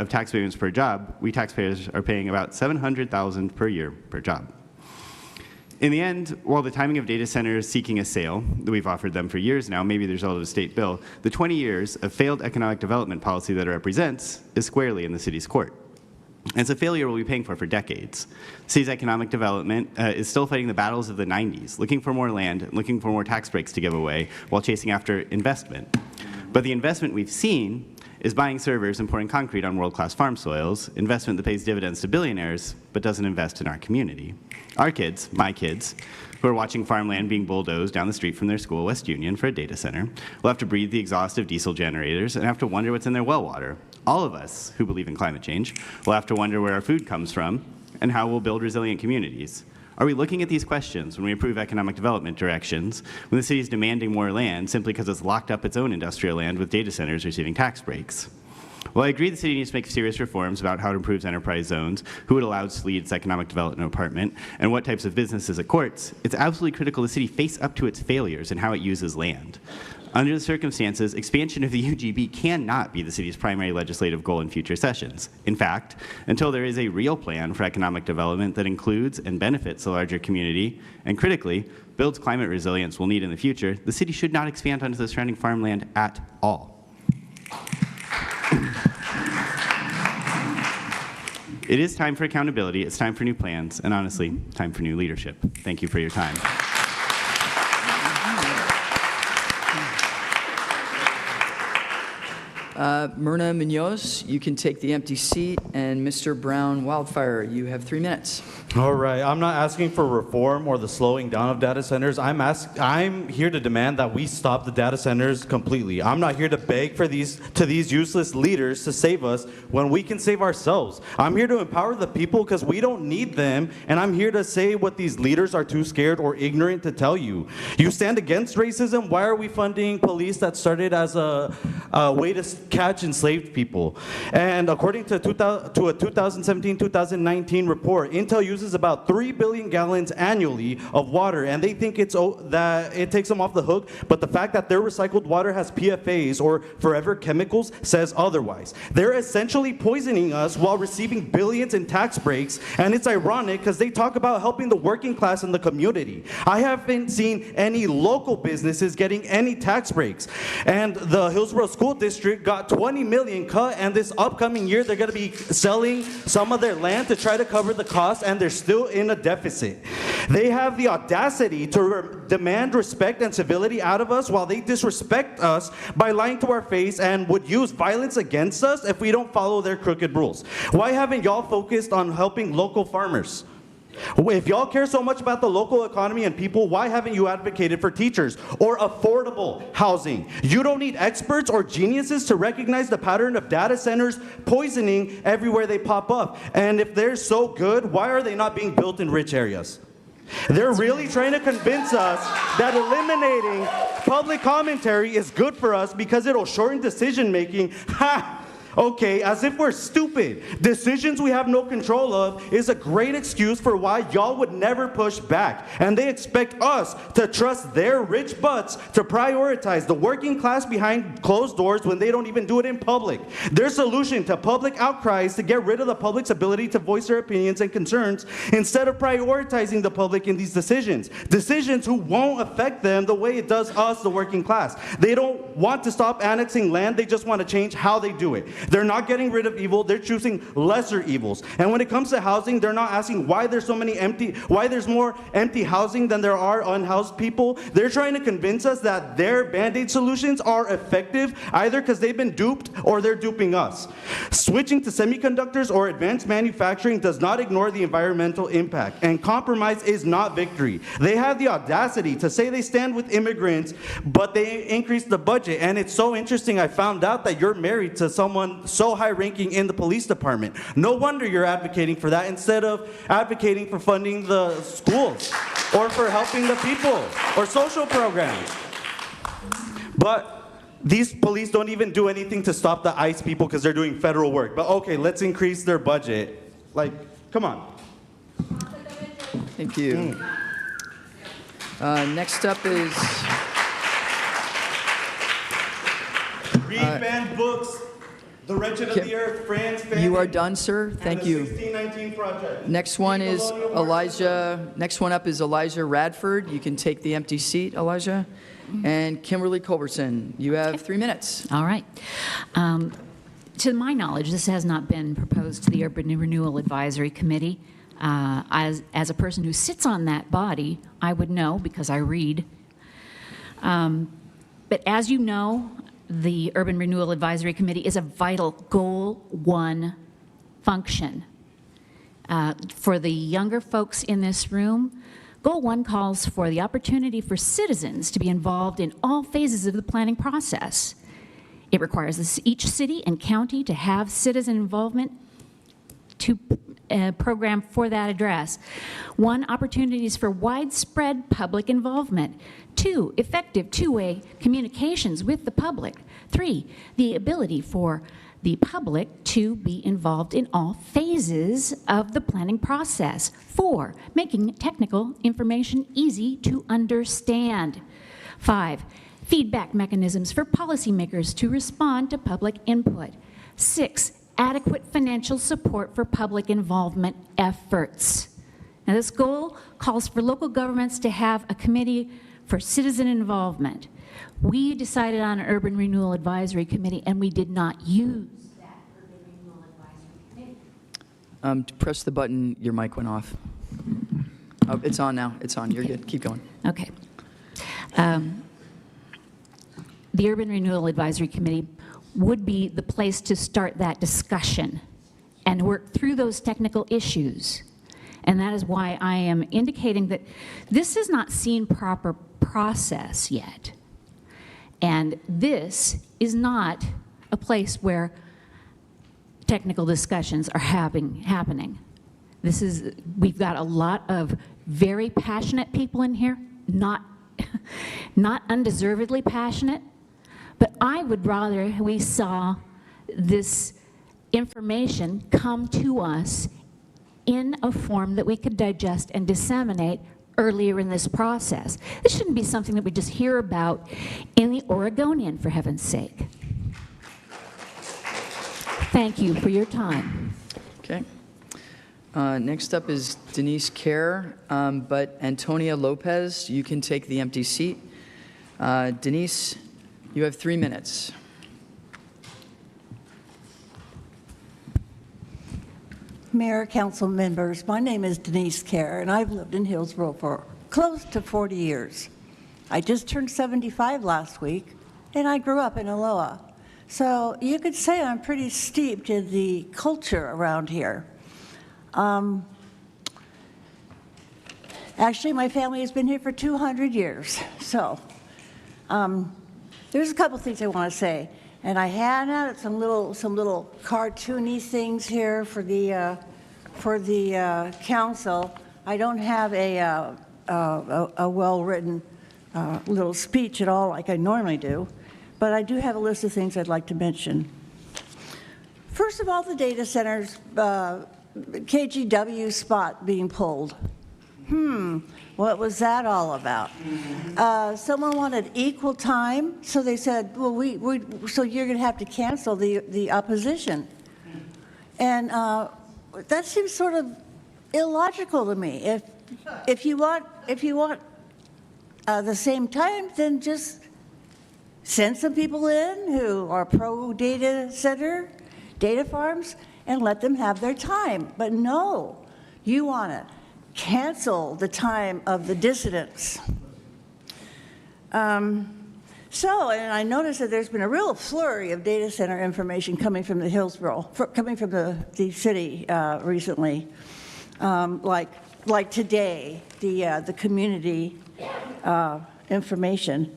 tax payments per job, we taxpayers are paying about $700,000 per year per job. In the end, while the timing of data centers seeking a sale that we've offered them for years now, maybe the result of a state bill, the 20 years of failed economic development policy that it represents is squarely in the city's court. And it's a failure we'll be paying for decades. The city's economic development is still fighting the battles of the 90s, looking for more land, looking for more tax breaks to give away, while chasing after investment. But the investment we've seen is buying servers and pouring concrete on world-class farm soils, investment that pays dividends to billionaires but doesn't invest in our community. Our kids, my kids, who are watching farmland being bulldozed down the street from their school, West Union, for a data center, will have to breathe the exhaust of diesel generators and have to wonder what's in their well water. All of us who believe in climate change will have to wonder where our food comes from and how we'll build resilient communities. Are we looking at these questions when we approve economic development directions, when the city is demanding more land simply because it's locked up its own industrial land with data centers receiving tax breaks? Well, I agree the city needs to make serious reforms about how it improves enterprise zones, who it allows to lead its economic development department, and what types of businesses it courts. It's absolutely critical the city face up to its failures in how it uses land. Under the circumstances, expansion of the UGB cannot be the city's primary legislative goal in future sessions. In fact, until there is a real plan for economic development that includes and benefits the larger community, and critically, builds climate resilience we'll need in the future, the city should not expand onto the surrounding farmland at all. It is time for accountability, it's time for new plans, and honestly, time for new leadership. Thank you for your time. Myrna Munoz, you can take the empty seat, and Mr. Brown Wildfire, you have 3 minutes. All right, I'm not asking for reform or the slowing down of data centers. I'm here to demand that we stop the data centers completely. I'm not here to beg for these useless leaders to save us when we can save ourselves. I'm here to empower the people because we don't need them, and I'm here to say what these leaders are too scared or ignorant to tell you. You stand against racism? Why are we funding police that started as a way to catch enslaved people? And according to a 2017-2019 report, Intel uses about 3 billion gallons annually of water, and they think that it takes them off the hook, but the fact that their recycled water has PFAs or forever chemicals says otherwise. They're essentially poisoning us while receiving billions in tax breaks, and it's ironic because they talk about helping the working class in the community. I haven't seen any local businesses getting any tax breaks, and the Hillsboro School District got 20 million cut, and this upcoming year they're going to be selling some of their land to try to cover the cost, and they're still in a deficit. They have the audacity to demand respect and civility out of us while they disrespect us by lying to our face and would use violence against us if we don't follow their crooked rules. Why haven't y'all focused on helping local farmers? If y'all care so much about the local economy and people, why haven't you advocated for teachers or affordable housing? You don't need experts or geniuses to recognize the pattern of data centers poisoning everywhere they pop up. And if they're so good, why are they not being built in rich areas? They're really trying to convince us that eliminating public commentary is good for us because it'll shorten decision making. Ha! Okay, as if we're stupid. Decisions we have no control of is a great excuse for why y'all would never push back. And they expect us to trust their rich butts to prioritize the working class behind closed doors when they don't even do it in public. Their solution to public outcry is to get rid of the public's ability to voice their opinions and concerns instead of prioritizing the public in these decisions. Decisions who won't affect them the way it does us, the working class. They don't want to stop annexing land, they just want to change how they do it. They're not getting rid of evil, they're choosing lesser evils. And when it comes to housing, they're not asking why there's more empty housing than there are unhoused people. They're trying to convince us that their Band-Aid solutions are effective, either because they've been duped or they're duping us. Switching to semiconductors or advanced manufacturing does not ignore the environmental impact, and compromise is not victory. They have the audacity to say they stand with immigrants, but they increase the budget. And it's so interesting, I found out that you're married to someone so high-ranking in the police department. No wonder you're advocating for that instead of advocating for funding the schools or for helping the people or social programs. But these police don't even do anything to stop the ICE people because they're doing federal work. But okay, let's increase their budget. Like, come on. Thank you. Next up is... Read banned books. The Wretched of the Earth, Friends, Family. You are done, sir. Thank you. 1619 Project. Next one is Elijah. Next one up is Elijah Radford. You can take the empty seat, Elijah. And Kimberly Culbertson. You have 3 minutes. All right. To my knowledge, this has not been proposed to the Urban Renewal Advisory Committee. As a person who sits on that body, I would know because I read. But as you know, the Urban Renewal Advisory Committee is a vital Goal 1 function. For the younger folks in this room, Goal 1 calls for the opportunity for citizens to be involved in all phases of the planning process. It requires each city and county to have citizen involvement to program for that address. 1, opportunities for widespread public involvement. 2, effective two-way communications with the public. 3, the ability for the public to be involved in all phases of the planning process. 4, making technical information easy to understand. 5, feedback mechanisms for policymakers to respond to public input. 6, adequate financial support for public involvement efforts. Now, this goal calls for local governments to have a committee for citizen involvement. We decided on an Urban Renewal Advisory Committee, and we did not use that Urban Renewal Advisory Committee. To press the button, your mic went off. Oh, it's on now. It's on. You're good. Keep going. Okay. The Urban Renewal Advisory Committee would be the place to start that discussion and work through those technical issues. And that is why I am indicating that this is not seen proper process yet. And this is not a place where technical discussions are happening. We've got a lot of very passionate people in here, not undeservedly passionate, but I would rather we saw this information come to us in a form that we could digest and disseminate earlier in this process. This shouldn't be something that we just hear about in the Oregonian, for heaven's sake. Thank you for your time. Okay. Next up is Denise Kerr, but Antonia Lopez, you can take the empty seat. Denise, you have 3 minutes. Mayor, council members. My name is Denise Kerr, and I've lived in Hillsboro for close to 40 years. I just turned 75 last week, and I grew up in Aloha. So you could say I'm pretty steeped in the culture around here. Actually, my family has been here for 200 years. So there's a couple things I want to say. And I had out some little cartoony things here for the council. I don't have a well-written little speech at all like I normally do, but I do have a list of things I'd like to mention. First of all, the data centers, KGW spot being pulled. What was that all about? Someone wanted equal time, so they said, well, so you're going to have to cancel the opposition. And that seems sort of illogical to me. If you want the same time, then just send some people in who are pro data center, data farms, and let them have their time. But no, you want to cancel the time of the dissidents. And I noticed that there's been a real flurry of data center information coming from the Hillsboro, coming from the city recently. Like today, the community information.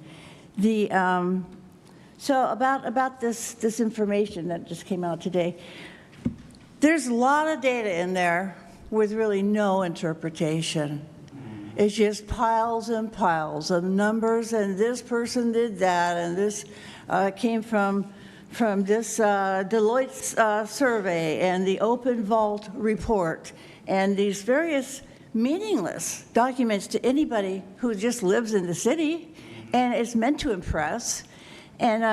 So about this information that just came out today, there's a lot of data in there with really no interpretation. It's just piles and piles of numbers, and this person did that, and this came from this Deloitte survey and the Open Vault report, and these various meaningless documents to anybody who just lives in the city, and it's meant to impress. And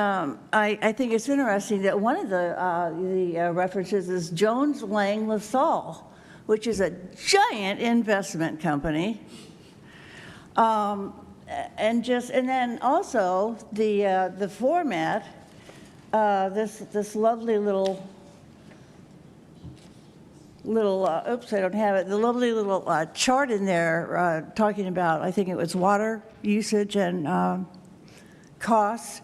I think it's interesting that one of the references is Jones Lang LaSalle, which is a giant investment company. And then also the format, this lovely little oops, I don't have it, the lovely little chart in there talking about, I think it was water usage and costs.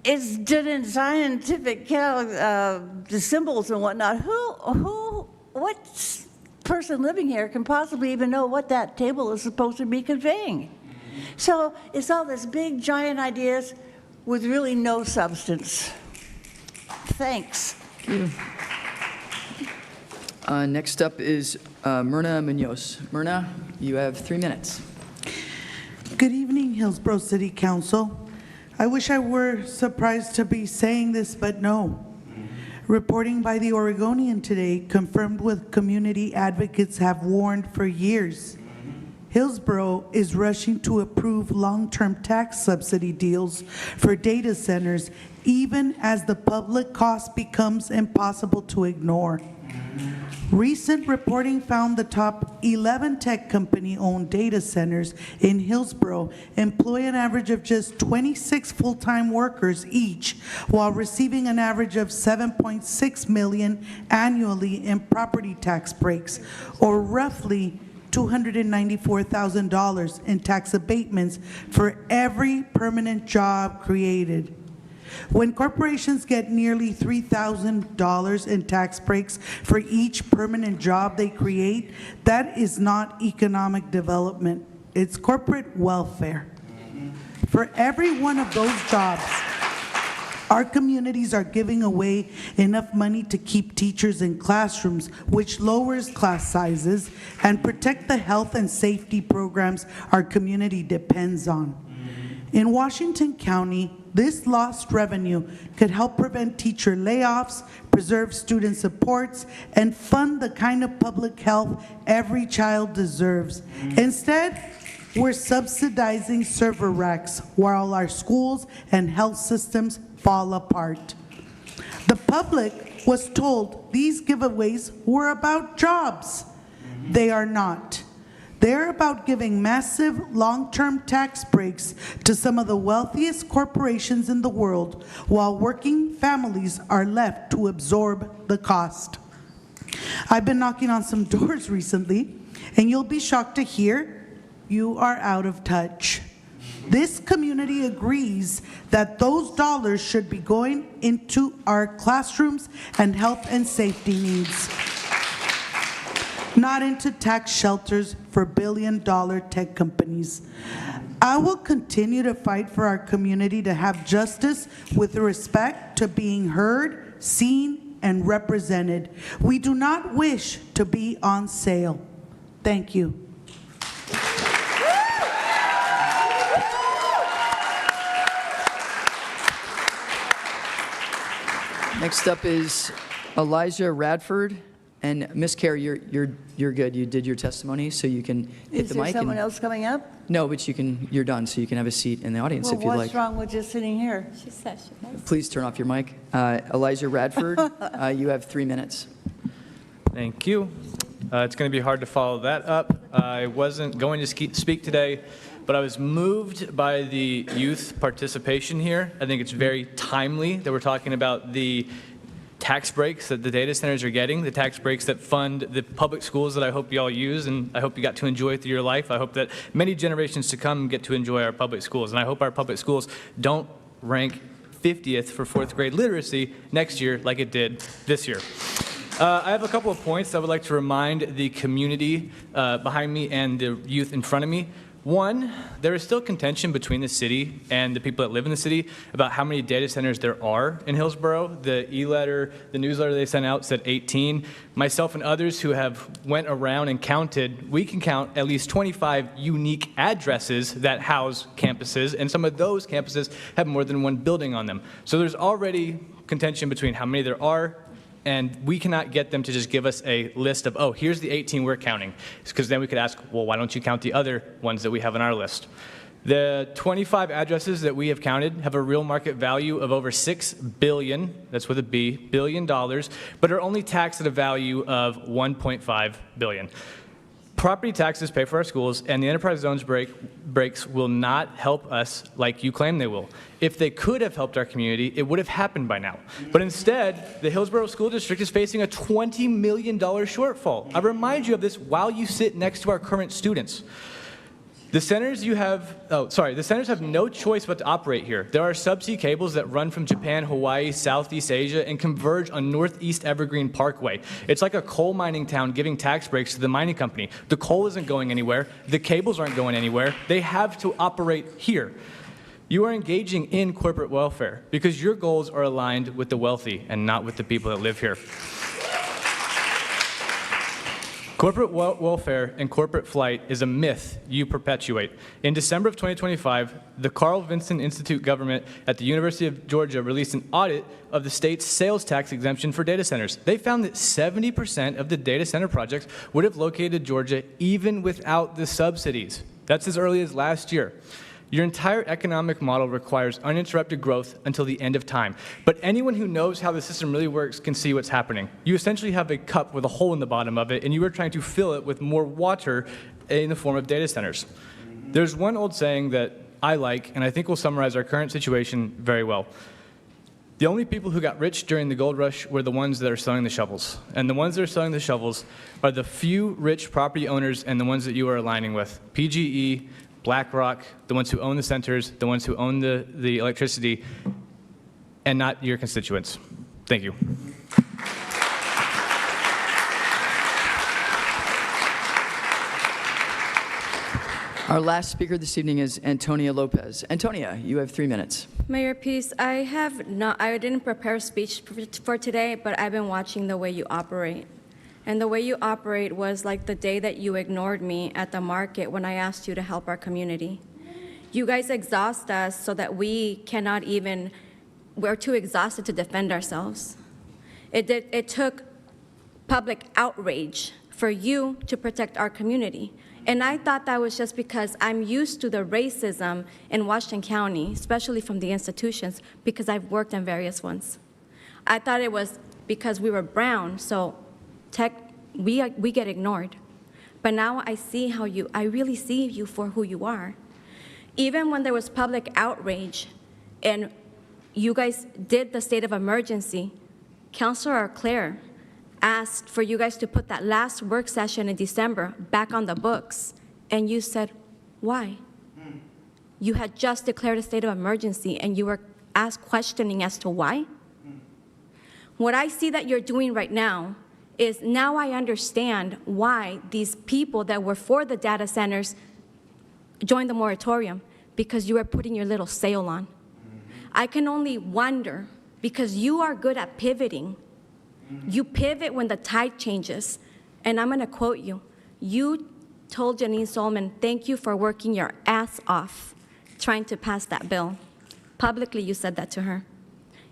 It's done in scientific the symbols and whatnot. What person living here can possibly even know what that table is supposed to be conveying? So it's all this big, giant ideas with really no substance. Thanks. Thank you. Next up is Myrna Munoz. Myrna, you have 3 minutes. Good evening, Hillsboro City Council. I wish I were surprised to be saying this, but no. Reporting by the Oregonian today confirmed what community advocates have warned for years. Hillsboro is rushing to approve long-term tax subsidy deals for data centers, even as the public cost becomes impossible to ignore. Recent reporting found the top 11 tech company-owned data centers in Hillsboro employ an average of just 26 full-time workers each, while receiving an average of $7.6 million annually in property tax breaks, or roughly $294,000 in tax abatements for every permanent job created. When corporations get nearly $3,000 in tax breaks for each permanent job they create, that is not economic development. It's corporate welfare. For every one of those jobs, our communities are giving away enough money to keep teachers in classrooms, which lowers class sizes and protect the health and safety programs our community depends on. In Washington County, this lost revenue could help prevent teacher layoffs, preserve student supports, and fund the kind of public health every child deserves. Instead, we're subsidizing server racks while our schools and health systems fall apart. The public was told these giveaways were about jobs. They are not. They're about giving massive long-term tax breaks to some of the wealthiest corporations in the world, while working families are left to absorb the cost. I've been knocking on some doors recently, and you'll be shocked to hear you are out of touch. This community agrees that those dollars should be going into our classrooms and health and safety needs, not into tax shelters for billion-dollar tech companies. I will continue to fight for our community to have justice with respect to being heard, seen, and represented. We do not wish to be on sale. Thank you. Next up is Elijah Radford. And Ms. Kerr, you're good. You did your testimony, so you can hit Is the there mic. someone else coming up? No, but you're done, so you can have a seat in the audience Well, if you'd what's like. wrong with just sitting here? She said she was. Please turn off your mic. Elijah Radford, you have 3 minutes. Thank you. It's going to be hard to follow that up. I wasn't going to speak today, but I was moved by the youth participation here. I think it's very timely that we're talking about the tax breaks that the data centers are getting, the tax breaks that fund the public schools that I hope you all use and I hope you got to enjoy through your life. I hope that many generations to come get to enjoy our public schools. And I hope our public schools don't rank 50th for 4th grade literacy next year like it did this year. I have a couple of points I would like to remind the community behind me and the youth in front of me. One, there is still contention between the city and the people that live in the city about how many data centers there are in Hillsboro. The e-letter, the newsletter they sent out said 18. Myself and others who have went around and counted, we can count at least 25 unique addresses that house campuses, and some of those campuses have more than one building on them. So there's already contention between how many there are, and we cannot get them to just give us a list of, oh, here's the 18 we're counting. Because then we could ask, well, why don't you count the other ones that we have on our list? The 25 addresses that we have counted have a real market value of over $6 billion, that's with a B, billion dollars, but are only taxed at a value of $1.5 billion. Property taxes pay for our schools, and the enterprise zones breaks will not help us like you claim they will. If they could have helped our community, it would have happened by now. But instead, the Hillsboro School District is facing a $20 million shortfall. I remind you of this while you sit next to our current students. The centers the centers have no choice but to operate here. There are subsea cables that run from Japan, Hawaii, Southeast Asia, and converge on Northeast Evergreen Parkway. It's like a coal mining town giving tax breaks to the mining company. The coal isn't going anywhere. The cables aren't going anywhere. They have to operate here. You are engaging in corporate welfare because your goals are aligned with the wealthy and not with the people that live here. Corporate welfare and corporate flight is a myth you perpetuate. In December of 2025, the Carl Vinson Institute government at the University of Georgia released an audit of the state's sales tax exemption for data centers. They found that 70% of the data center projects would have located Georgia even without the subsidies. That's as early as last year. Your entire economic model requires uninterrupted growth until the end of time. But anyone who knows how the system really works can see what's happening. You essentially have a cup with a hole in the bottom of it, and you are trying to fill it with more water in the form of data centers. There's one old saying that I like, and I think will summarize our current situation very well. The only people who got rich during the gold rush were the ones that are selling the shovels. And the ones that are selling the shovels are the few rich property owners and the ones that you are aligning with. PGE, BlackRock, the ones who own the centers, the ones who own the electricity, and not your constituents. Thank you. Our last speaker this evening is Antonia Lopez. Antonia, you have 3 minutes. Mayor Peace, I didn't prepare a speech for today, but I've been watching the way you operate. And the way you operate was like the day that you ignored me at the market when I asked you to help our community. You guys exhaust us so that we're too exhausted to defend ourselves. It took public outrage for you to protect our community. And I thought that was just because I'm used to the racism in Washington County, especially from the institutions, because I've worked in various ones. I thought it was because we were brown, so we get ignored. But now I see I really see you for who you are. Even when there was public outrage and you guys did the state of emergency, Councilor Claire asked for you guys to put that last work session in December back on the books, and you said, why? You had just declared a state of emergency, and you were asked questioning as to why? What I see that you're doing right now is now I understand why these people that were for the data centers joined the moratorium, because you were putting your little sail on. I can only wonder, because you are good at pivoting. You pivot when the tide changes. And I'm going to quote you. You told Janine Solomon, thank you for working your ass off trying to pass that bill. Publicly, you said that to her.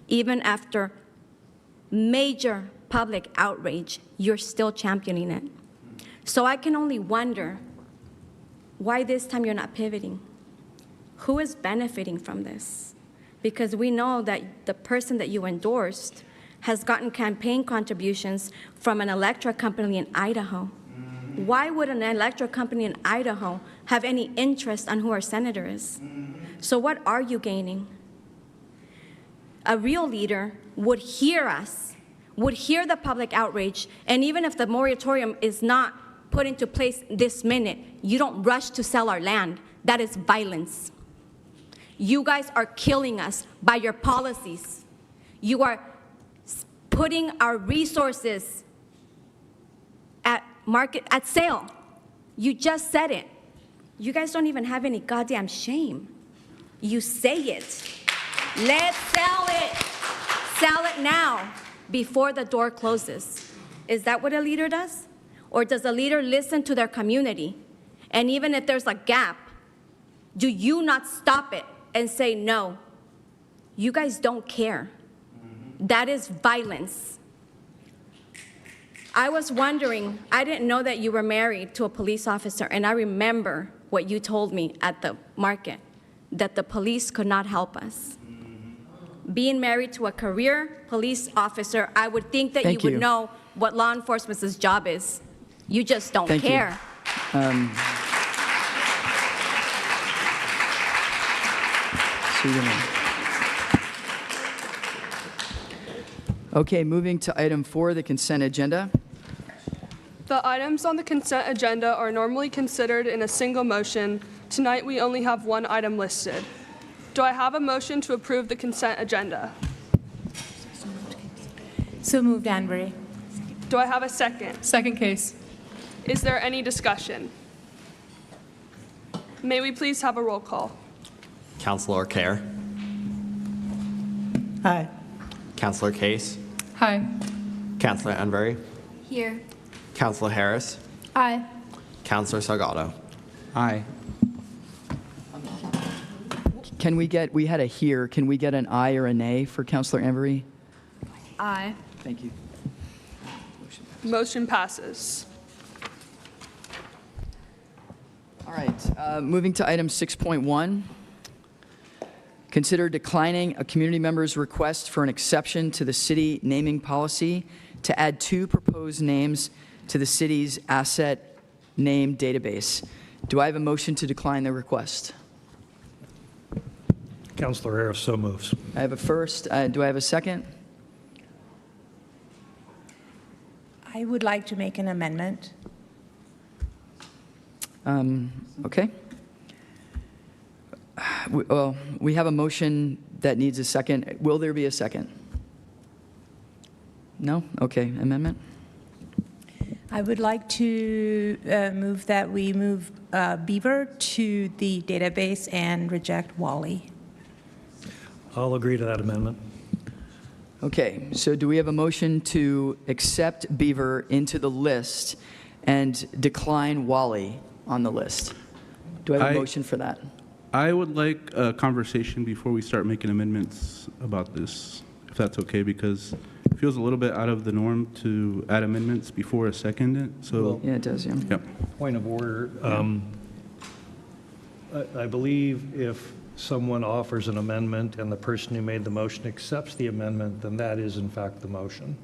Even after major public outrage, you're still championing it. So I can only wonder why this time you're not pivoting. Who is benefiting from this? Because we know that the person that you endorsed has gotten campaign contributions from an electric company in Idaho. Why would an electric company in Idaho have any interest on who our senator is? So what are you gaining? A real leader would hear us, would hear the public outrage, and even if the moratorium is not put into place this minute, you don't rush to sell our land. That is violence. You guys are killing us by your policies. You are putting our resources at sale. You just said it. You guys don't even have any goddamn shame. You say it. Let's sell it. Sell it now before the door closes. Is that what a leader does? Or does a leader listen to their community? And even if there's a gap, do you not stop it and say no? You guys don't care. That is violence. I was wondering, I didn't know that you were married to a police officer, and I remember what you told me at the market, that the police could not help us. Being married to a career police officer, I would think that you would know what law enforcement's job is. You just don't care. Okay, moving to item 4, the consent agenda. The items on the consent agenda are normally considered in a single motion. Tonight, we only have one item listed. Do I have a motion to approve the consent agenda? So moved, Danbury. Do I have a second? Second case. Is there any discussion? May we please have a roll call? Councilor Kerr. Aye. Councilor Case. Hi. Councilor Enbury. Here. Councilor Harris. Aye. Councilor Salgado. Aye. Can we get, we had a here, can we get an aye or a nay for Councilor Emery? Aye. Thank you. Motion passes. All right, moving to item 6.1. Consider declining a community member's request for an exception to the city naming policy to add 2 proposed names to the city's asset name database. Do I have a motion to decline the request? Councilor Harris so moves. I have a first. Do I have a second? I would like to make an amendment. Okay. Well, we have a motion that needs a second. Will there be a second? No? Okay. Amendment? I would like to move that we move Beaver to the database and reject Wally. I'll agree to that amendment. Okay. So do we have a motion to accept Beaver into the list and decline Wally on the list? Do I have a motion for that? I would like a conversation before we start making amendments about this, if that's okay, because it feels a little bit out of the norm to add amendments before a second. So yeah, it does. Yeah. Yep. Point of order. I believe if someone offers an amendment and the person who made the motion accepts the amendment, then that is in fact the motion.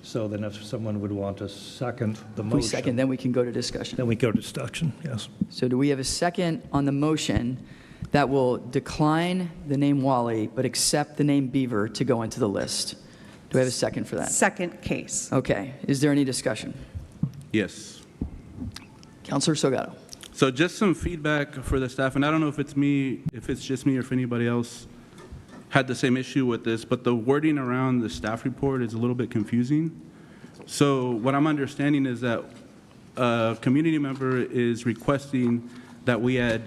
So then if someone would want to second the motion. If we second, then we can go to discussion. Then we go to discussion, yes. So do we have a second on the motion that will decline the name Wally, but accept the name Beaver to go into the list? Do I have a second for that? Second case. Okay. Is there any discussion? Yes. Councilor Salgado. So just some feedback for the staff, and I don't know if it's me, if it's just me or if anybody else had the same issue with this, but the wording around the staff report is a little bit confusing. So what I'm understanding is that a community member is requesting that we add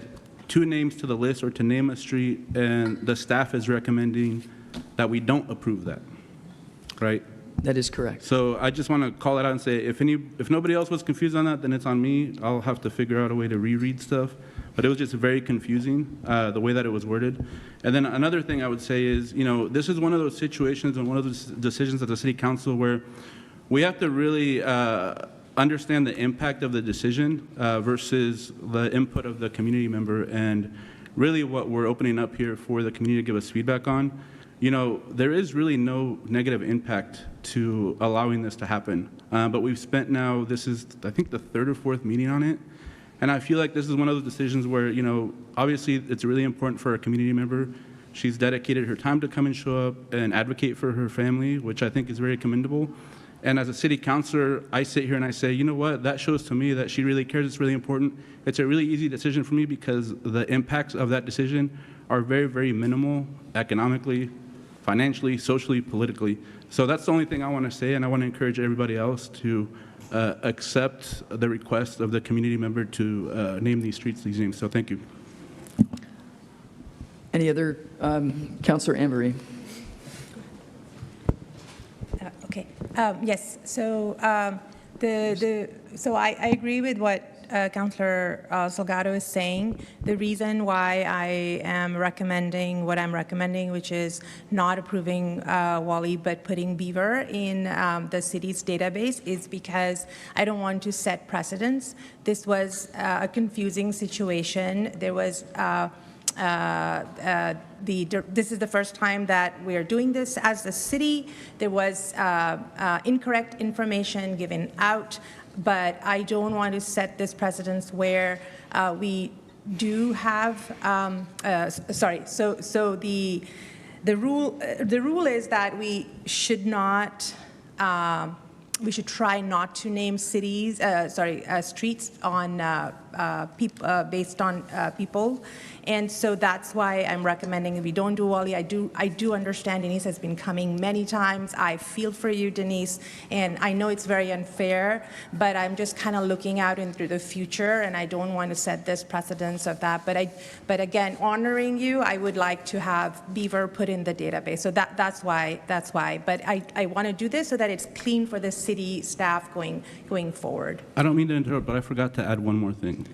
2 names to the list or to name a street, and the staff is recommending that we don't approve that, right? That is correct. So I just want to call it out and say, if nobody else was confused on that, then it's on me. I'll have to figure out a way to reread stuff. But it was just very confusing, the way that it was worded. And then another thing I would say is, this is one of those situations and one of those decisions at the city council where we have to really understand the impact of the decision versus the input of the community member, and really what we're opening up here for the community to give us feedback on. There is really no negative impact to allowing this to happen. But we've spent now, this is, I think, the 3rd or 4th meeting on it. And I feel like this is one of those decisions where, obviously it's really important for a community member. She's dedicated her time to come and show up and advocate for her family, which I think is very commendable. And as a city councilor, I sit here and I say, you know what, that shows to me that she really cares, it's really important. It's a really easy decision for me because the impacts of that decision are very, very minimal economically, financially, socially, politically. So that's the only thing I want to say, and I want to encourage everybody else to accept the request of the community member to name these streets these names. So thank you. Any other, Councilor Ambery? Okay. Yes. So I agree with what Councilor Salgado is saying. The reason why I am recommending what I'm recommending, which is not approving Wally but putting Beaver in the city's database, is because I don't want to set precedents. This was a confusing situation. There was this is the first time that we are doing this as the city. There was incorrect information given out, but I don't want to set this precedence where we do have, so the rule is that we should not, we should try not to name cities, streets on based on people. And so that's why I'm recommending we don't do Wally. I do understand Denise has been coming many times. I feel for you, Denise, and I know it's very unfair, but I'm just kind of looking out into the future, and I don't want to set this precedence of that. But again, honoring you, I would like to have Beaver put in the database. So that's why. But I want to do this so that it's clean for the city staff going forward. I don't mean to interrupt, but I forgot to add one more thing.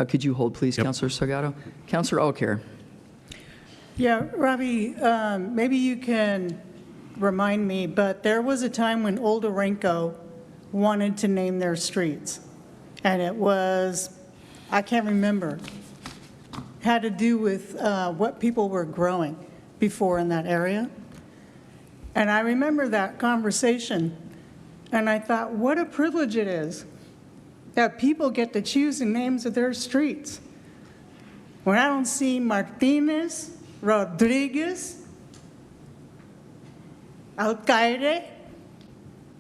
Could you hold, please, Councilor Salgado? Councilor Alcare. Yeah, Robbie, maybe you can remind me, but there was a time when Old Orenco wanted to name their streets. And it was, I can't remember, had to do with what people were growing before in that area. And I remember that conversation, and I thought, what a privilege it is that people get to choose the names of their streets. When I don't see Martinez, Rodriguez, Alcaide,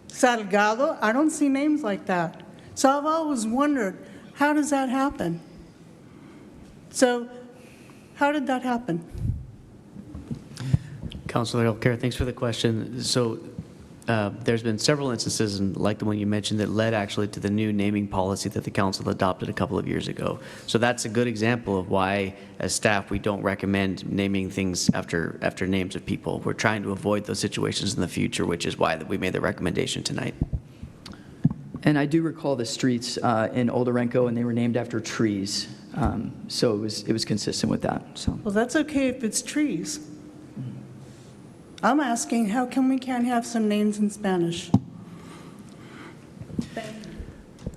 Salgado, I don't see names like that. So I've always wondered, how does that happen? So how did that happen? Councilor Alcare, thanks for the question. So there's been several instances, and like the one you mentioned, that led actually to the new naming policy that the council adopted a couple of years ago. So that's a good example of why, as staff, we don't recommend naming things after names of people. We're trying to avoid those situations in the future, which is why we made the recommendation tonight. And I do recall the streets in Old Orenco, and they were named after trees. So it was consistent with that. So. Well, that's okay if it's trees. I'm asking, how come we can't have some names in Spanish?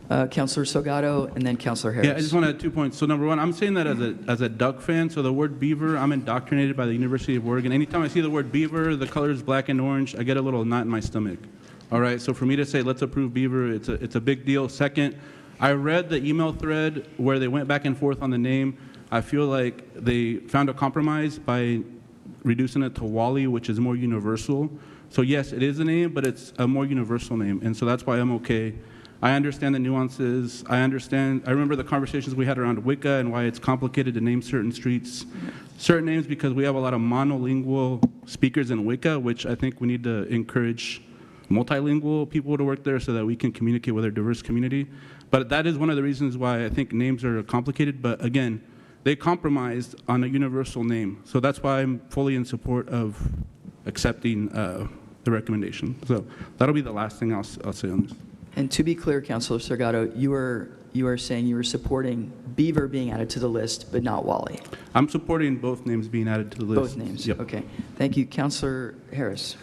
Councilor Salgado, and then Councilor Harris. Yeah, I just want to add 2 points. So number one, I'm saying that as a Duck fan. So the word beaver, I'm indoctrinated by the University of Oregon. Anytime I see the word beaver, the color is black and orange, I get a little knot in my stomach. All right, so for me to say let's approve beaver, it's a big deal. Second, I read the email thread where they went back and forth on the name. I feel like they found a compromise by reducing it to Wally, which is more universal. So yes, it is a name, but it's a more universal name. And so that's why I'm okay. I understand the nuances. I remember the conversations we had around Wicca and why it's complicated to name certain streets, certain names, because we have a lot of monolingual speakers in Wicca, which I think we need to encourage multilingual people to work there so that we can communicate with our diverse community. But that is one of the reasons why I think names are complicated. But again, they compromised on a universal name. So that's why I'm fully in support of accepting the recommendation. So that'll be the last thing I'll say on this. And to be clear, Councilor Salgado, you are saying you were supporting Beaver being added to the list, but not Wally. I'm supporting both names being added to the list. Both names. Yep. Okay. Thank you, Councilor Harris.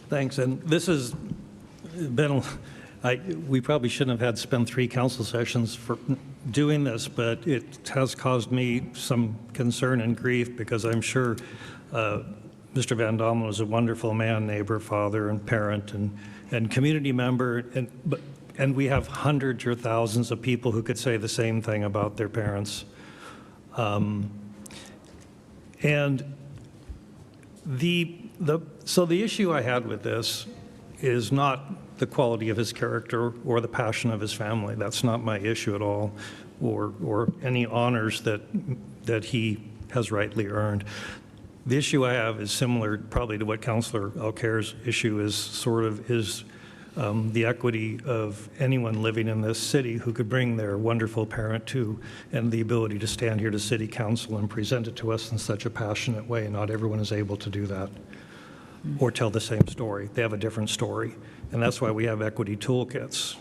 Thanks. And this has been, we probably shouldn't have had to spend 3 council sessions for doing this, but it has caused me some concern and grief because I'm sure Mr. Van Dommelen was a wonderful man, neighbor, father, and parent, and community member, and we have hundreds or thousands of people who could say the same thing about their parents. And so the issue I had with this is not the quality of his character or the passion of his family. That's not my issue at all, or any honors that he has rightly earned. The issue I have is similar probably to what Councilor Alcair's issue is, the equity of anyone living in this city who could bring their wonderful parent to, and the ability to stand here to City Council and present it to us in such a passionate way. Not everyone is able to do that or tell the same story. They have a different story, and that's why we have equity toolkits.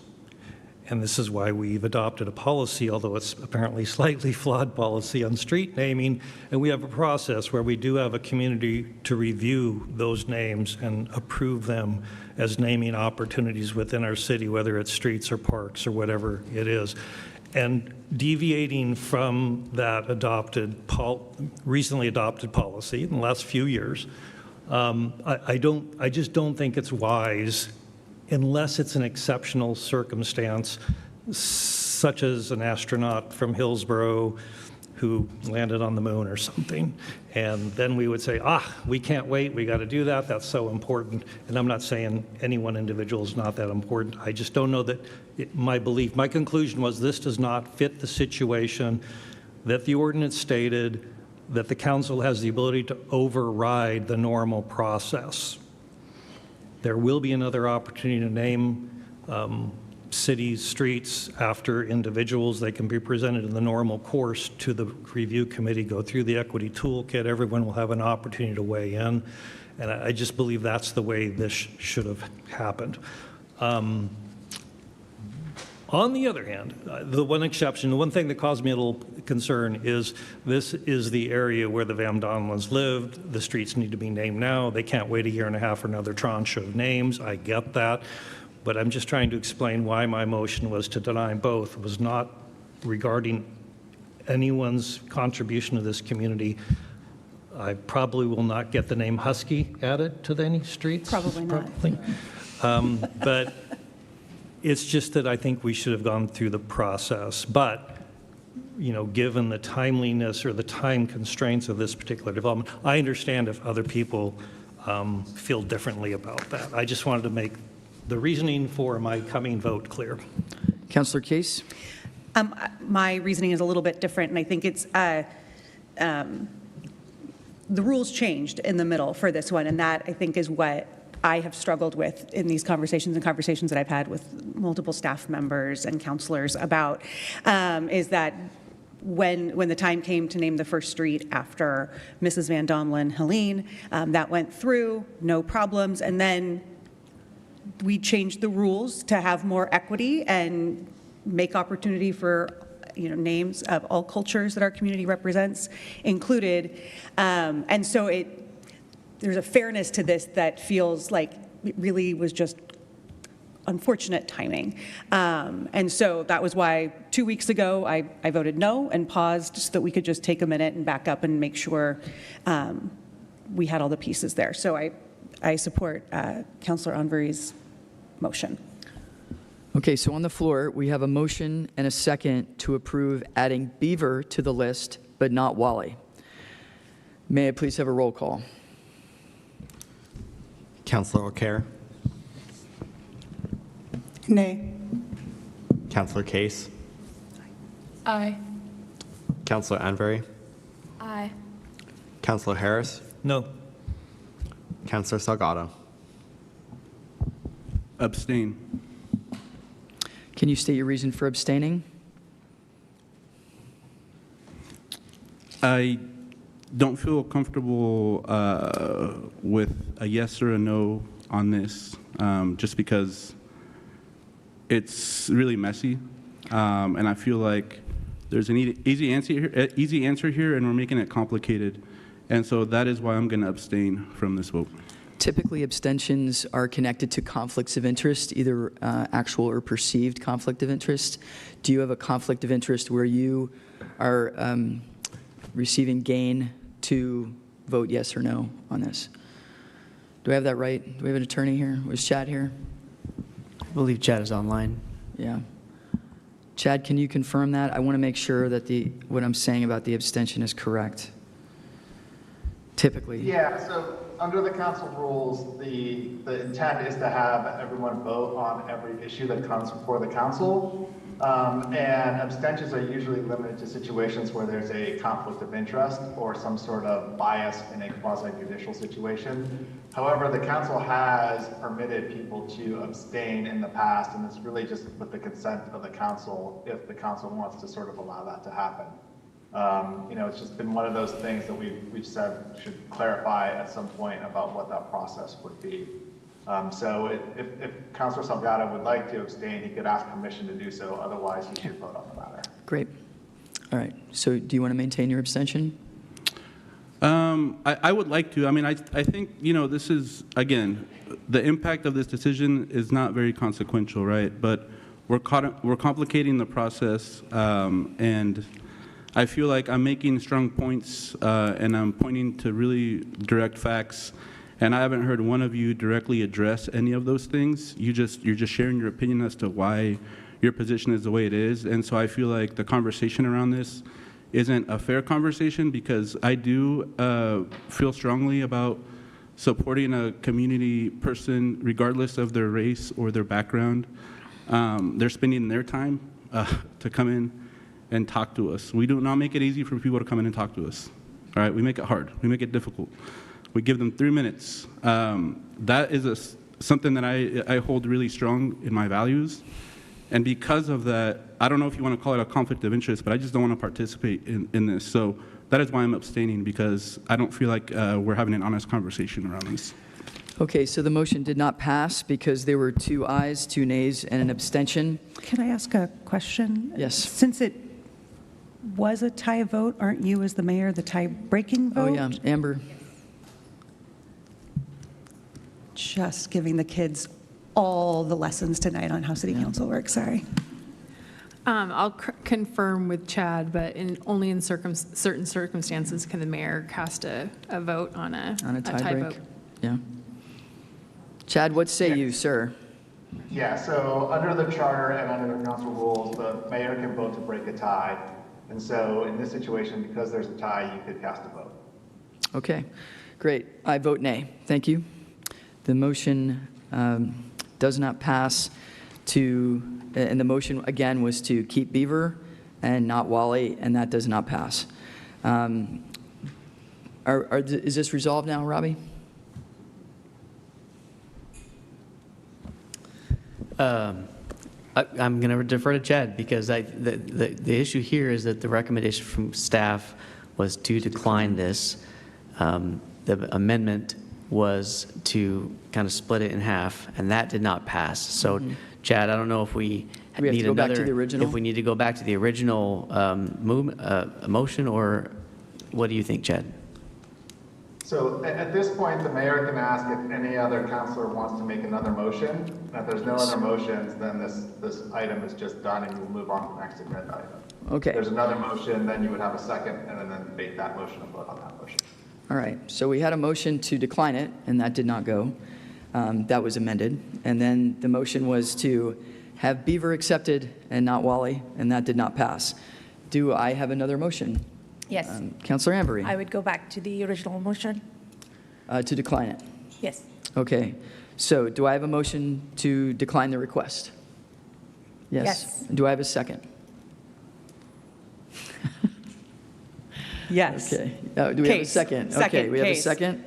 And this is why we've adopted a policy, although it's apparently slightly flawed policy on street naming, and we have a process where we do have a community to review those names and approve them as naming opportunities within our city, whether it's streets or parks or whatever it is. And deviating from that recently adopted policy in the last few years, I just don't think it's wise unless it's an exceptional circumstance, such as an astronaut from Hillsboro who landed on the moon or something. And then we would say, we can't wait, we got to do that, that's so important. And I'm not saying any one individual is not that important. I just don't know that my conclusion was this does not fit the situation that the ordinance stated, that the council has the ability to override the normal process. There will be another opportunity to name cities, streets after individuals. They can be presented in the normal course to the review committee, go through the equity toolkit. Everyone will have an opportunity to weigh in. And I just believe that's the way this should have happened. On the other hand, the one exception, the one thing that caused me a little concern is this is the area where the Van Dommelens lived. The streets need to be named now. They can't wait a year and a half for another tranche of names. I get that. But I'm just trying to explain why my motion was to deny both. It was not regarding anyone's contribution to this community. I probably will not get the name Husky added to any streets. Probably not. But it's just that I think we should have gone through the process. But, given the timeliness or the time constraints of this particular development, I understand if other people feel differently about that. I just wanted to make the reasoning for my coming vote clear. Councillor Case? My reasoning is a little bit different, and I think it's the rules changed in the middle for this one, and that I think is what I have struggled with in these conversations that I've had with multiple staff members and counselors about, is that when the time came to name the first street after Mrs. Van Dommelen, Helene, that went through, no problems, and then we changed the rules to have more equity and make opportunity for names of all cultures that our community represents included. And so there's a fairness to this that feels like it really was just unfortunate timing. And so that was why 2 weeks ago I voted no and paused so that we could just take a minute and back up and make sure we had all the pieces there. So I support Councillor Anvery's motion. Okay, so on the floor, we have a motion and a second to approve adding Beaver to the list, but not Wally. May I please have a roll call? Counselor O'Carroll, Nay. Counselor Case, Aye. Counselor Anvery, Aye. Counselor Harris, No. Counselor Salgado. Abstain. Can you state your reason for abstaining? I don't feel comfortable with a yes or a no on this, just because it's really messy, and I feel like there's an easy answer here, and we're making it complicated, and so that is why I'm going to abstain from this vote. Typically, abstentions are connected to conflicts of interest, either actual or perceived conflict of interest. Do you have a conflict of interest where you are receiving gain to vote yes or no on this? Do I have that right? Do we have an attorney here? Was Chad here? I believe Chad is online. Yeah. Chad, can you confirm that? I want to make sure that what I'm saying about the abstention is correct. Typically. Yeah, so under the council rules, the intent is to have everyone vote on every issue that comes before the council. And abstentions are usually limited to situations where there's a conflict of interest or some sort of bias in a quasi-judicial situation. However, the council has permitted people to abstain in the past, and it's really just with the consent of the council if the council wants to sort of allow that to happen. It's just been one of those things that we've said should clarify at some point about what that process would be. So if Councilor Salgado would like to abstain, he could ask permission to do so. Otherwise, he should vote on the matter. Great. All right. So do you want to maintain your abstention? I would like to. I mean, I think, this is, again, the impact of this decision is not very consequential, right? But we're complicating the process, and I feel like I'm making strong points, and I'm pointing to really direct facts. And I haven't heard one of you directly address any of those things. You're just sharing your opinion as to why your position is the way it is. And so I feel like the conversation around this isn't a fair conversation, because I do feel strongly about supporting a community person regardless of their race or their background. They're spending their time to come in and talk to us. We do not make it easy for people to come in and talk to us. All right, we make it hard. We make it difficult. We give them 3 minutes. That is something that I hold really strong in my values. And because of that, I don't know if you want to call it a conflict of interest, but I just don't want to participate in this. So that is why I'm abstaining, because I don't feel like we're having an honest conversation around this. Okay, so the motion did not pass because there were 2 ayes, 2 nays, and an abstention. Can I ask a question? Yes. Since it was a tie vote, aren't you, as the mayor, the tie-breaking vote? Oh, yeah, Amber. Just giving the kids all the lessons tonight on how city council works, sorry. I'll confirm with Chad, but only in certain circumstances can the mayor cast a vote on a tie break. vote. Yeah. Chad, what say you, sir? Yeah, so under the charter and under the council rules, the mayor can vote to break a tie. And so in this situation, because there's a tie, you could cast a vote. Okay, great. I vote nay. Thank you. The motion does not pass and the motion, again, was to keep Beaver and not Wally, and that does not pass. Is this resolved now, Robbie? I'm going to defer to Chad, because the issue here is that the recommendation from staff was to decline this. The amendment was to kind of split it in half, and that did not pass. So, Chad, I don't know if we have need to go back to the original? if we need to go back to the original motion, or what do you think, Chad? So at this point, the mayor can ask if any other councilor wants to make another motion. And if there's no other motions, then this item is just done, and you'll move on to the next agenda item. Okay. If there's another motion, then you would have a second, and then debate that motion and vote on that motion. All right, so we had a motion to decline it, and that did not go. That was amended. And then the motion was to have Beaver accepted and not Wally, and that did not pass. Do I have another motion? Yes. Councilor Ambery. I would go back to the original motion. To decline it. Yes. Okay, so do I have a motion to decline the request? Yes. Do I have a second? Yes. Okay. Do we have a Case. second? Okay, Second, we have a Case. second.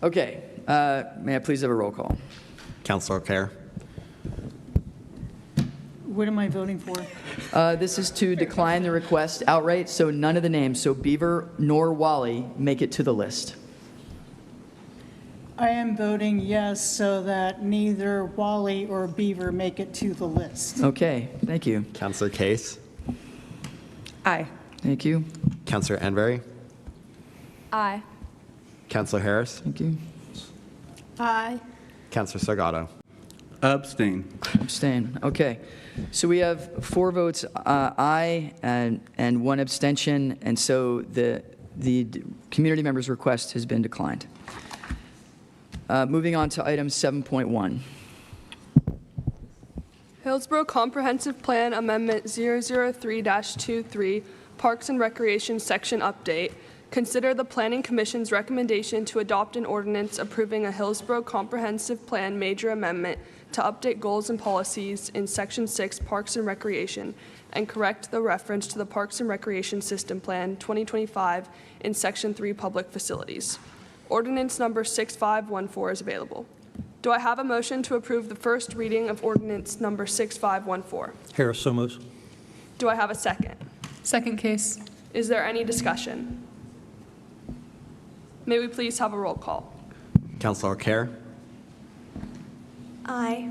Okay, may I please have a roll call? Counselor O'Carroll. What am I voting for? This is to decline the request outright, so none of the names, so Beaver nor Wally, make it to the list. I am voting yes so that neither Wally or Beaver make it to the list. Okay, thank you. Counselor Case. Aye. Thank you. Counselor Anvery. Aye. Counselor Harris. Thank you. Aye. Counselor Salgado. Abstain. Abstain. Okay. So we have 4 votes aye and 1 abstention, and so the community member's request has been declined. Moving on to item 7.1. Hillsboro Comprehensive Plan Amendment 003-23, Parks and Recreation Section Update. Consider the Planning Commission's recommendation to adopt an ordinance approving a Hillsboro Comprehensive Plan major amendment to update goals and policies in Section 6 Parks and Recreation and correct the reference to the Parks and Recreation System Plan 2025 in Section 3 Public Facilities. Ordinance number 6514 is available. Do I have a motion to approve the first reading of ordinance number 6514? Harris, so moves. Do I have a second? Second Case. Is there any discussion? May we please have a roll call? Counselor O'Carroll. Aye.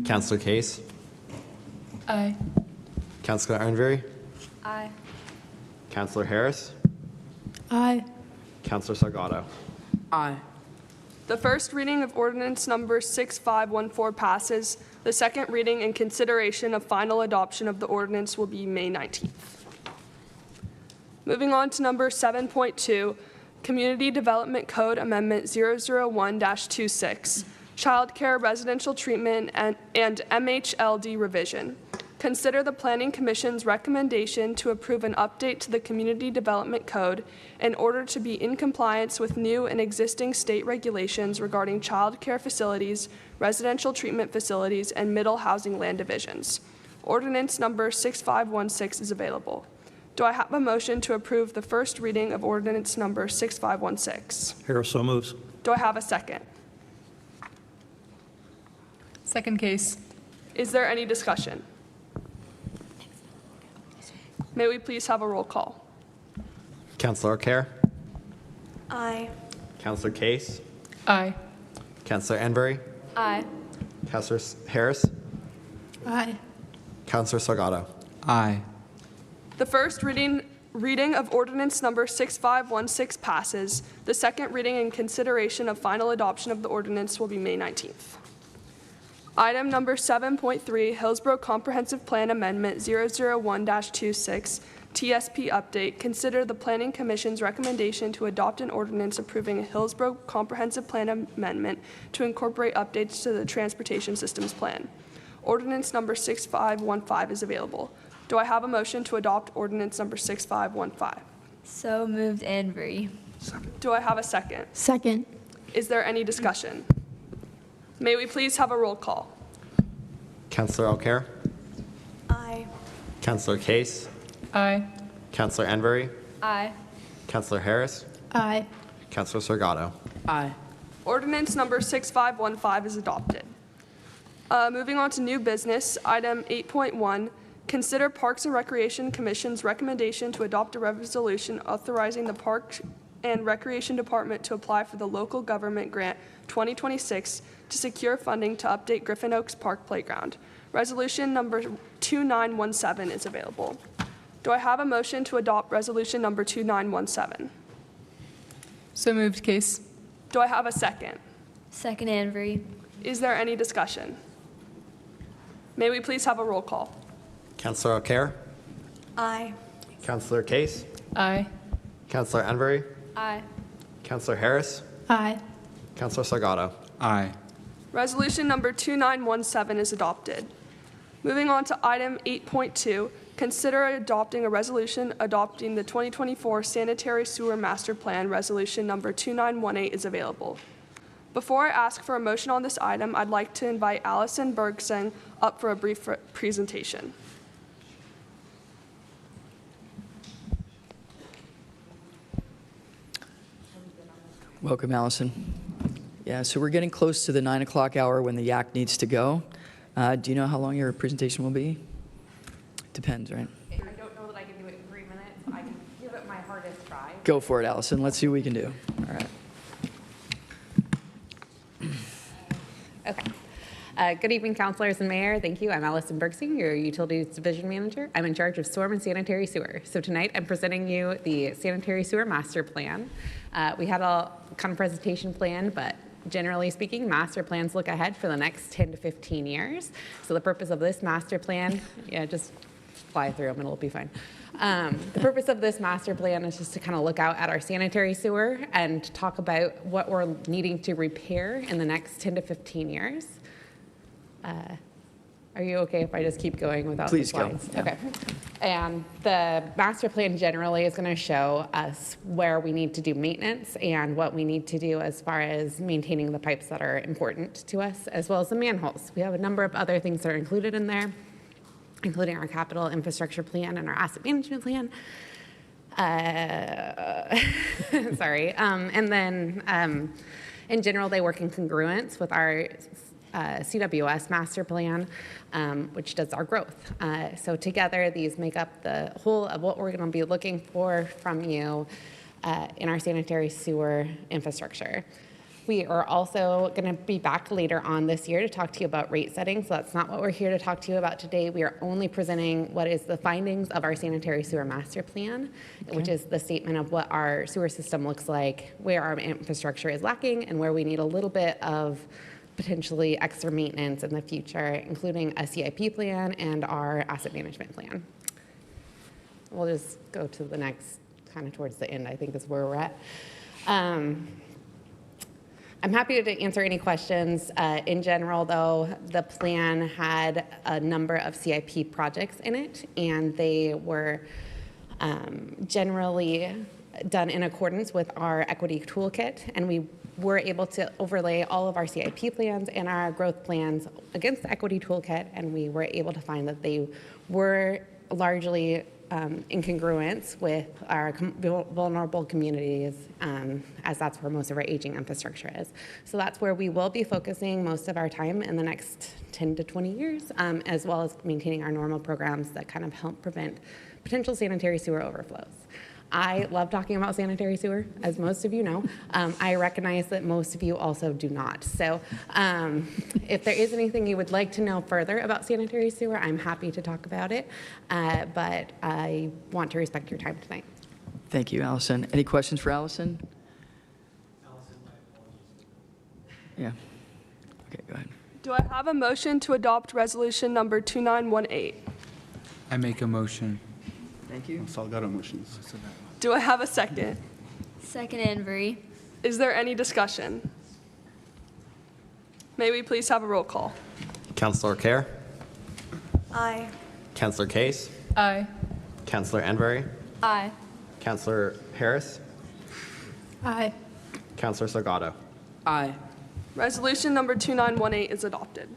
Counselor Case. Aye. Counselor Anvery. Aye. Counselor Harris. Aye. Counselor Salgado. Aye. The first reading of ordinance number 6514 passes. The second reading and consideration of final adoption of the ordinance will be May 19th. Moving on to number 7.2, Community Development Code Amendment 001-26, Child Care Residential Treatment and MHLD Revision. Consider the Planning Commission's recommendation to approve an update to the Community Development Code in order to be in compliance with new and existing state regulations regarding child care facilities, residential treatment facilities, and middle housing land divisions. Ordinance number 6516 is available. Do I have a motion to approve the first reading of ordinance number 6516? Harris, so moves. Do I have a second? Second Case. Is there any discussion? May we please have a roll call? Counselor O'Carroll. Aye. Counselor Case. Aye. Counselor Anvery. Aye. Counselor Harris. Aye. Counselor Salgado. Aye. The first reading of ordinance number 6516 passes. The second reading and consideration of final adoption of the ordinance will be May 19th. Item number 7.3, Hillsboro Comprehensive Plan Amendment 001-26, TSP Update. Consider the Planning Commission's recommendation to adopt an ordinance approving a Hillsboro Comprehensive Plan Amendment to incorporate updates to the Transportation Systems Plan. Ordinance number 6515 is available. Do I have a motion to adopt ordinance number 6515? So moved, Anvery. Do I have a second? Second. Is there any discussion? May we please have a roll call? Counselor O'Carroll. Aye. Counselor Case. Aye. Counselor Anvery. Aye. Counselor Harris. Aye. Counselor Salgado. Aye. Ordinance number 6515 is adopted. Moving on to new business, item 8.1, consider Parks and Recreation Commission's recommendation to adopt a resolution authorizing the Parks and Recreation Department to apply for the Local Government Grant 2026 to secure funding to update Griffin Oaks Park Playground. Resolution number 2917 is available. Do I have a motion to adopt resolution number 2917? So moved Case. Do I have a second? Second, Anvery. Is there any discussion? May we please have a roll call? Counselor O'Carroll. Aye. Counselor Case. Aye. Counselor Anvery. Aye. Counselor Harris. Aye. Counselor Salgado. Aye. Resolution number 2917 is adopted. Moving on to item 8.2, consider adopting a resolution adopting the 2024 Sanitary Sewer Master Plan. Resolution number 2918 is available. Before I ask for a motion on this item, I'd like to invite Allison Bergsing up for a brief presentation. Welcome, Allison. Yeah, so we're getting close to the 9 o'clock hour when the yak needs to go. Do you know how long your presentation will be? Depends, right? I don't know that I can do it in 3 minutes. I can give it my hardest try. Go for it, Allison. Let's see what we can do. All right. Okay. Good evening, councilors and mayor. Thank you. I'm Allison Bergsing, your Utilities Division Manager. I'm in charge of storm and sanitary sewer. So tonight I'm presenting you the sanitary sewer master plan. We had a kind of presentation plan, but generally speaking, master plans look ahead for the next 10 to 15 years. So the purpose of this master plan, just fly through them and it'll be fine. The purpose of this master plan is just to kind of look out at our sanitary sewer and talk about what we're needing to repair in the next 10 to 15 years. Are you okay if I just keep going without Please the slides? go. Yeah. Okay. And the master plan generally is going to show us where we need to do maintenance and what we need to do as far as maintaining the pipes that are important to us, as well as the manholes. We have a number of other things that are included in there, including our capital infrastructure plan and our asset management plan. Sorry. And then in general, they work in congruence with our CWS master plan, which does our growth. So together, these make up the whole of what we're going to be looking for from you in our sanitary sewer infrastructure. We are also going to be back later on this year to talk to you about rate setting. So that's not what we're here to talk to you about today. We are only presenting what is the findings of our sanitary sewer master plan, which is the statement of what our sewer system looks like, where our infrastructure is lacking, and where we need a little bit of potentially extra maintenance in the future, including a CIP plan and our asset management plan. We'll just go to the next, kind of towards the end, I think is where we're at. I'm happy to answer any questions. In general, though, the plan had a number of CIP projects in it, and they were generally done in accordance with our equity toolkit, and we were able to overlay all of our CIP plans and our growth plans against the equity toolkit, and we were able to find that they were largely in congruence with our vulnerable communities, as that's where most of our aging infrastructure is. So that's where we will be focusing most of our time in the next 10 to 20 years, as well as maintaining our normal programs that kind of help prevent potential sanitary sewer overflows. I love talking about sanitary sewer, as most of you know. I recognize that most of you also do not. So if there is anything you would like to know further about sanitary sewer, I'm happy to talk about it, but I want to respect your time tonight. Thank you, Allison. Any questions for Allison? Yeah. Okay, go ahead. Do I have a motion to adopt resolution number 2918? I make a motion. Thank you. Salgado motions. Do I have a second? Second, Anvery. Is there any discussion? May we please have a roll call? Councilor Kerr, Aye. Councilor Case, Aye. Councilor Envery, Aye. Councilor Harris, Aye. Councilor Salgado. Aye. Resolution number 2918 is adopted.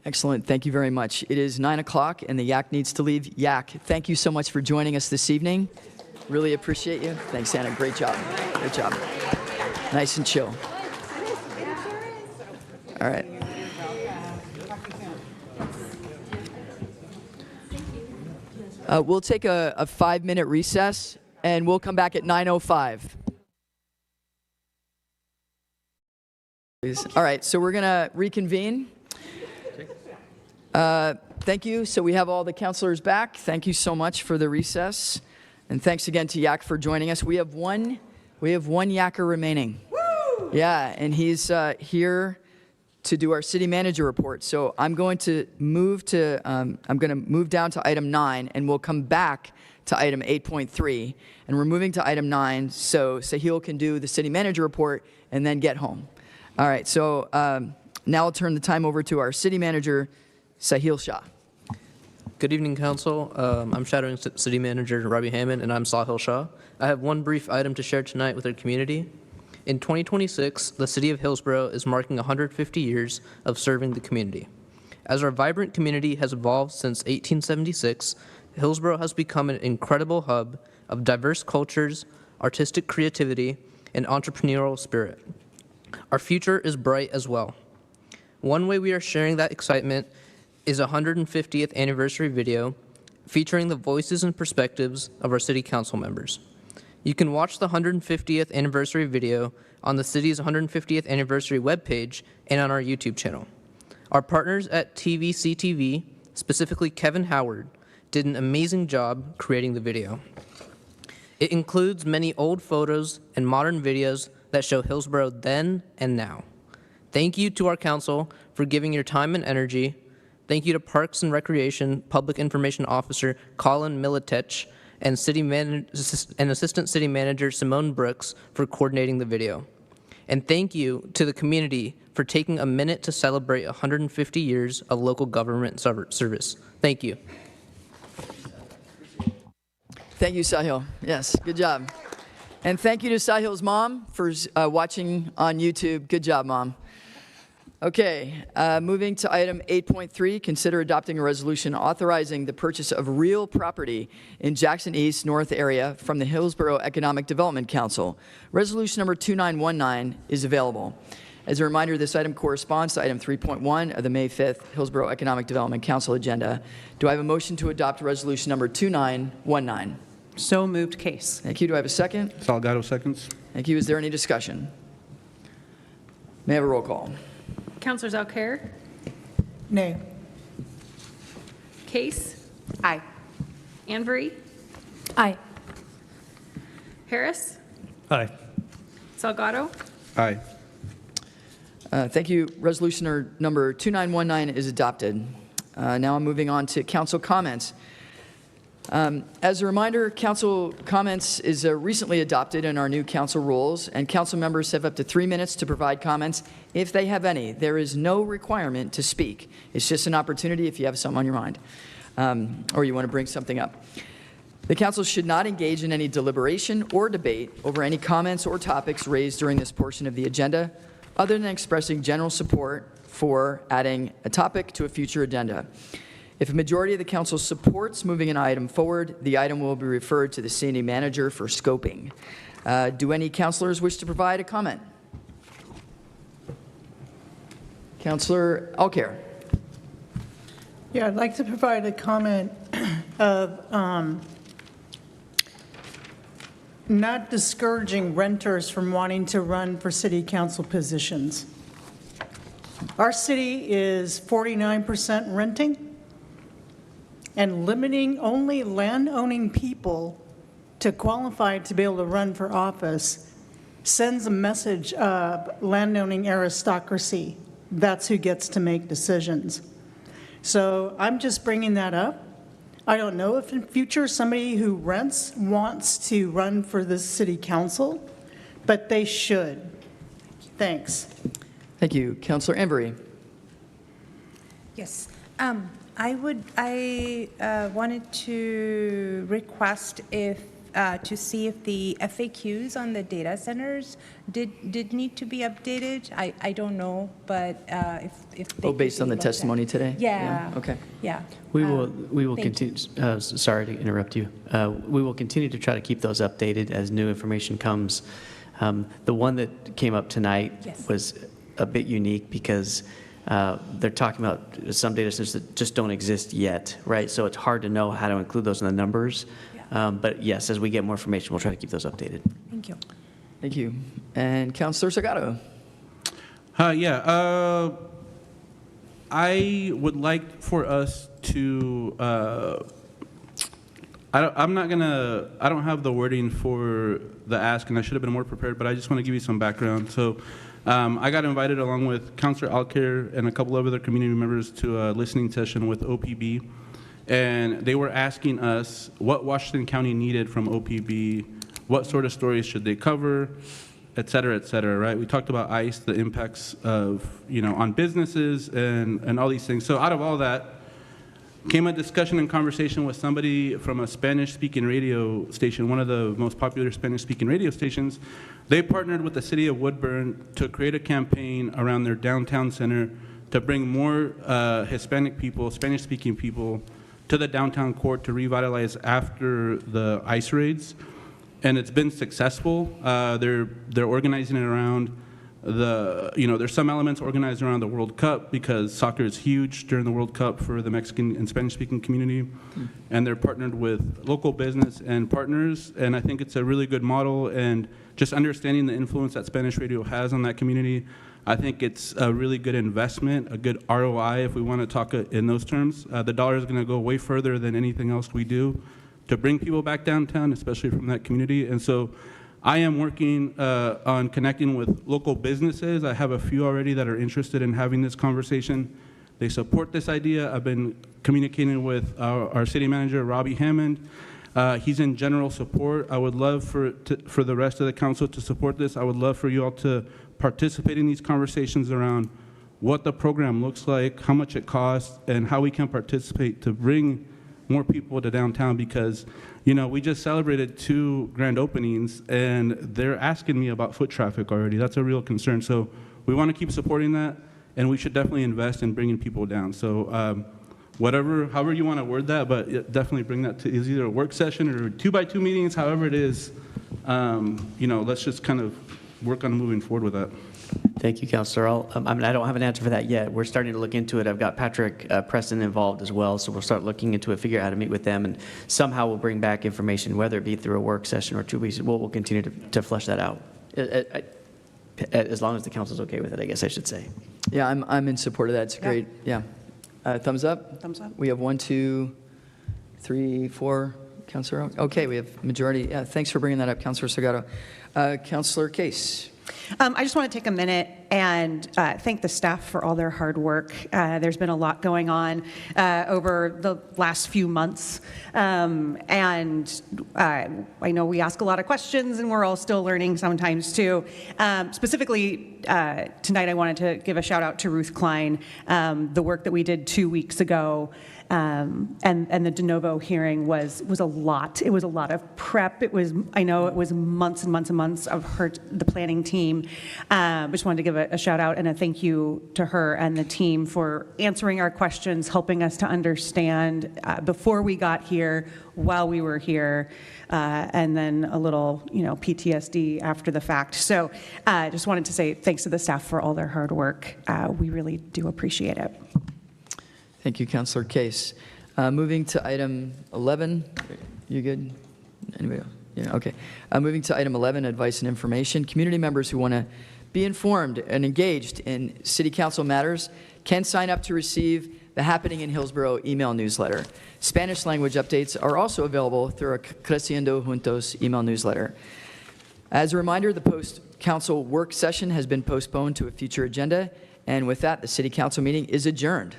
Excellent. Thank you very much. It is 9 o'clock and the yak needs to leave. Yak, thank you so much for joining us this evening. Really appreciate you. Thanks, Anna. Great job. Great job. Nice and chill. All right. We'll take a 5-minute recess and we'll come back at 9:05. Please. All right, so we're going to reconvene. Thank you. So we have all the counselors back. Thank you so much for the recess. And thanks again to Yak for joining us. We have one Yacker remaining. Woo! Yeah, and he's here to do our city manager report. So I'm going to move down to item 9, and we'll come back to item 8.3. And we're moving to item 9 so Sahil can do the city manager report and then get home. All right, so now I'll turn the time over to our city manager, Sahil Shah. Good evening, Council. I'm shadowing City Manager Robbie Hammond, and I'm Sahil Shah. I have one brief item to share tonight with our community. In 2026, the City of Hillsboro is marking 150 years of serving the community. As our vibrant community has evolved since 1876, Hillsboro has become an incredible hub of diverse cultures, artistic creativity, and entrepreneurial spirit. Our future is bright as well. One way we are sharing that excitement is a 150th anniversary video featuring the voices and perspectives of our city council members. You can watch the 150th anniversary video on the city's 150th anniversary webpage and on our YouTube channel. Our partners at TVCTV, specifically Kevin Howard, did an amazing job creating the video. It includes many old photos and modern videos that show Hillsboro then and now. Thank you to our council for giving your time and energy. Thank you to Parks and Recreation Public Information Officer Colin Militech and Assistant City Manager Simone Brooks for coordinating the video. And thank you to the community for taking a minute to celebrate 150 years of local government service. Thank you. Thank you, Sahil. Yes, good job. And thank you to Sahil's mom for watching on YouTube. Good job, Mom. Okay, moving to item 8.3, consider adopting a resolution authorizing the purchase of real property in Jackson East North area from the Hillsboro Economic Development Council. Resolution number 2919 is available. As a reminder, this item corresponds to item 3.1 of the May 5th Hillsboro Economic Development Council agenda. Do I have a motion to adopt resolution number 2919? So moved, Case. Thank you. Do I have a second? Salgado seconds. Thank you. Is there any discussion? May I have a roll call? Counselors Alcair, Nay. Case, Aye. Anvery, Aye. Harris, Aye. Salgado, Aye. Thank you. Resolution number 2919 is adopted. Now I'm moving on to council comments. As a reminder, council comments is recently adopted in our new council rules, and council members have up to 3 minutes to provide comments if they have any. There is no requirement to speak. It's just an opportunity if you have something on your mind or you want to bring something up. The council should not engage in any deliberation or debate over any comments or topics raised during this portion of the agenda, other than expressing general support for adding a topic to a future agenda. If a majority of the council supports moving an item forward, the item will be referred to the city manager for scoping. Do any councilors wish to provide a comment? Councilor Alcair. Yeah, I'd like to provide a comment of not discouraging renters from wanting to run for city council positions. Our city is 49% renting, and limiting only land-owning people to qualify to be able to run for office sends a message of landowning aristocracy. That's who gets to make decisions. So I'm just bringing that up. I don't know if in future somebody who rents wants to run for the city council, but they should. Thanks. Thank you. Councilor Embury. Yes. I wanted to request to see if the FAQs on the data centers did need to be updated. I don't know, but if they Based on the testimony today? Yeah. Okay. Yeah. We will continue, sorry to interrupt you. We will continue to try to keep those updated as new information comes. The one that came up tonight was a bit unique because they're talking about some data centers that just don't exist yet, right? So it's hard to know how to include those in the numbers. But yes, as we get more information, we'll try to keep those updated. Thank you. Thank you. And Councilor Salgado. I would like for us to, I don't have the wording for the ask, and I should have been more prepared, but I just want to give you some background. So I got invited along with Councilor Alcair and a couple of other community members to a listening session with OPB, and they were asking us what Washington County needed from OPB, what sort of stories should they cover, et cetera, right? We talked about ICE, the impacts of, on businesses and all these things. So out of all that, came a discussion and conversation with somebody from a Spanish-speaking radio station, one of the most popular Spanish-speaking radio stations. They partnered with the city of Woodburn to create a campaign around their downtown center to bring more Hispanic people, Spanish-speaking people, to the downtown core to revitalize after the ICE raids. And it's been successful. They're organizing it around there's some elements organized around the World Cup because soccer is huge during the World Cup for the Mexican and Spanish-speaking community. And they're partnered with local business and partners. And I think it's a really good model. And just understanding the influence that Spanish radio has on that community, I think it's a really good investment, a good ROI if we want to talk in those terms. The dollar is going to go way further than anything else we do to bring people back downtown, especially from that community. And so I am working on connecting with local businesses. I have a few already that are interested in having this conversation. They support this idea. I've been communicating with our city manager, Robbie Hammond. He's in general support. I would love for the rest of the council to support this. I would love for you all to participate in these conversations around what the program looks like, how much it costs, and how we can participate to bring more people to downtown because, we just celebrated 2 grand openings and they're asking me about foot traffic already. That's a real concern. So we want to keep supporting that and we should definitely invest in bringing people down. So however you want to word that, but definitely bring that to is either a work session or 2x2 meetings, however it is, let's just kind of work on moving forward with that. Thank you, Councilor. I don't have an answer for that yet. We're starting to look into it. I've got Patrick Preston involved as well, so we'll start looking into it, figure out how to meet with them, and somehow we'll bring back information, whether it be through a work session or 2 weeks. We'll continue to flesh that out, as long as the council's okay with it, I guess I should say. Yeah, I'm in support of that. It's great. Yeah. Thumbs up? Thumbs up. We have 1, 2, 3, 4. Councilor? Okay, we have majority. Yeah, thanks for bringing that up, Councilor Salgado. Councilor Case. I just want to take a minute and thank the staff for all their hard work. There's been a lot going on over the last few months. And I know we ask a lot of questions and we're all still learning sometimes too. Specifically, tonight I wanted to give a shout out to Ruth Klein, the work that we did 2 weeks ago. And the de novo hearing was a lot. It was a lot of prep. I know it was months and months and months of the planning team. Just wanted to give a shout out and a thank you to her and the team for answering our questions, helping us to understand before we got here, while we were here, and then a little, PTSD after the fact. So just wanted to say thanks to the staff for all their hard work. We really do appreciate it. Thank you, Councilor Case. Moving to item 11. You good? Anybody else? Yeah, okay. Moving to item 11, advice and information. Community members who want to be informed and engaged in city council matters can sign up to receive the Happening in Hillsboro email newsletter. Spanish language updates are also available through our Creciendo Juntos email newsletter. As a reminder, the post-council work session has been postponed to a future agenda. And with that, the city council meeting is adjourned.